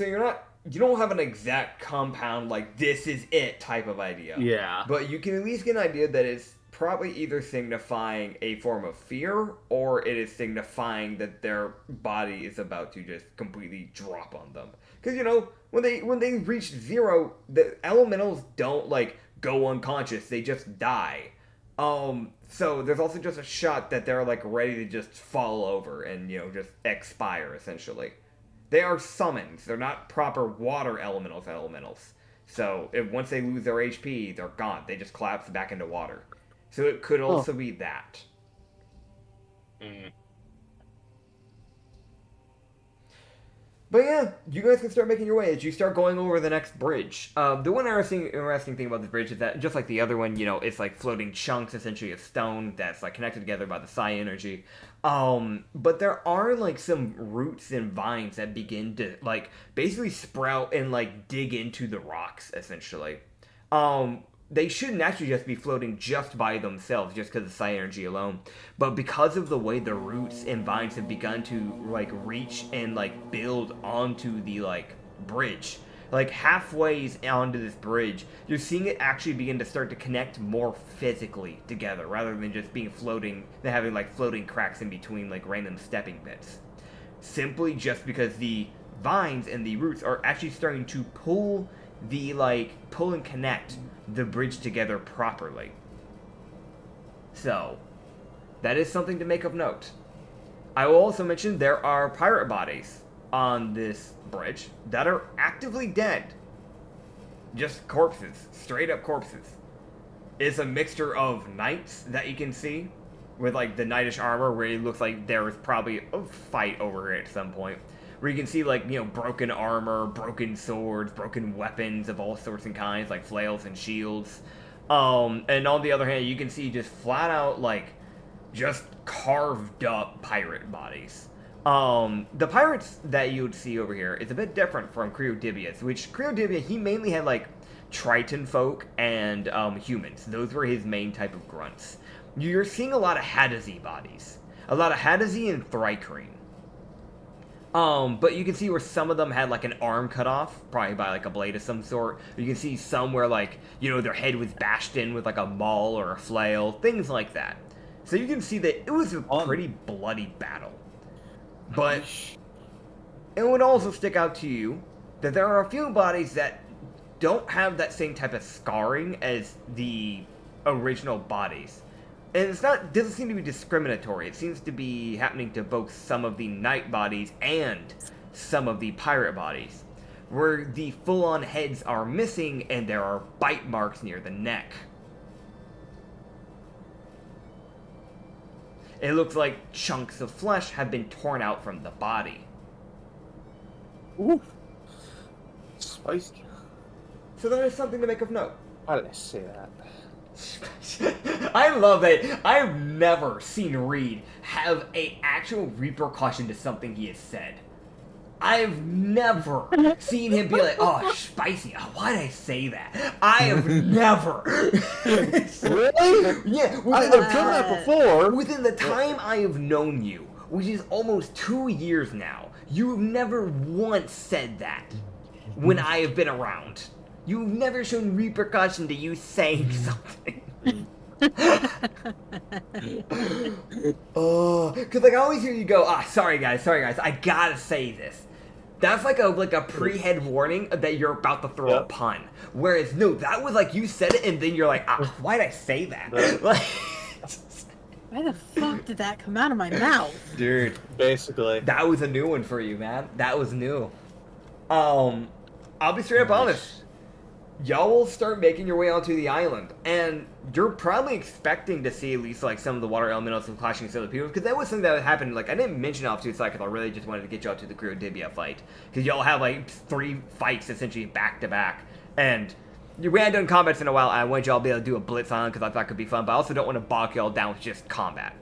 don't have an exact compound like this is it type of idea. Yeah. But you can at least get an idea that it's probably either signifying a form of fear or it is signifying that their body is about to just completely drop on them. Because when they reach zero, the elementals don't like go unconscious; they just die. So there's also just a shot that they're like ready to just fall over and just expire essentially. They are summons. They're not proper water elementals. So once they lose their HP, they're gone. They just collapse back into water. So it could also be that. But yeah, you guys can start making your way as you start going over the next bridge. The one interesting thing about this bridge is that, just like the other one, it's like floating chunks, essentially, of stone that's like connected together by the psi energy. But there are like some roots and vines that begin to like basically sprout and like dig into the rocks, essentially. They shouldn't actually just be floating just by themselves, just because of psi energy alone. But because of the way the roots and vines have begun to like reach and like build onto the like bridge, like halfway onto this bridge, you're seeing it actually begin to start to connect more physically together, rather than just being having like floating cracks in between like random stepping bits. Simply just because the vines and the roots are actually starting to pull and connect the bridge together properly. So, that is something to make of note. I will also mention there are pirate bodies on this bridge that are actively dead. Just corpses. Straight up corpses. It's a mixture of knights that you can see with like the knightish armor where it looks like there was probably a fight over it at some point. Where you can see, like, broken armor, broken swords, broken weapons of all sorts and kinds, like flails and shields. And on the other hand, you can see just flat out, like, just carved up pirate bodies. The pirates that you would see over here is a bit different from Creodibius, which Creodibia, he mainly had, like, Triton folk and humans. Those were his main type of grunts. You're seeing a lot of Hadazee bodies. A lot of Hadazee and Thrycreen. But you can see where some of them had like an arm cut off, probably by like a blade of some sort. You can see some where like, their head was bashed in with like a maul or a flail, things like that. So you can see that it was a pretty bloody battle. But it would also stick out to you that there are a few bodies that don't have that same type of scarring as the original bodies. And doesn't seem to be discriminatory. It seems to be happening to both some of the knight bodies and some of the pirate bodies, where the full-on heads are missing and there are bite marks near the neck. It looks like chunks of flesh have been torn out from the body. Ooh. Spicy. So there is something to make of note. Why did I say that? I love it. I've never seen Reed have an actual repercussion to something he has said. I've never seen him be like, oh, spicy. Oh, why'd I say that? I have never. Really? Yeah, I've done that before. within the time I have known you, which is almost 2 years now, you've never once said that when I have been around. You've never shown repercussion to you saying something. Oh, because like I always hear you go, sorry guys, I gotta say this. That's like a pre-head warning that you're about to throw a pun. Whereas no, that was like you said it and then you're like, why'd I say that? Like, Why the fuck did that come out of my mouth? dude, Basically. that was a new one for you, man. That was new. I'll be straight up honest. Y'all will start making your way onto the island, and you're probably expecting to see at least like some of the water elementals and clashing with other people, because that was something that happened. Like I didn't mention off to the side because I really just wanted to get y'all to the Creodibia fight, because y'all have like 3 fights essentially back to back, and we hadn't done combats in a while. I wanted y'all to be able to do a blitz on because I thought it could be fun, but I also don't want to bog y'all down with just combat.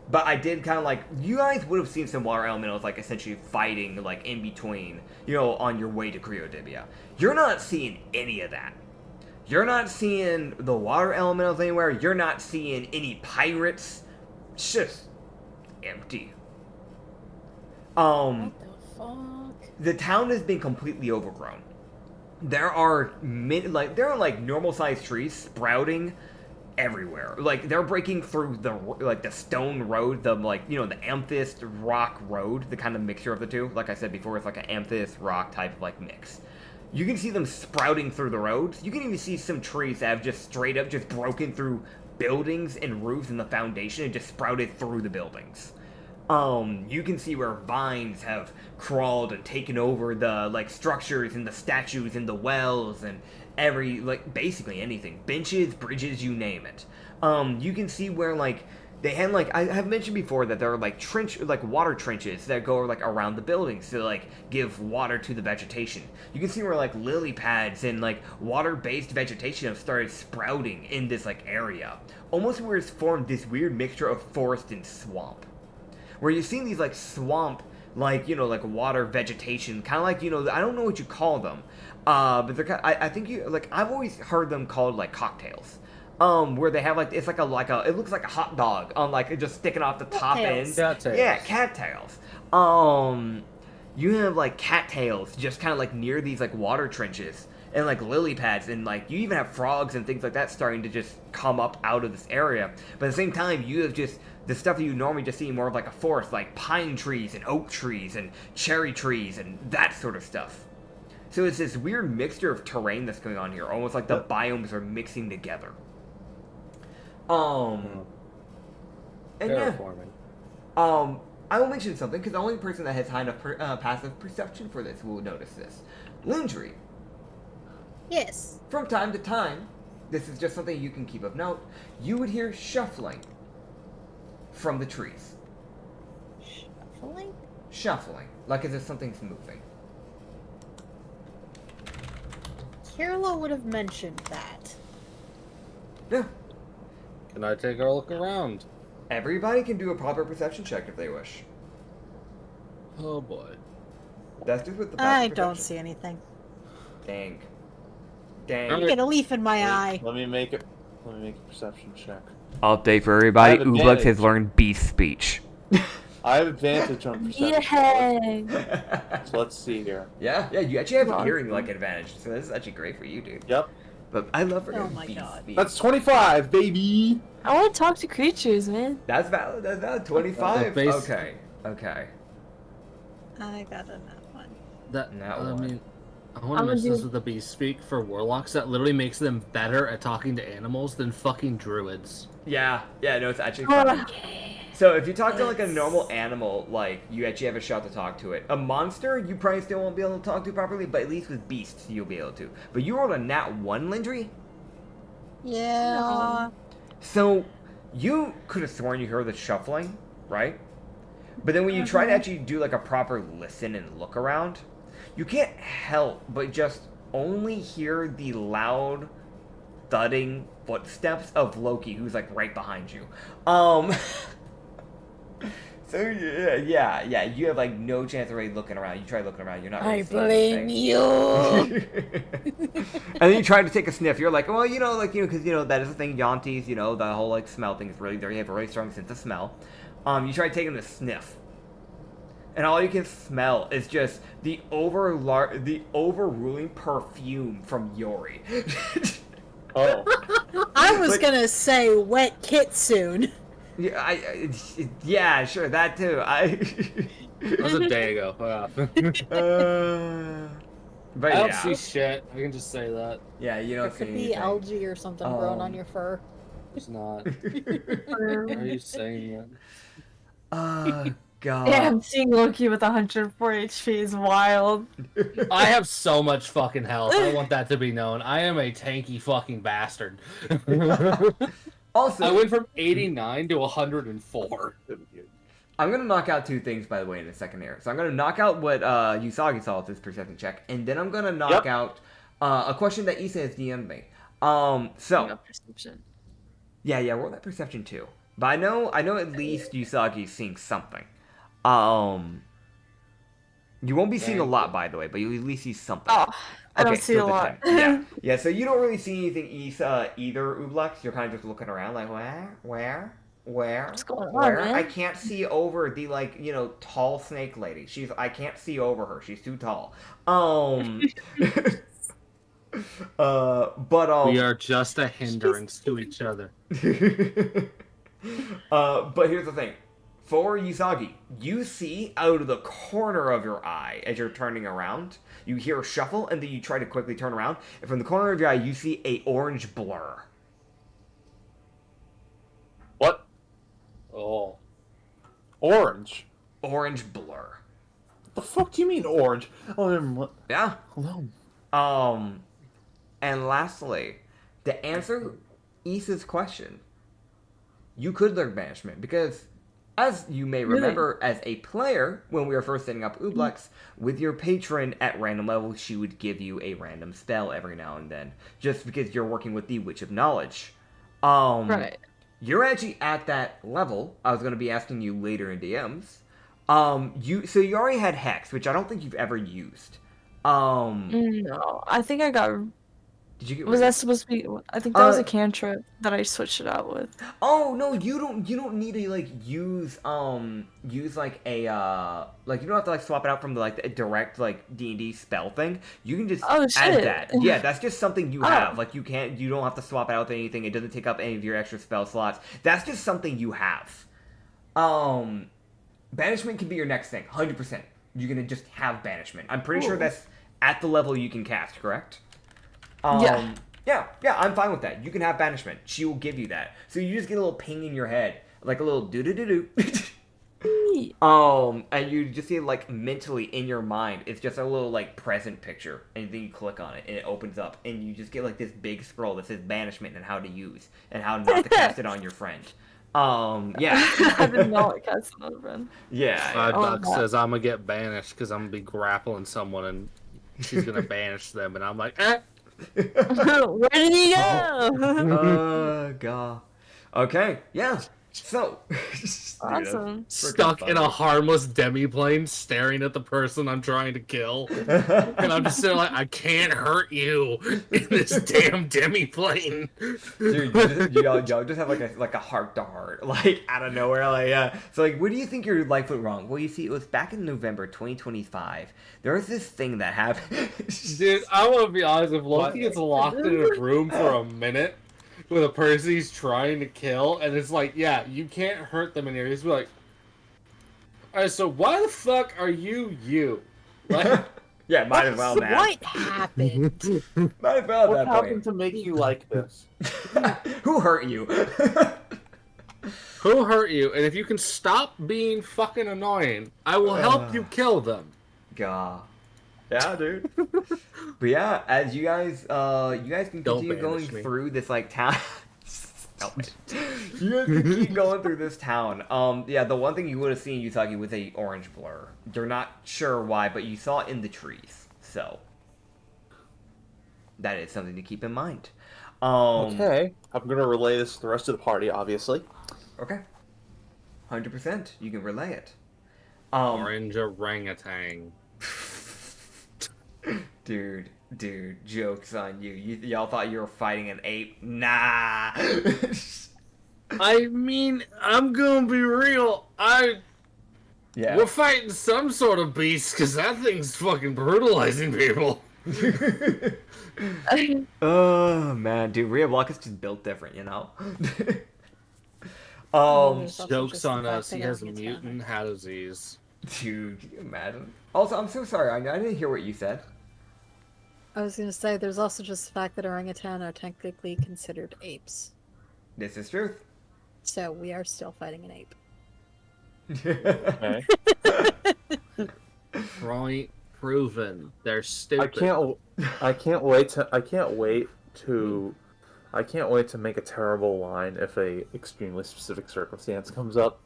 But I did kind of like, you guys would have seen some water elementals like essentially fighting like in between, on your way to Creodibia. You're not seeing any of that. You're not seeing the water elementals anywhere. You're not seeing any pirates. It's just empty. What the fuck? The town has been completely overgrown. There are normal sized trees sprouting everywhere. Like they're breaking through the stone road, the amethyst rock road, the kind of mixture of the two. Like I said before, it's like an amethyst rock type of like mix. You can see them sprouting through the roads. You can even see some trees that have just straight up just broken through buildings and roofs and the foundation and just sprouted through the buildings. You can see where vines have crawled and taken over the like structures and the statues and the wells and basically anything. Benches, bridges, you name it. You can see where they had I have mentioned before that there are water trenches that go around the buildings to give water to the vegetation. You can see where lily pads and water-based vegetation have started sprouting in this area. Almost where it's formed this weird mixture of forest and swamp. Where you've seen these swamp water vegetation, kind of I don't know what you call them. But they're I think I've always heard them called cocktails. Where they have it's it looks like a hot dog on just sticking off the top end. Cattails. Yeah, cattails. You have cattails just kind of near these water trenches and lily pads, and you even have frogs and things like that starting to just come up out of this area. But at the same time, you have just the stuff that you normally just see more of a forest, like pine trees and oak trees and cherry trees and that sort of stuff. So it's this weird mixture of terrain that's going on here, almost like the biomes are mixing together. And Terraforming. yeah, I will mention something because the only person that has high enough passive perception for this will notice this. Lindry, Yes. from time to time, this is just something you can keep of note, you would hear shuffling from the trees. Shuffling? Shuffling, like as if something's moving. Kirla would have mentioned that. Yeah. Can I take a look around? Everybody can do a proper perception check if they wish. Oh boy. That's just with the I passive don't perception. see anything. Dang. I get a leaf in my eye. Let me make a perception check. Update for I everybody. have Ublex advantage. has learned beast speech. I have advantage on perception. Yay! So let's see here. Yeah, you actually have Wow. hearing advantage, so this is actually great for you, dude. Yep. But I love Oh her my beast God. speech. That's 25, baby. I want to talk to creatures, man. That's valid. That's valid. 25. Base- Okay. I got a nat one. That Not I one. mean, I want to I'm mention gonna this do- with the beast speak for warlocks. That literally makes them better at talking to animals than fucking druids. Yeah. No, it's actually funny. So if you talk to a normal animal, you actually have a shot to talk to it. A monster, you probably still won't be able to talk to properly, but at least with beasts, you'll be able to. But you rolled a nat 1, Lindry? Yeah. So, you could have sworn you heard the shuffling, right? But then when you try to actually do a proper listen and look around, you can't help but just only hear the loud thudding footsteps of Loki, who's right behind you. So yeah, you have like no chance of really looking around. You try looking around, you're not really I seeing blame anything. you. And then you try to take a sniff. You're like, well, because that is the thing. Yantis, the whole like smell thing is really there. You have a really strong sense of smell. You try taking a sniff, and all you can smell is just the overruling perfume from Yori. Oh. I was gonna say wet kitsune. Yeah, yeah, sure, that too. That was a day ago. But I don't yeah, see shit. I can just say that. yeah, you It don't see could be anything. algae or something growing on your fur. It's not. Why are you saying Oh god. Damn, seeing Loki with 104 HP is wild. that? I have so much fucking health. I want that to be known. I am a tanky fucking bastard. Also, I went from 89 to 104. I'm gonna knock out two things, by the way, in a second here. So I'm gonna knock out what Usagi saw with his perception check, and then I'm gonna knock out a question that Issa has DM'd me. So Perception. yeah, roll that perception too. But I know at least Usagi's seeing something. You won't be seeing a lot, by the way, but you'll at least see something. Oh, I don't Okay, see so a the lot. 10. Yeah. So you don't really see anything either, Ublex. You're kind of just looking around like, where? What's going on, Where? man? I can't see over the tall snake lady. I can't see over her. She's too tall. We are just a hindrance to each other. But here's the thing. For Usagi, you see out of the corner of your eye as you're turning around. You hear a shuffle, and then you try to quickly turn around. And from the corner of your eye, you see a orange blur. What? Oh. Orange? Orange blur. The fuck do you mean orange? Yeah. Hello. And lastly, to answer Issa's question, you could learn banishment because, as you may remember, as a player, when we were first setting up Ublex, with your patron at random levels, she would give you a random spell every now and then, just because you're working with the Witch of Knowledge. Right. You're actually at that level. I was going to be asking you later in DMs. So you already had Hex, which I don't think you've ever used. No, I think I got. Did you get? Was that supposed to be? I think that was a cantrip that I switched it out with. Oh no, you don't need to use like a you don't have to swap it out from the a direct D&D spell thing. You can just add that. Yeah, that's just something you have. You don't have to swap it out with anything. It doesn't take up any of your extra spell slots. That's just something you have. Banishment can be your next thing. 100%. You're gonna just have banishment. I'm pretty sure that's at the level you can cast, correct? Yeah, I'm fine with that. You can have banishment. She will give you that. So you just get a little ping in your head, like a little doo-doo-doo-doo. And you just see mentally in your mind, it's just a little present picture, and then you click on it, and it opens up, and you just get this big scroll that says banishment and how to use, and how not to cast it on your friend. Yeah. I didn't know it cast it on a friend. Yeah. Duck says I'm gonna get banished because I'm gonna be grappling someone and she's gonna banish them, and I'm like, eh. Where did he go? God. Okay, yeah. So, Awesome. Stuck in a harmless demiplane staring at the person I'm trying to kill. And I'm just sitting I can't hurt you in this damn demiplane. Dude, y'all just have a heart to heart, out of nowhere, So what do you think your life went wrong? Well, you see, it was back in November 2025. There was this thing that happened. Dude, I want to be honest, if Loki gets locked in a room for a minute with a person he's trying to kill, and it's you can't hurt them in here. He's like, alright, so why the fuck are you? Yeah, might as well, man. What happened? Might as well at What that happened point. to make you like this? Who hurt you? Who hurt you? And if you can stop being fucking annoying, I will help you kill them. God. Yeah, dude. But yeah, as you guys can continue going through this town. Stop it. You guys can keep going through this town. The one thing you would have seen Usagi was a orange blur. You're not sure why, but you saw it in the trees. So that is something to keep in mind. Okay, I'm gonna relay this to the rest of the party, obviously. Okay. 100%. You can relay it. Orange orangutan. Dude, jokes on you. Y'all thought you were fighting an ape? Nah. I mean, I'm gonna be real. Yeah. We're fighting some sort of beast because that thing's fucking brutalizing people. Oh man, dude, Rhiblaaco is just built different, you know. There's also Jokes just the on fact us. He that has a orangutan- mutant hat disease. Dude, can you imagine? Also, I'm so sorry. I didn't hear what you said. I was gonna say, there's also just the fact that orangutan are technically considered apes. This is truth. So we are still fighting an ape. Okay. Point proven. They're stupid. I can't wait to make a terrible line if a extremely specific circumstance comes up.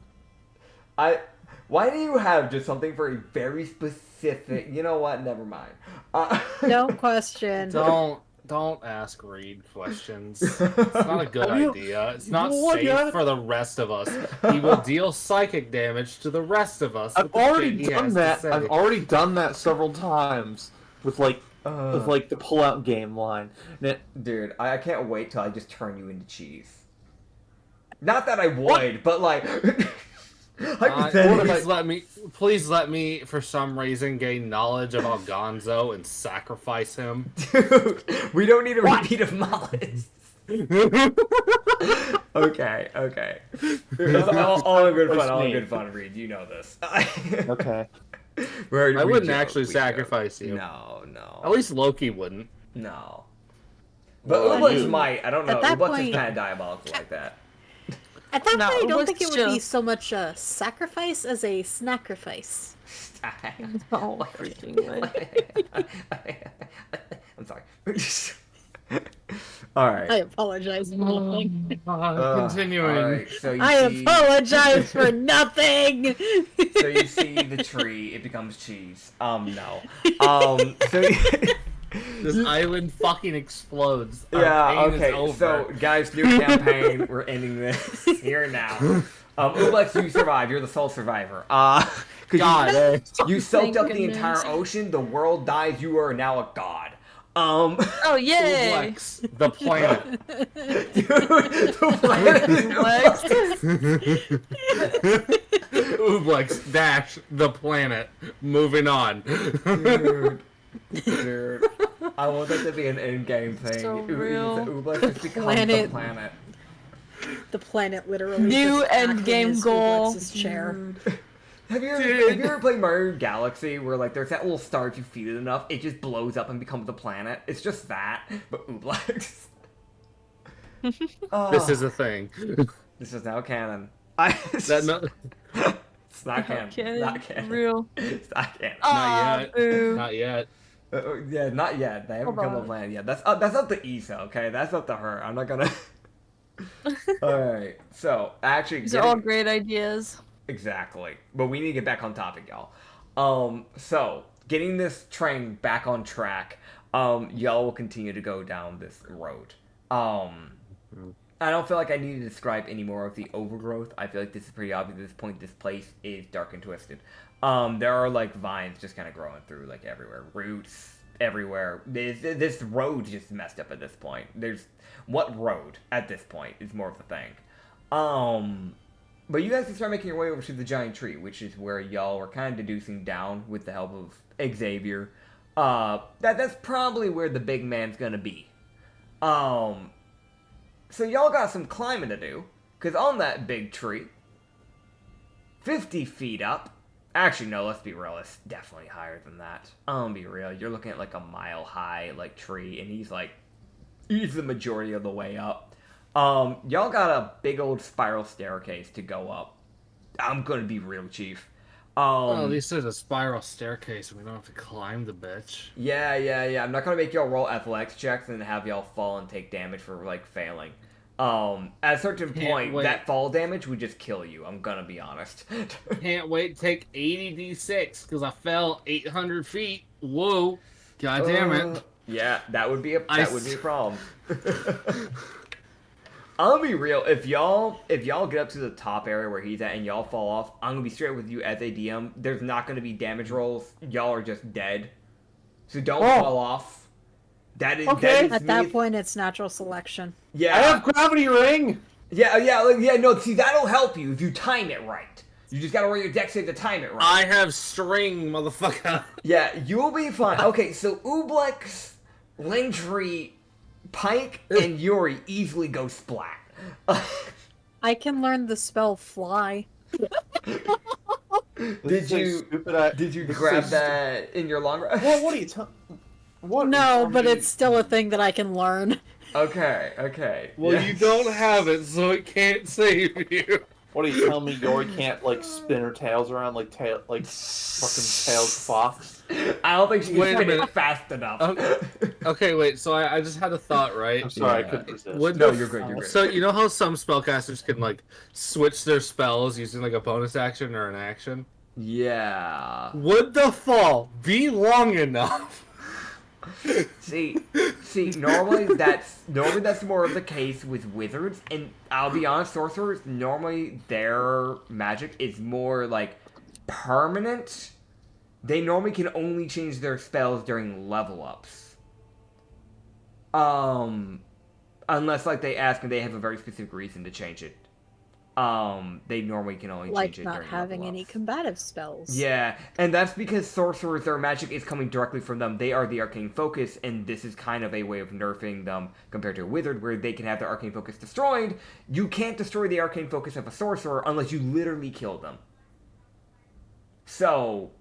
Why do you have just something for a very specific? You know what? Never mind. No question. Don't ask Reed questions. It's not a good idea. It's not safe for the rest of us. He will deal psychic damage to the rest of us. I've already done that. I've already done that several times with the pull-out game line. Dude, I can't wait till I just turn you into cheese. Not that I would, but like. Please let me, for some reason, gain knowledge about Gonzo and sacrifice him. Dude, we don't need a repeat of Mollis. Okay. All in good fun, Reed. You know this. Okay. I wouldn't actually sacrifice you. No. At least Loki wouldn't. No. But Well, Ublex might. I don't know. At that Ublex is point- kind of diabolical like that. At that No, point, I don't let's think it would be just- so much a sacrifice as a snackifice. Oh, freaking way. I'm sorry. All right. I apologize for nothing. Continuing. All right, so you I see, apologize for nothing. So you see the tree, it becomes cheese. No. So This island fucking explodes. Our yeah, pain is okay. over. So guys, new campaign. We're ending this here now. Ublex, you survive. You're the sole survivor. God, you soaked Thank up the goodness. entire ocean. The world dies. You are now a god. Oh, yay! Ublex, the planet. Dude, the planet is Ublex dash the planet. Moving on. Dude, I want that to be an in-game thing. So real. Ublex just becomes Planet. the planet. The planet literally. New just acting endgame as goal. Ublex's chair. Have you ever played Mario Galaxy where like there's that little star if you feed it enough, it just blows up and becomes a planet? It's just that, but Ublex. This is a thing. This is now canon. That It's not canon. Okay, Not canon. real. It's not canon. Not yet. Boo. Not yet. Yeah, not yet. They haven't Hold come to on. planet yet. That's up to Issa, okay? That's up to her. I'm not gonna. Alright, so actually. These are all great ideas. Exactly. But we need to get back on topic, y'all. So, getting this train back on track, y'all will continue to go down this road. I don't feel like I need to describe any more of the overgrowth. I feel like this is pretty obvious at this point. This place is dark and twisted. There are, like, vines just kind of growing through, like, everywhere. Roots everywhere. This road's just messed up at this point. What road, at this point, is more of the thing. But you guys can start making your way over to the giant tree, which is where y'all were kind of deducing down with the help of Xavier. That's probably where the big man's gonna be. So y'all got some climbing to do, because on that big tree, 50 feet up, actually no, let's be real, it's definitely higher than that. I'll be real, you're looking at like a mile high, like, tree, and he's the majority of the way up. Y'all got a big old spiral staircase to go up. I'm gonna be real, Chief. At least there's a spiral staircase and we don't have to climb the bitch. Yeah. I'm not gonna make y'all roll athletics checks and have y'all fall and take damage for, like, failing. At a certain point, that fall damage would just kill you, I'm gonna be honest. Can't wait to take 80 d6 because I fell 800 feet. Whoa. God damn it. Yeah, that would be a problem. I'll be real. If y'all get up to the top area where he's at and y'all fall off, I'm gonna be straight with you as a DM. There's not gonna be damage rolls. Y'all are just dead. So don't fall off. That is Okay. At that point, it's natural selection. Yeah. I have gravity ring. Yeah. No, see, that'll help you if you time it right. You just gotta roll your dex save to time it right. I have string, motherfucker. Yeah, you'll be fine. Okay, so Ublex, Lingtree, Pike, and Yuri easily go splat. I can learn the spell fly. Did you grab that in your long rest? What are you talking? What? No, but it's still a thing that I can learn. Okay. Well, Yeah. you don't have it, so it can't save you. What are you telling me? Yori can't like spin her tails around like fucking tails fox? I don't think she can Wait a spin minute. it fast enough. Okay, wait. So I just had a thought, right? I'm sorry, I Yeah. couldn't resist. Would No, the- you're good. You're good. So you know how some spellcasters can like switch their spells using like a bonus action or an action? Yeah. Would the fall be long enough? See, normally that's more of the case with wizards, and I'll be honest, sorcerers, normally their magic is more like permanent. They normally can only change their spells during level ups. Unless like they ask and they have a very specific reason to change it. They normally can only Like change it not during having level any ups. combative spells. Yeah, and that's because sorcerers, their magic is coming directly from them. They are the arcane focus, and this is kind of a way of nerfing them compared to a wizard, where they can have their arcane focus destroyed. You can't destroy the arcane focus of a sorcerer unless you literally kill them. So,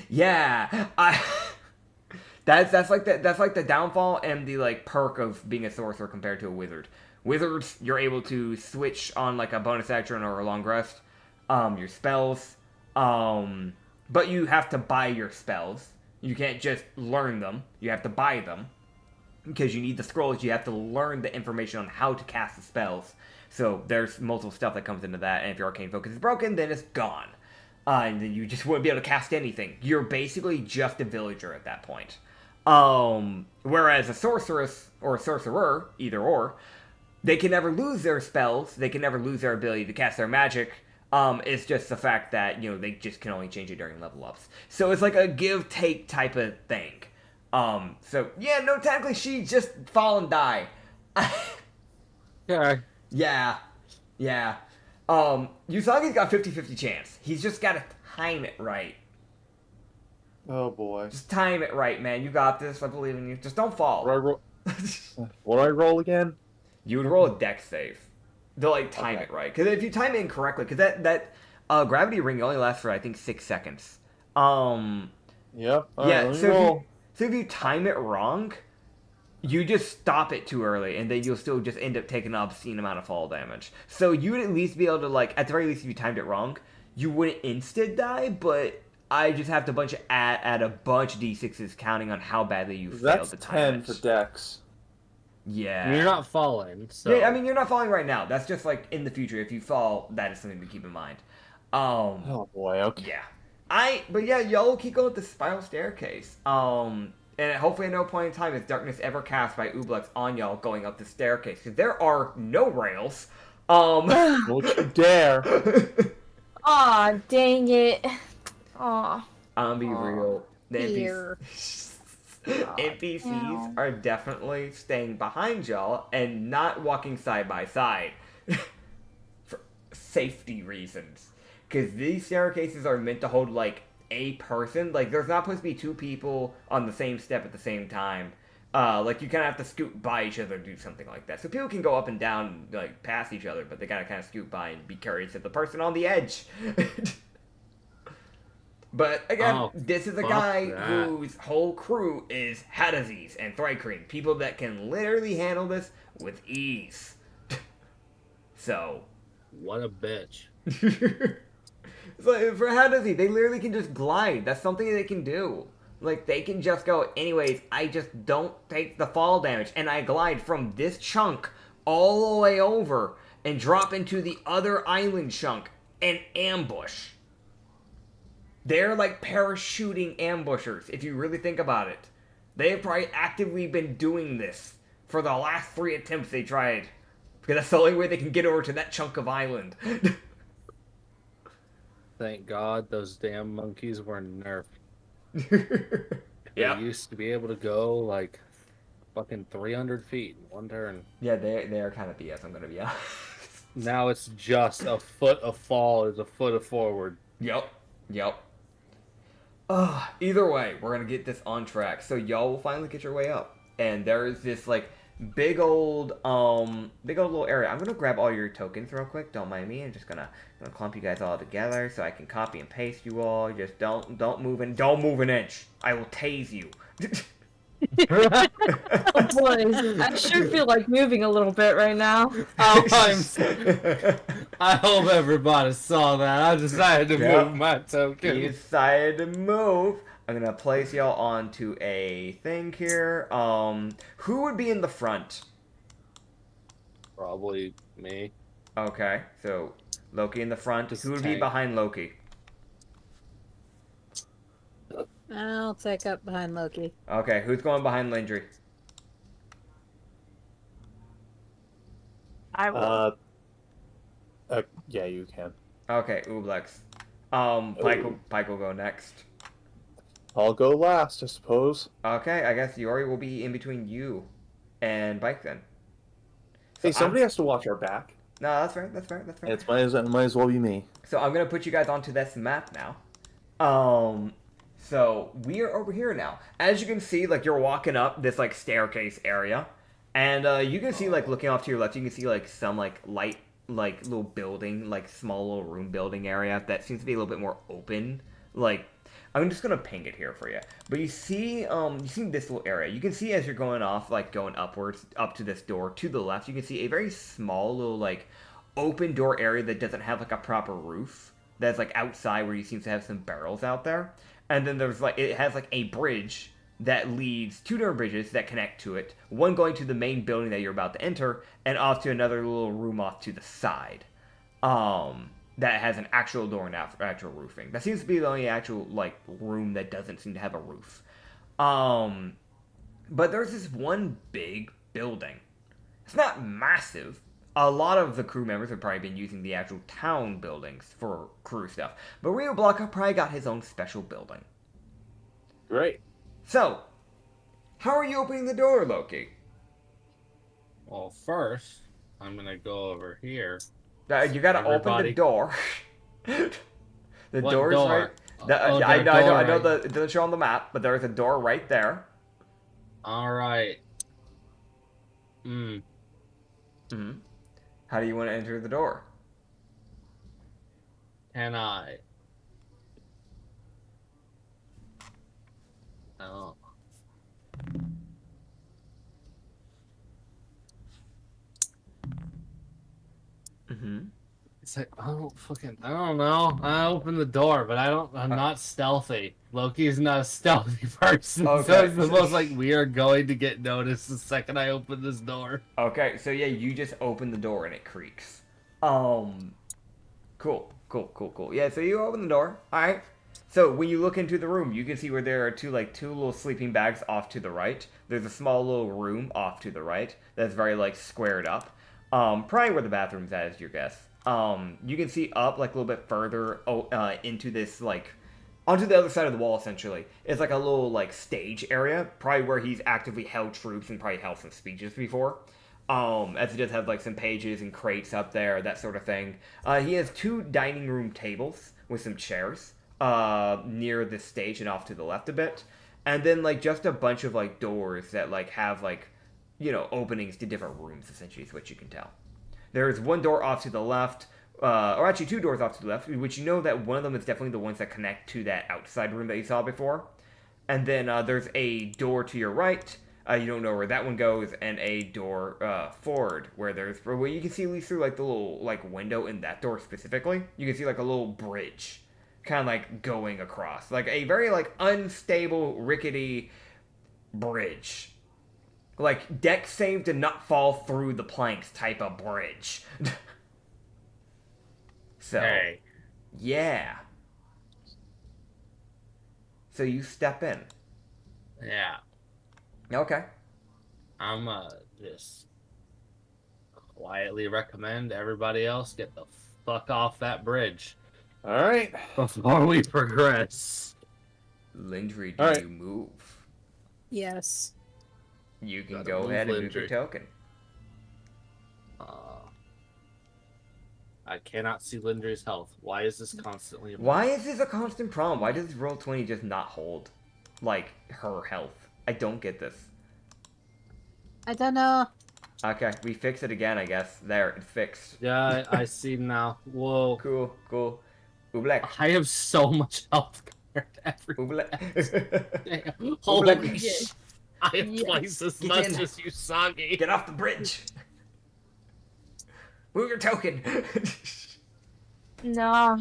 yeah, that's like the downfall and the like perk of being a sorcerer compared to a wizard. Wizards, you're able to switch on like a bonus action or a long rest, your spells, but you have to buy your spells. You can't just learn them. You have to buy them because you need the scrolls. You have to learn the information on how to cast the spells. So there's multiple stuff that comes into that, and if your arcane focus is broken, then it's gone. And then you just wouldn't be able to cast anything. You're basically just a villager at that point. Whereas a sorceress or a sorcerer, either or, they can never lose their spells. They can never lose their ability to cast their magic. It's just the fact that, they just can only change it during level ups. So it's like a give-take type of thing. Technically she just fall and die. Yeah. Yeah. Usagi's got 50-50 chance. He's just gotta time it right. Oh boy. Just time it right, man. You got this. I believe in you. Just don't fall. What do I roll? What do I roll again? You would roll a dex save. They'll time it right, because if you time it incorrectly, because that gravity ring only lasts for I think 6 seconds. Yep. All right, let me roll. So if you time it wrong, you just stop it too early, and then you'll still just end up taking an obscene amount of fall damage. So you would at least be able to at the very least, if you timed it wrong, you wouldn't instant die, but I just have to add a bunch of d6s counting on how badly you failed to time it. That's 10 for dex. Yeah. I mean, you're not falling. So. Yeah, I mean, you're not falling right now. That's just in the future. If you fall, that is something to keep in mind. Oh boy, okay. Yeah. Y'all keep going with the spiral staircase. And hopefully at no point in time is darkness ever cast by Ublex on y'all going up the staircase. Because there are no rails. Don't you dare. Aw, dang it. Aw. I'll be real. The Here. NPCs are definitely staying behind y'all and not walking side by side for safety reasons. Because these staircases are meant to hold a person. There's not supposed to be two people on the same step at the same time. You kind of have to scoot by each other to do something like that. So people can go up and down, past each other, but they gotta kind of scoot by and be curious of the person on the edge. But again, this is a guy whose whole crew is Hadazes and Thrycreen. People that can literally handle this with ease. So. What a bitch. So for Hadazes, they literally can just glide. That's something they can do. They can just go, anyways, I just don't take the fall damage. And I glide from this chunk all the way over and drop into the other island chunk and ambush. They're parachuting ambushers, if you really think about it. They have probably actively been doing this for the last 3 attempts they tried. Because that's the only way they can get over to that chunk of island. Thank God those damn monkeys were nerfed. They Yeah. used to be able to go like fucking 300 feet in one turn. Yeah, they are kind of BS, I'm gonna be honest. Now it's just a foot of fall is a foot of forward. Yep. Either way, we're gonna get this on track. So y'all will finally get your way up. And there is this like big old little area. I'm gonna grab all your tokens real quick. Don't mind me. I'm just gonna clump you guys all together so I can copy and paste you all. Just don't move an inch. I will tase you. Oh boy, I sure feel like moving a little bit right now. Oh, I hope everybody saw that. I decided to move my token. You decided to move. I'm gonna place y'all onto a thing here. Who would be in the front? Probably me. Okay, so Loki in the front. Just Who would be tank. behind Loki? I'll take up behind Loki. Okay, who's going behind Lindry? I will. Yeah, you can. Okay, Ublex. Pike will go next. I'll go last, I suppose. Okay, I guess Yori will be in between you and Bike then. Hey, somebody has to watch our back. No, that's fair. It might as well be me. So I'm gonna put you guys onto this map now. So we are over here now. As you can see, like you're walking up this like staircase area, and you can see like looking off to your left, you can see like some like light like little building, like small little room building area that seems to be a little bit more open. Like I'm just gonna ping it here for you. But you see this little area. You can see as you're going off, like going upwards up to this door to the left, you can see a very small little like open door area that doesn't have like a proper roof. That's like outside where you seem to have some barrels out there. And then there's like it has like a bridge that leads 2 different bridges that connect to it. One going to the main building that you're about to enter, and off to another little room off to the side. That has an actual door and actual roofing. That seems to be the only actual like room that doesn't seem to have a roof. But there's this one big building. It's not massive. A lot of the crew members have probably been using the actual town buildings for crew stuff. But Rhiblaaco probably got his own special building. Great. So, how are you opening the door, Loki? Well, first, I'm gonna go over here. You gotta open Everybody. the door. The What door's door? right. Oh, I the know. door, It doesn't show on the map, but there's a door right there. Alright. How do you want to enter the door? Can I? Oh. It's like, I don't know. I opened the door, but I'm not stealthy. Loki's not a stealthy person, so Okay. it's the most like we are going to get noticed the second I open this door. Okay, so yeah, you just open the door and it creaks. Cool. Yeah, so you open the door. Alright. So when you look into the room, you can see where there are two little sleeping bags off to the right. There's a small little room off to the right that's very like squared up. Probably where the bathroom's at is your guess. You can see up like a little bit further into this like onto the other side of the wall essentially. It's like a little like stage area, probably where he's actively held troops and probably held some speeches before. As he does have like some pages and crates up there, that sort of thing. He has 2 dining room tables with some chairs near the stage and off to the left a bit, and then like just a bunch of like doors that like have like openings to different rooms essentially is what you can tell. There's one door off to the left, or actually 2 doors off to the left, which you know that one of them is definitely the ones that connect to that outside room that you saw before. And then there's a door to your right. You don't know where that one goes, and a door forward where you can see at least through like the little like window in that door specifically. You can see like a little bridge, kind of like going across, like a very like unstable, rickety bridge. Like, deck save to not fall through the planks type of bridge. So, Hey. yeah. So you step in. Yeah. Okay. I'm just quietly recommend everybody else get the fuck off that bridge All right. before we progress. Lindry, do All right. you move? Yes. You can Gotta go move, ahead and move your Lindry. token. I cannot see Lindry's health. Why is this constantly? Why is this a constant problem? Why does Roll20 just not hold, like, her health? I don't get this. I don't know. Okay, we fix it again, I guess. There, it's fixed. Yeah, I see now. Whoa. Cool, cool. Oobleck. I have so much health compared to everyone. Oobleck. Damn. Holy Oobleck. shit. I have Yes. twice as Get much in. as you, Soggy. Get off the bridge. Move your token. No.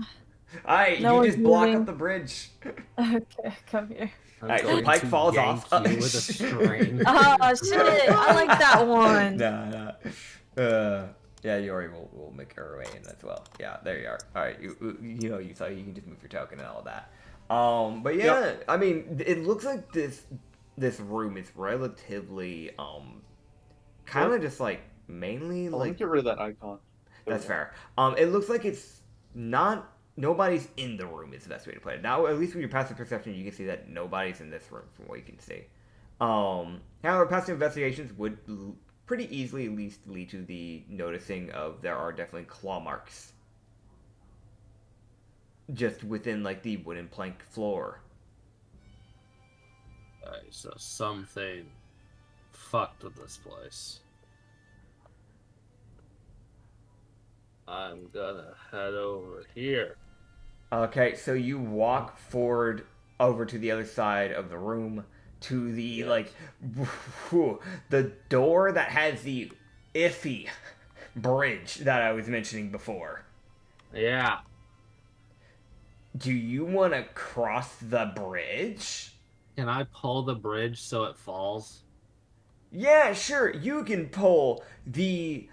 Alright, No you one's just block moving. up the bridge. Okay, come here. I'm Alright, so going Pike to falls yank off. you with a string. Oh shit! I like that one. Nah. Yeah, Yori will make her way in as well. Yeah, there you are. Alright, you know, you saw you can just move your token and all of that. But yeah, Yep. I mean, it looks like this room is relatively, kind of just like, mainly Let me like, get rid of that icon. There that's we go. fair. It looks like it's nobody's in the room is the best way to put it. Now, at least with your passive perception, you can see that nobody's in this room from what you can see. However, passive investigations would pretty easily at least lead to the noticing of there are definitely claw marks just within like the wooden plank floor. Alright, so something fucked with this place. I'm gonna head over here. Okay, so you walk forward over to the other side of the room to the like the door that has the iffy bridge that I was mentioning before. Yeah. Do you want to cross the bridge? Can I pull the bridge so it falls? Yeah, sure. You can pull the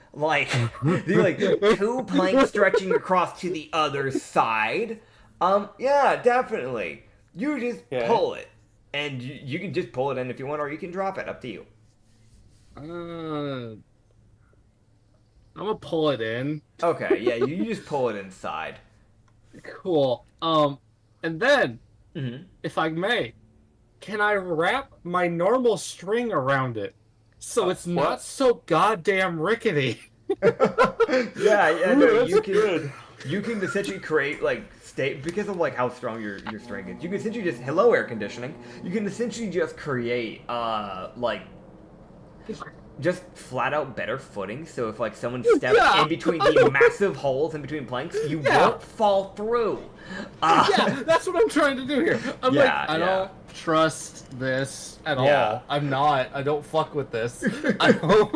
two planks stretching across to the other side. Yeah, definitely. You just Okay. pull it, and you can just pull it in if you want, or you can drop it. Up to you. I'm gonna pull it in. Okay, yeah, you just pull it inside. Cool. And then, Mm-hmm. if I may, can I wrap my normal string around it so it's not what? so goddamn rickety? Yeah, Ooh, no, that's you can. good. You can essentially create like state because of like how strong your string is. You can essentially just hello air conditioning. You can essentially just create like just flat out better footing. So if like someone steps Yeah. in between the massive holes in between planks, you Yeah. won't fall through. Yeah, that's what I'm trying to do here. I'm Yeah, like, I yeah. don't trust this at Yeah. all. I'm not. I don't fuck with this. I don't.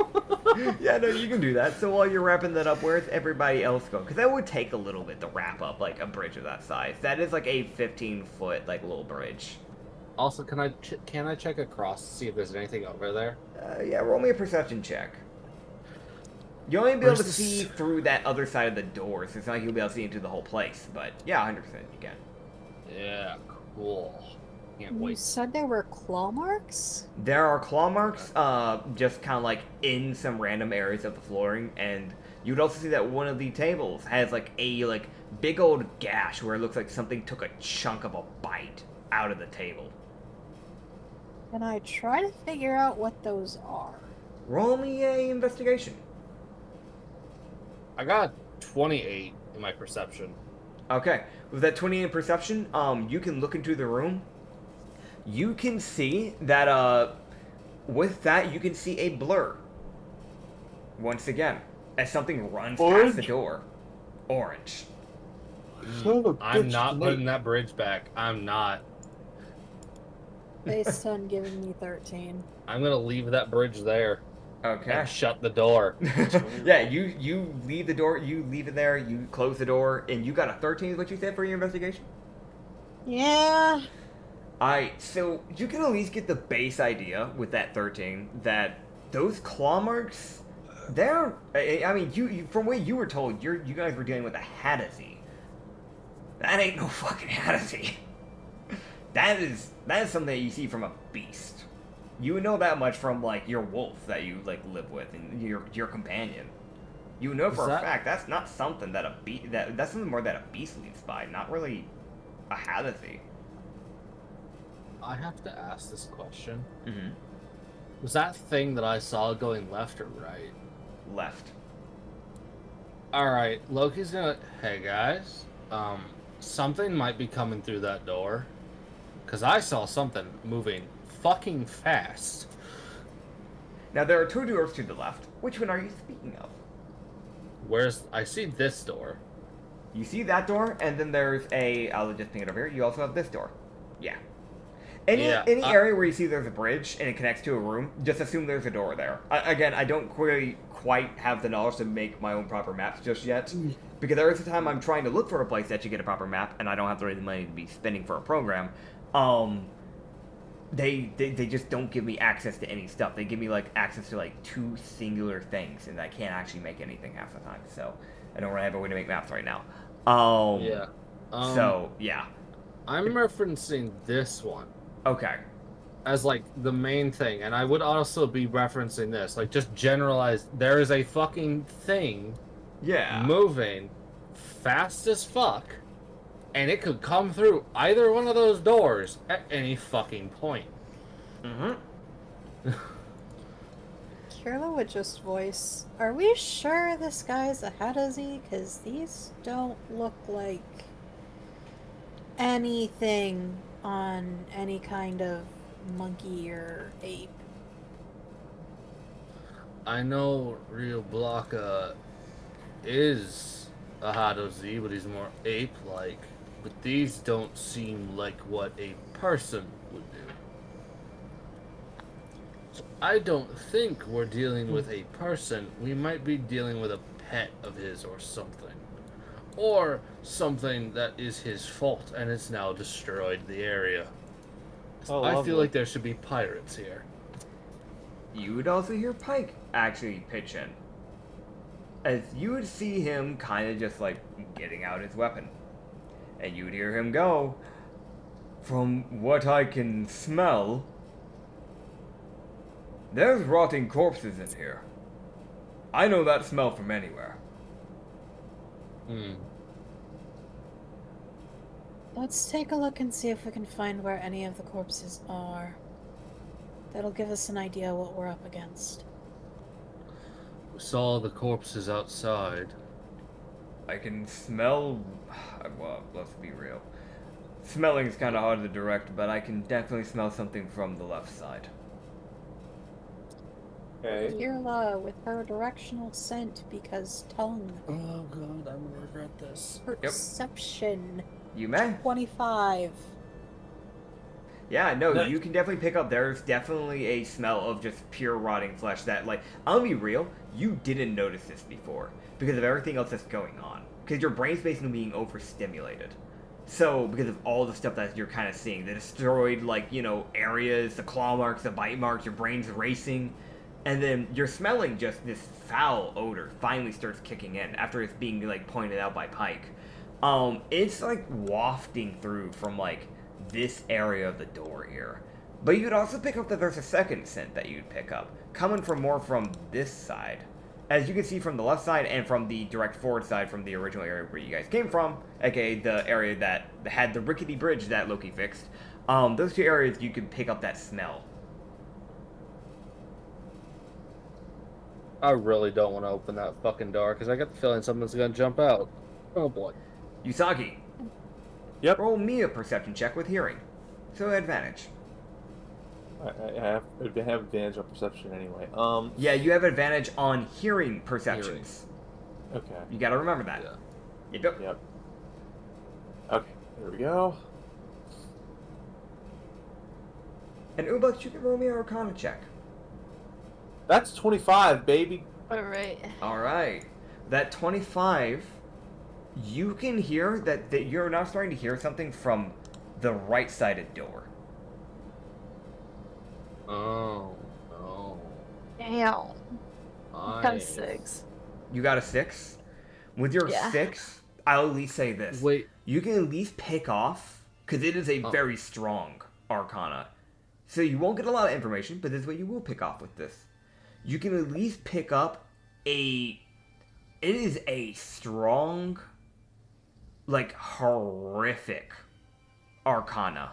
Yeah, no, you can do that. So while you're wrapping that up, where's everybody else going? Because that would take a little bit to wrap up like a bridge of that size. That is like a 15-foot like little bridge. Also, can I check across to see if there's anything over there? Yeah, roll me a perception check. You'll only be able to Where's see this- through that other side of the door, so it's not like you'll be able to see into the whole place. But yeah, 100% you can. Yeah, cool. Can't You wait. said there were claw marks? There are claw marks, just kind of like in some random areas of the flooring, and you'd also see that one of the tables has like a like big old gash where it looks like something took a chunk of a bite out of the table. Can I try to figure out what those are? Roll me a investigation. I got 28 in my perception. Okay, with that 28 perception, you can look into the room. You can see that, with that, you can see a blur. Once again, as something runs past Orange? the door. Orange. Son of a I'm bitch, not Nate. putting that bridge back. I'm not. Based on giving me 13. I'm gonna leave that bridge there Okay. and shut the door. Yeah, you leave the door, you leave it there, you close the door, and you got a 13 is what you said for your investigation? Yeah. Alright, so you can at least get the base idea with that 13 that those claw marks, they're, I mean, you from what you were told, you guys were dealing with a Hadesy. That ain't no fucking Hadesy. That is something that you see from a beast. You would know that much from like your wolf that you like live with and your companion. You know for a fact that's not something that that's something more that a beast leads by, not really a Hadathi. I have to ask this question. Mm-hmm. Was that thing that I saw going left or right? Left. Alright, Loki's gonna... Hey, guys. Something might be coming through that door. Because I saw something moving fucking fast. Now, there are two doors to the left. Which one are you speaking of? Where's... I see this door. You see that door, and then there's a... I'll just ping it over here. You also have this door. Yeah. Any area where you see there's a bridge and it connects to a room, just assume there's a door there. Again, I don't quite have the knowledge to make my own proper maps just yet, because there is a time I'm trying to look for a place that should get a proper map, and I don't have the money to be spending for a program. They just don't give me access to any stuff. They give me like access to like 2 singular things, and I can't actually make anything half the time. So I don't really have a way to make maps right now. So yeah, I'm referencing this one. Okay. As like the main thing, and I would also be referencing this, like just generalized. There is a fucking thing, moving fast as fuck, and it could come through either one of those doors at any fucking point. Mm-hmm. Kirla would just voice, "Are we sure this guy's a Hadazi? Because these don't look like anything on any kind of monkey or ape." I know Rhiblaaco is a Hadozi, but he's more ape-like. But these don't seem like what a person would do. So I don't think we're dealing with a person. We might be dealing with a pet of his or something. Or something that is his fault and it's now destroyed the area. I feel like there should be pirates here. You would also hear Pike actually pitch in. As you would see him kind of just like getting out his weapon. And you would hear him go, "From what I can smell, there's rotting corpses in here. I know that smell from anywhere." Let's take a look and see if we can find where any of the corpses are. That'll give us an idea what we're up against. We saw the corpses outside. I can smell... Well, let's be real. Smelling is kind of hard to direct, but I can definitely smell something from the left side. Okay. Kirla with her directional scent, because tongue. Oh god, I'm gonna regret this. Perception. You may. 25. Yeah, no, you can definitely pick up. There's definitely a smell of just pure rotting flesh that, like, I'll be real, you didn't notice this before because of everything else that's going on. Because your brain's basically being overstimulated. So, because of all the stuff that you're kind of seeing, the destroyed, like, you know, areas, the claw marks, the bite marks, your brain's racing, and then you're smelling just this foul odor finally starts kicking in after it's being, like, pointed out by Pike. It's, like, wafting through from, like, this area of the door here. But you'd also pick up that there's a second scent that you'd pick up, coming from more from this side. As you can see from the left side and from the direct forward side from the original area where you guys came from, aka the area that had the rickety bridge that Loki fixed, those two areas you could pick up that smell. I really don't want to open that fucking door because I got the feeling something's gonna jump out. Oh boy. Usagi. Yep. Roll me a perception check with hearing. So advantage. I have advantage on perception anyway. Yeah, you have advantage on hearing perceptions. Okay. You gotta remember that. Yeah. Yep. Okay, here we go. And Ubux, you can roll me an Arcana check. That's 25, baby. Alright. Alright. That 25, you can hear that you're now starting to hear something from the right-sided door. Oh, no. Damn. Got a 6. You got a 6? With your 6, I'll at least say this. Wait. You can at least pick off, because it is a very strong Arcana. So you won't get a lot of information, but this is what you will pick off with this. You can at least pick up it is a strong, like, horrific arcana.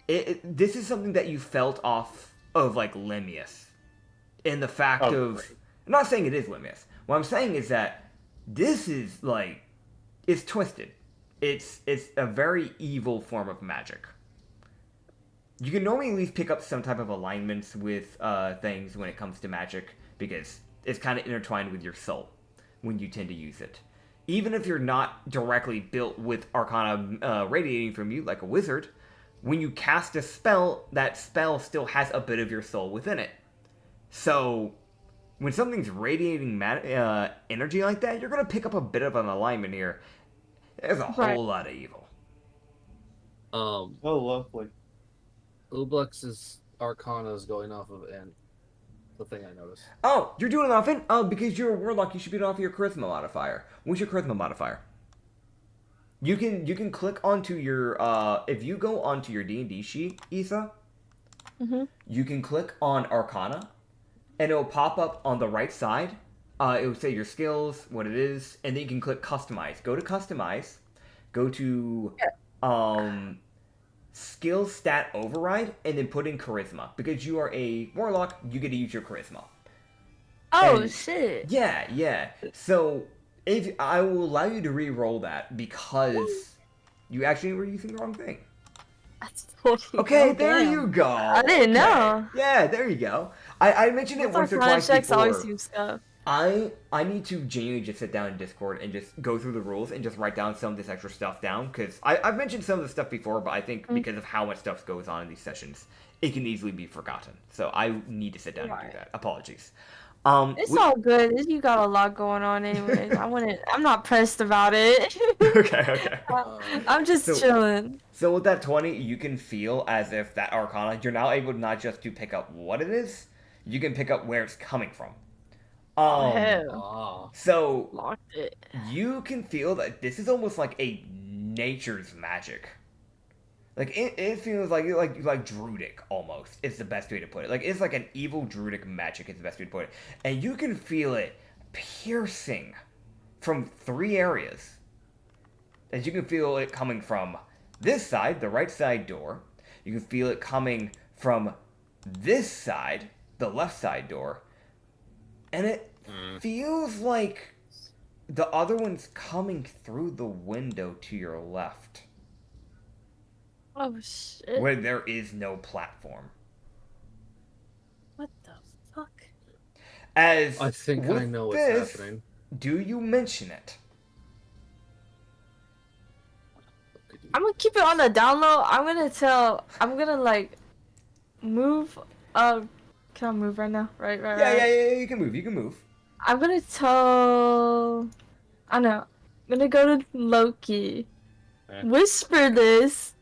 This is something that you felt off of, like, Lemmius. In the fact of... Great. I'm not saying it is Lemmius. What I'm saying is that this is, like... It's twisted. It's a very evil form of magic. You can normally at least pick up some type of alignments with things when it comes to magic, because it's kind of intertwined with your soul when you tend to use it. Even if you're not directly built with arcana radiating from you, like a wizard, when you cast a spell, that spell still has a bit of your soul within it. So, when something's radiating energy like that, you're going to pick up a bit of an alignment here. There's a whole lot of evil. Oh, lovely. Ublex's Arcana is going off of N. The thing I noticed. Oh, you're doing it off in? Oh, because you're a warlock, you should be off your charisma modifier. What's your charisma modifier? You can click onto your if you go onto your D&D sheet, Isa, you can click on Arcana, and it'll pop up on the right side. It will say your skills, what it is, and then you can click Customize. Go to Customize, go to Skill Stat Override, and then put in Charisma. Because you are a warlock, you get to use your Charisma. Oh, And- shit. Yeah. So, if I will allow you to re-roll that because you actually were using the wrong thing. That's totally Okay, Oh, there damn. you go. I didn't know. Yeah, there you go. I mentioned it once or twice checks always before. do stuff. I need to genuinely just sit down in Discord and just go through the rules and just write down some of this extra stuff down, because I've mentioned some of the stuff before, but I think because of how much stuff goes on in these sessions, it can easily be forgotten. So I need to sit down and do that. Apologies. It's all good. You got a lot going on anyways. I'm not pressed about it. Okay. I'm just So- chilling. So with that 20, you can feel as if that Arcana, you're now able not just to pick up what it is, you can pick up where it's coming from. Hell. Ah. So Locked it. you can feel that this is almost like a nature's magic. Like it feels like druidic almost. It's the best way to put it. Like it's like an evil druidic magic is the best way to put it. And you can feel it piercing from 3 areas. And you can feel it coming from this side, the right side door. You can feel it coming from this side, the left side door. And it feels like the other one's coming through the window to your left, Oh shit. where there is no platform. What the fuck? As I think with I know what's this, happening. do you mention it? I'm gonna keep it on the down low. I'm gonna like move. Can I move right now? Right. Yeah, you can move. I'm gonna tell. I know. I'm gonna go to Loki, whisper this,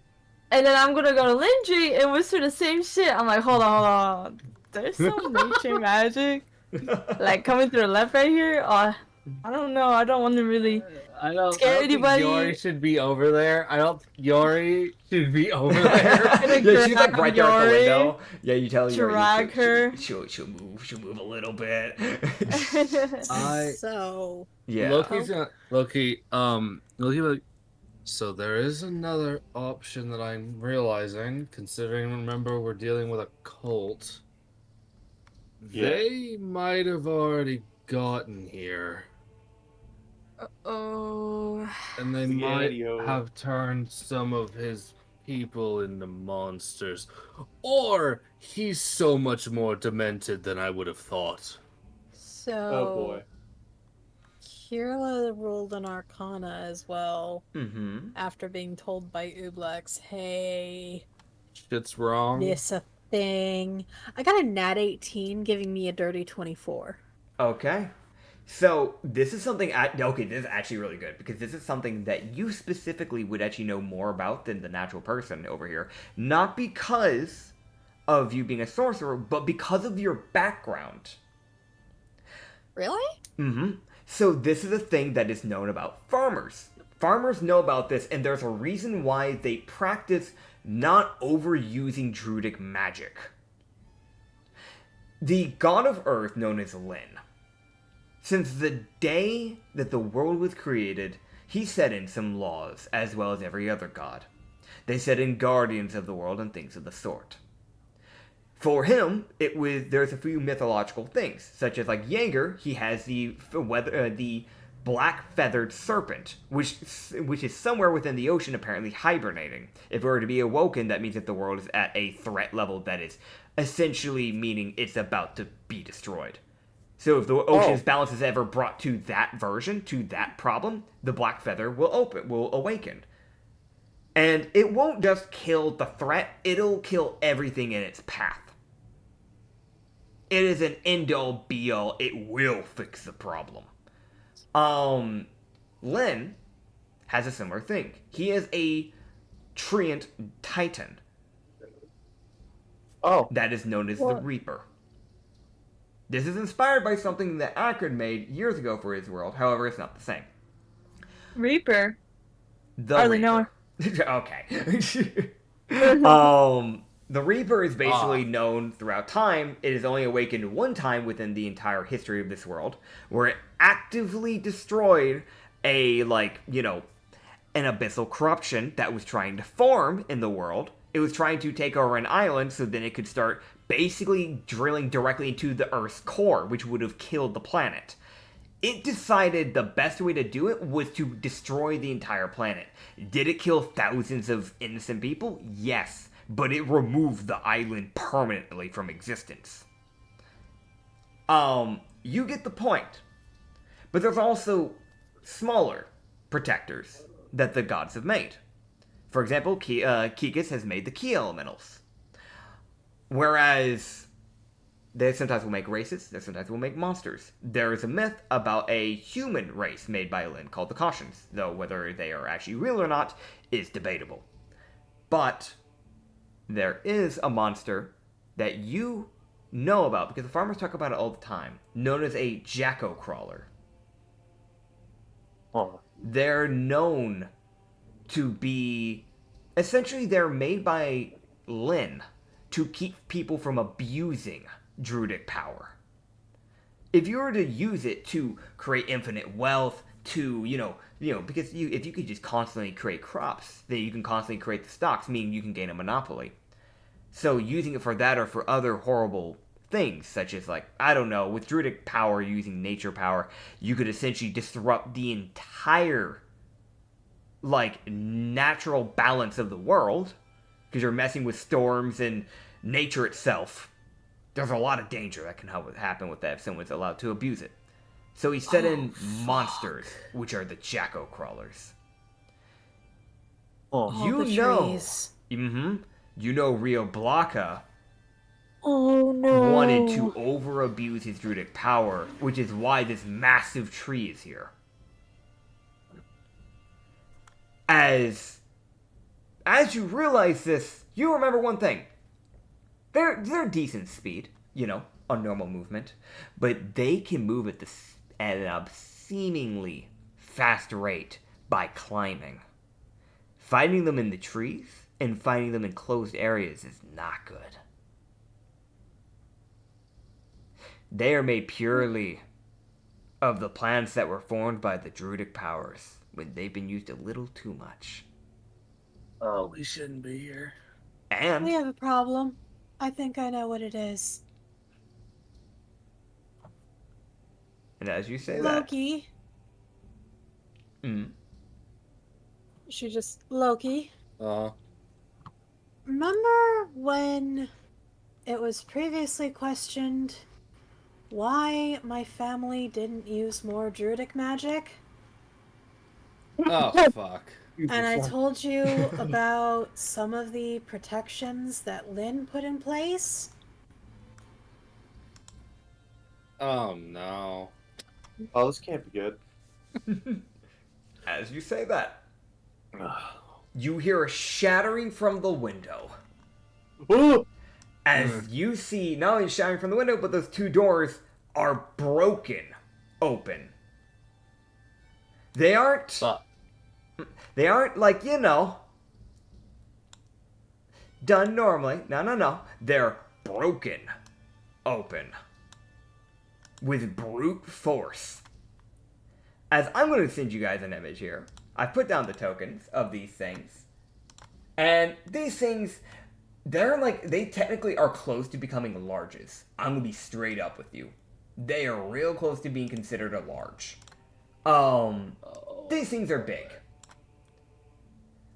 and then I'm gonna go to Lindry and whisper the same shit. I'm like, hold on. There's some nature magic like coming through the left right here. I don't know. I don't want to really. I don't Scare think anybody? Yori should be over there. I don't think Yori should be over there. Yeah, she's like grab right there at the Yori, window. Yeah, you tell Yori. drag her. She'll move a little bit. So, Yeah. Loki's gonna Loki like, so there is another option that I'm realizing, considering remember we're dealing with a cult. Yeah. They might have already gotten here. Oh. And they might Spaghetti-o. have turned some of his people into monsters. Or he's so much more demented than I would have thought. so Oh boy. Kira rolled an Arcana as well Mm-hmm. after being told by Ublex, "Hey, Shit's wrong. this a thing." I got a nat 18, giving me a dirty 24. Okay. So, this is something... Okay, this is actually really good, because this is something that you specifically would actually know more about than the natural person over here. Not because of you being a sorcerer, but because of your background. Really? Mm-hmm. So, this is a thing that is known about farmers. Farmers know about this, and there's a reason why they practice not overusing druidic magic. The god of earth known as Lin. Since the day that the world was created, he set in some laws, as well as every other god. They set in guardians of the world and things of the sort. For him, there's a few mythological things, such as like Jaeger, he has the black feathered serpent, which is somewhere within the ocean, apparently hibernating. If it were to be awoken, that means that the world is at a threat level that is essentially meaning it's about to be destroyed. So if the ocean's balance is ever brought to that version, to that problem, the black feather will awaken. And it won't just kill the threat, it'll kill everything in its path. It is an end-all, be-all, it will fix the problem. Lin has a similar thing. He is a treant titan. Oh. That is known as the Reaper. This is inspired by something that Acrid made years ago for his world, however, it's not the same. Reaper? The Reaper. Okay. The Reaper is basically known throughout time. It is only awakened one time within the entire history of this world, where it actively destroyed an abyssal corruption that was trying to form in the world. It was trying to take over an island so then it could start basically drilling directly into the Earth's core, which would have killed the planet. It decided the best way to do it was to destroy the entire planet. Did it kill thousands of innocent people? Yes, but it removed the island permanently from existence. You get the point. But there's also smaller protectors that the gods have made. For example, Kikis has made the key elementals. Whereas they sometimes will make races, they sometimes will make monsters. There is a myth about a human race made by Lin called the Cautions, though whether they are actually real or not is debatable. But there is a monster that you know about, because the farmers talk about it all the time, known as a Jacko Crawler. Oh. They're known to be... Essentially, they're made by Lin to keep people from abusing druidic power. If you were to use it to create infinite wealth, to, because if you could just constantly create crops, then you can constantly create the stocks, meaning you can gain a monopoly. So using it for that or for other horrible things, such as, with druidic power, using nature power, you could essentially disrupt the entire, natural balance of the world, because you're messing with storms and nature itself. There's a lot of danger that can happen with that if someone's allowed to abuse it. So he set in monsters, which are the Jacko Crawlers. Oh, You the know, trees. Rhiblaaco Oh no. wanted to over-abuse his druidic power, which is why this massive tree is here. As you realize this, you remember one thing. They're decent speed, on normal movement, but they can move at an obscenely fast rate by climbing. Finding them in the trees and finding them in closed areas is not good. They are made purely of the plants that were formed by the druidic powers when they've been used a little too much. Oh, we shouldn't be here. And We have a problem. I think I know what it is. and as you say Loki. that, Loki. Remember when it was previously questioned why my family didn't use more druidic magic? Oh, fuck. And I told you about some of the protections that Lin put in place? Oh, no. Oh, this can't be good. as you say that, you hear a shattering from the window. Ooh! As you see, not only shattering from the window, but those two doors are broken open. They aren't done normally. No. They're broken. open with brute force. As I'm going to send you guys an image here. I put down the tokens of these things. And these things, they technically are close to becoming larges. I'm going to be straight up with you. They are real close to being considered a large. These things are big.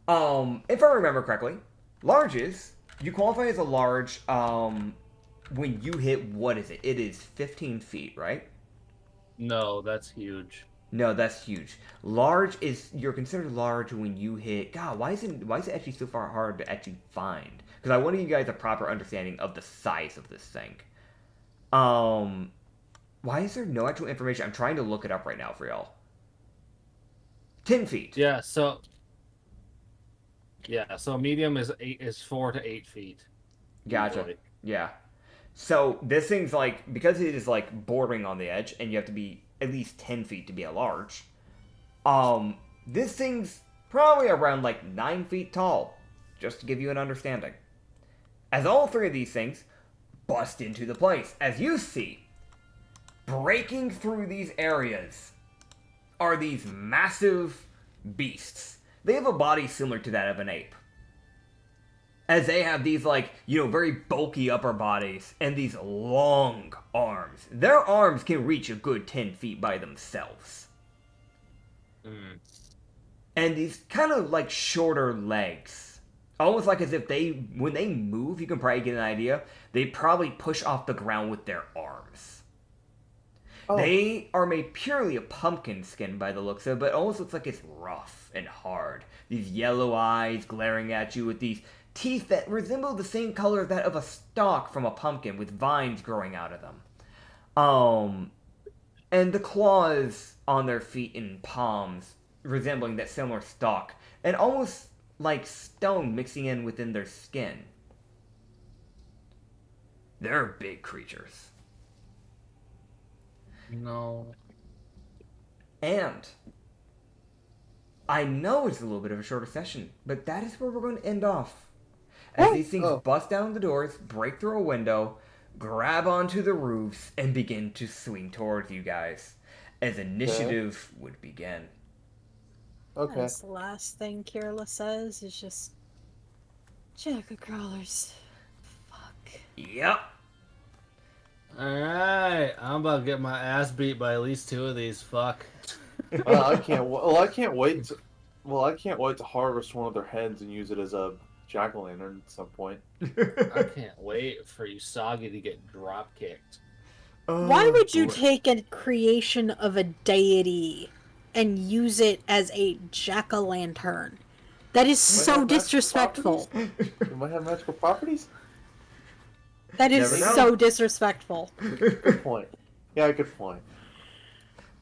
If I remember correctly, larges, you qualify as a large, when you hit, what is it? It is 15 feet, right? No, that's huge. No, that's huge. Large is, you're considered large when you hit, God, why is it actually so far hard to actually find? Because I want to give you guys a proper understanding of the size of this thing. Why is there no actual information? I'm trying to look it up right now for y'all. 10 feet. Yeah, so medium is 4 to 8 feet. Gotcha. Usually. Yeah. So this thing's like, because it is like bordering on the edge, and you have to be at least 10 feet to be a large. This thing's probably around like 9 feet tall, just to give you an understanding. As all three of these things bust into the place, as you see, breaking through these areas are these massive beasts. They have a body similar to that of an ape. As they have these, very bulky upper bodies and these long arms. Their arms can reach a good 10 feet by themselves. Mm. And these kind of shorter legs. Almost like as if when they move, you can probably get an idea, they probably push off the ground with their arms. Oh. They are made purely of pumpkin skin by the looks of it, but it almost looks like it's rough and hard. These yellow eyes glaring at you with these teeth that resemble the same color as that of a stalk from a pumpkin with vines growing out of them. And the claws on their feet and palms resembling that similar stalk, and almost like stone mixing in within their skin. They're big creatures. No. And I know it's a little bit of a shorter session, but that is where we're going to end off. As these things bust down the doors, break through a window, grab onto the roofs, and begin to swing towards you guys. As initiative would begin. Okay. That's the last thing Kirla says is just... Jack-o'-crawlers. Fuck. Yep. Alright, I'm about to get my ass beat by at least 2 of these. Fuck. I can't wait to harvest one of their heads and use it as a jack-o'-lantern at some point. I can't wait for Usagi to get drop kicked. Why would you take a creation of a deity and use it as a jack-o'-lantern? That is so disrespectful. It might have magical properties? That is so disrespectful. Good point. Yeah, good point.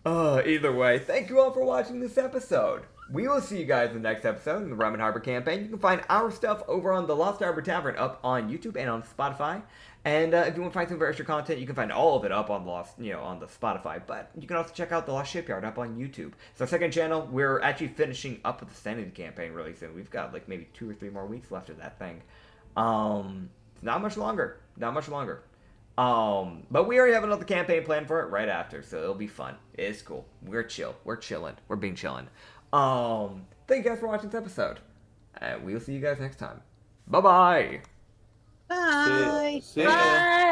Either way, thank you all for watching this episode. We will see you guys in the next episode in the Rum and Harbor campaign. You can find our stuff over on the Lost Harbor Tavern up on YouTube and on Spotify. And if you want to find some extra content, you can find all of it up on on the Spotify. But you can also check out the Lost Shipyard up on YouTube. It's our second channel. We're actually finishing up with the Sanity campaign really soon. We've got maybe 2 or 3 more weeks left of that thing. Not much longer. But we already have another campaign planned for it right after, so it'll be fun. It's cool. We're chill. We're chilling. We're being chillin'. Thank you guys for watching this episode. And we'll see you guys next time. Bye-bye. Bye. See ya. Bye.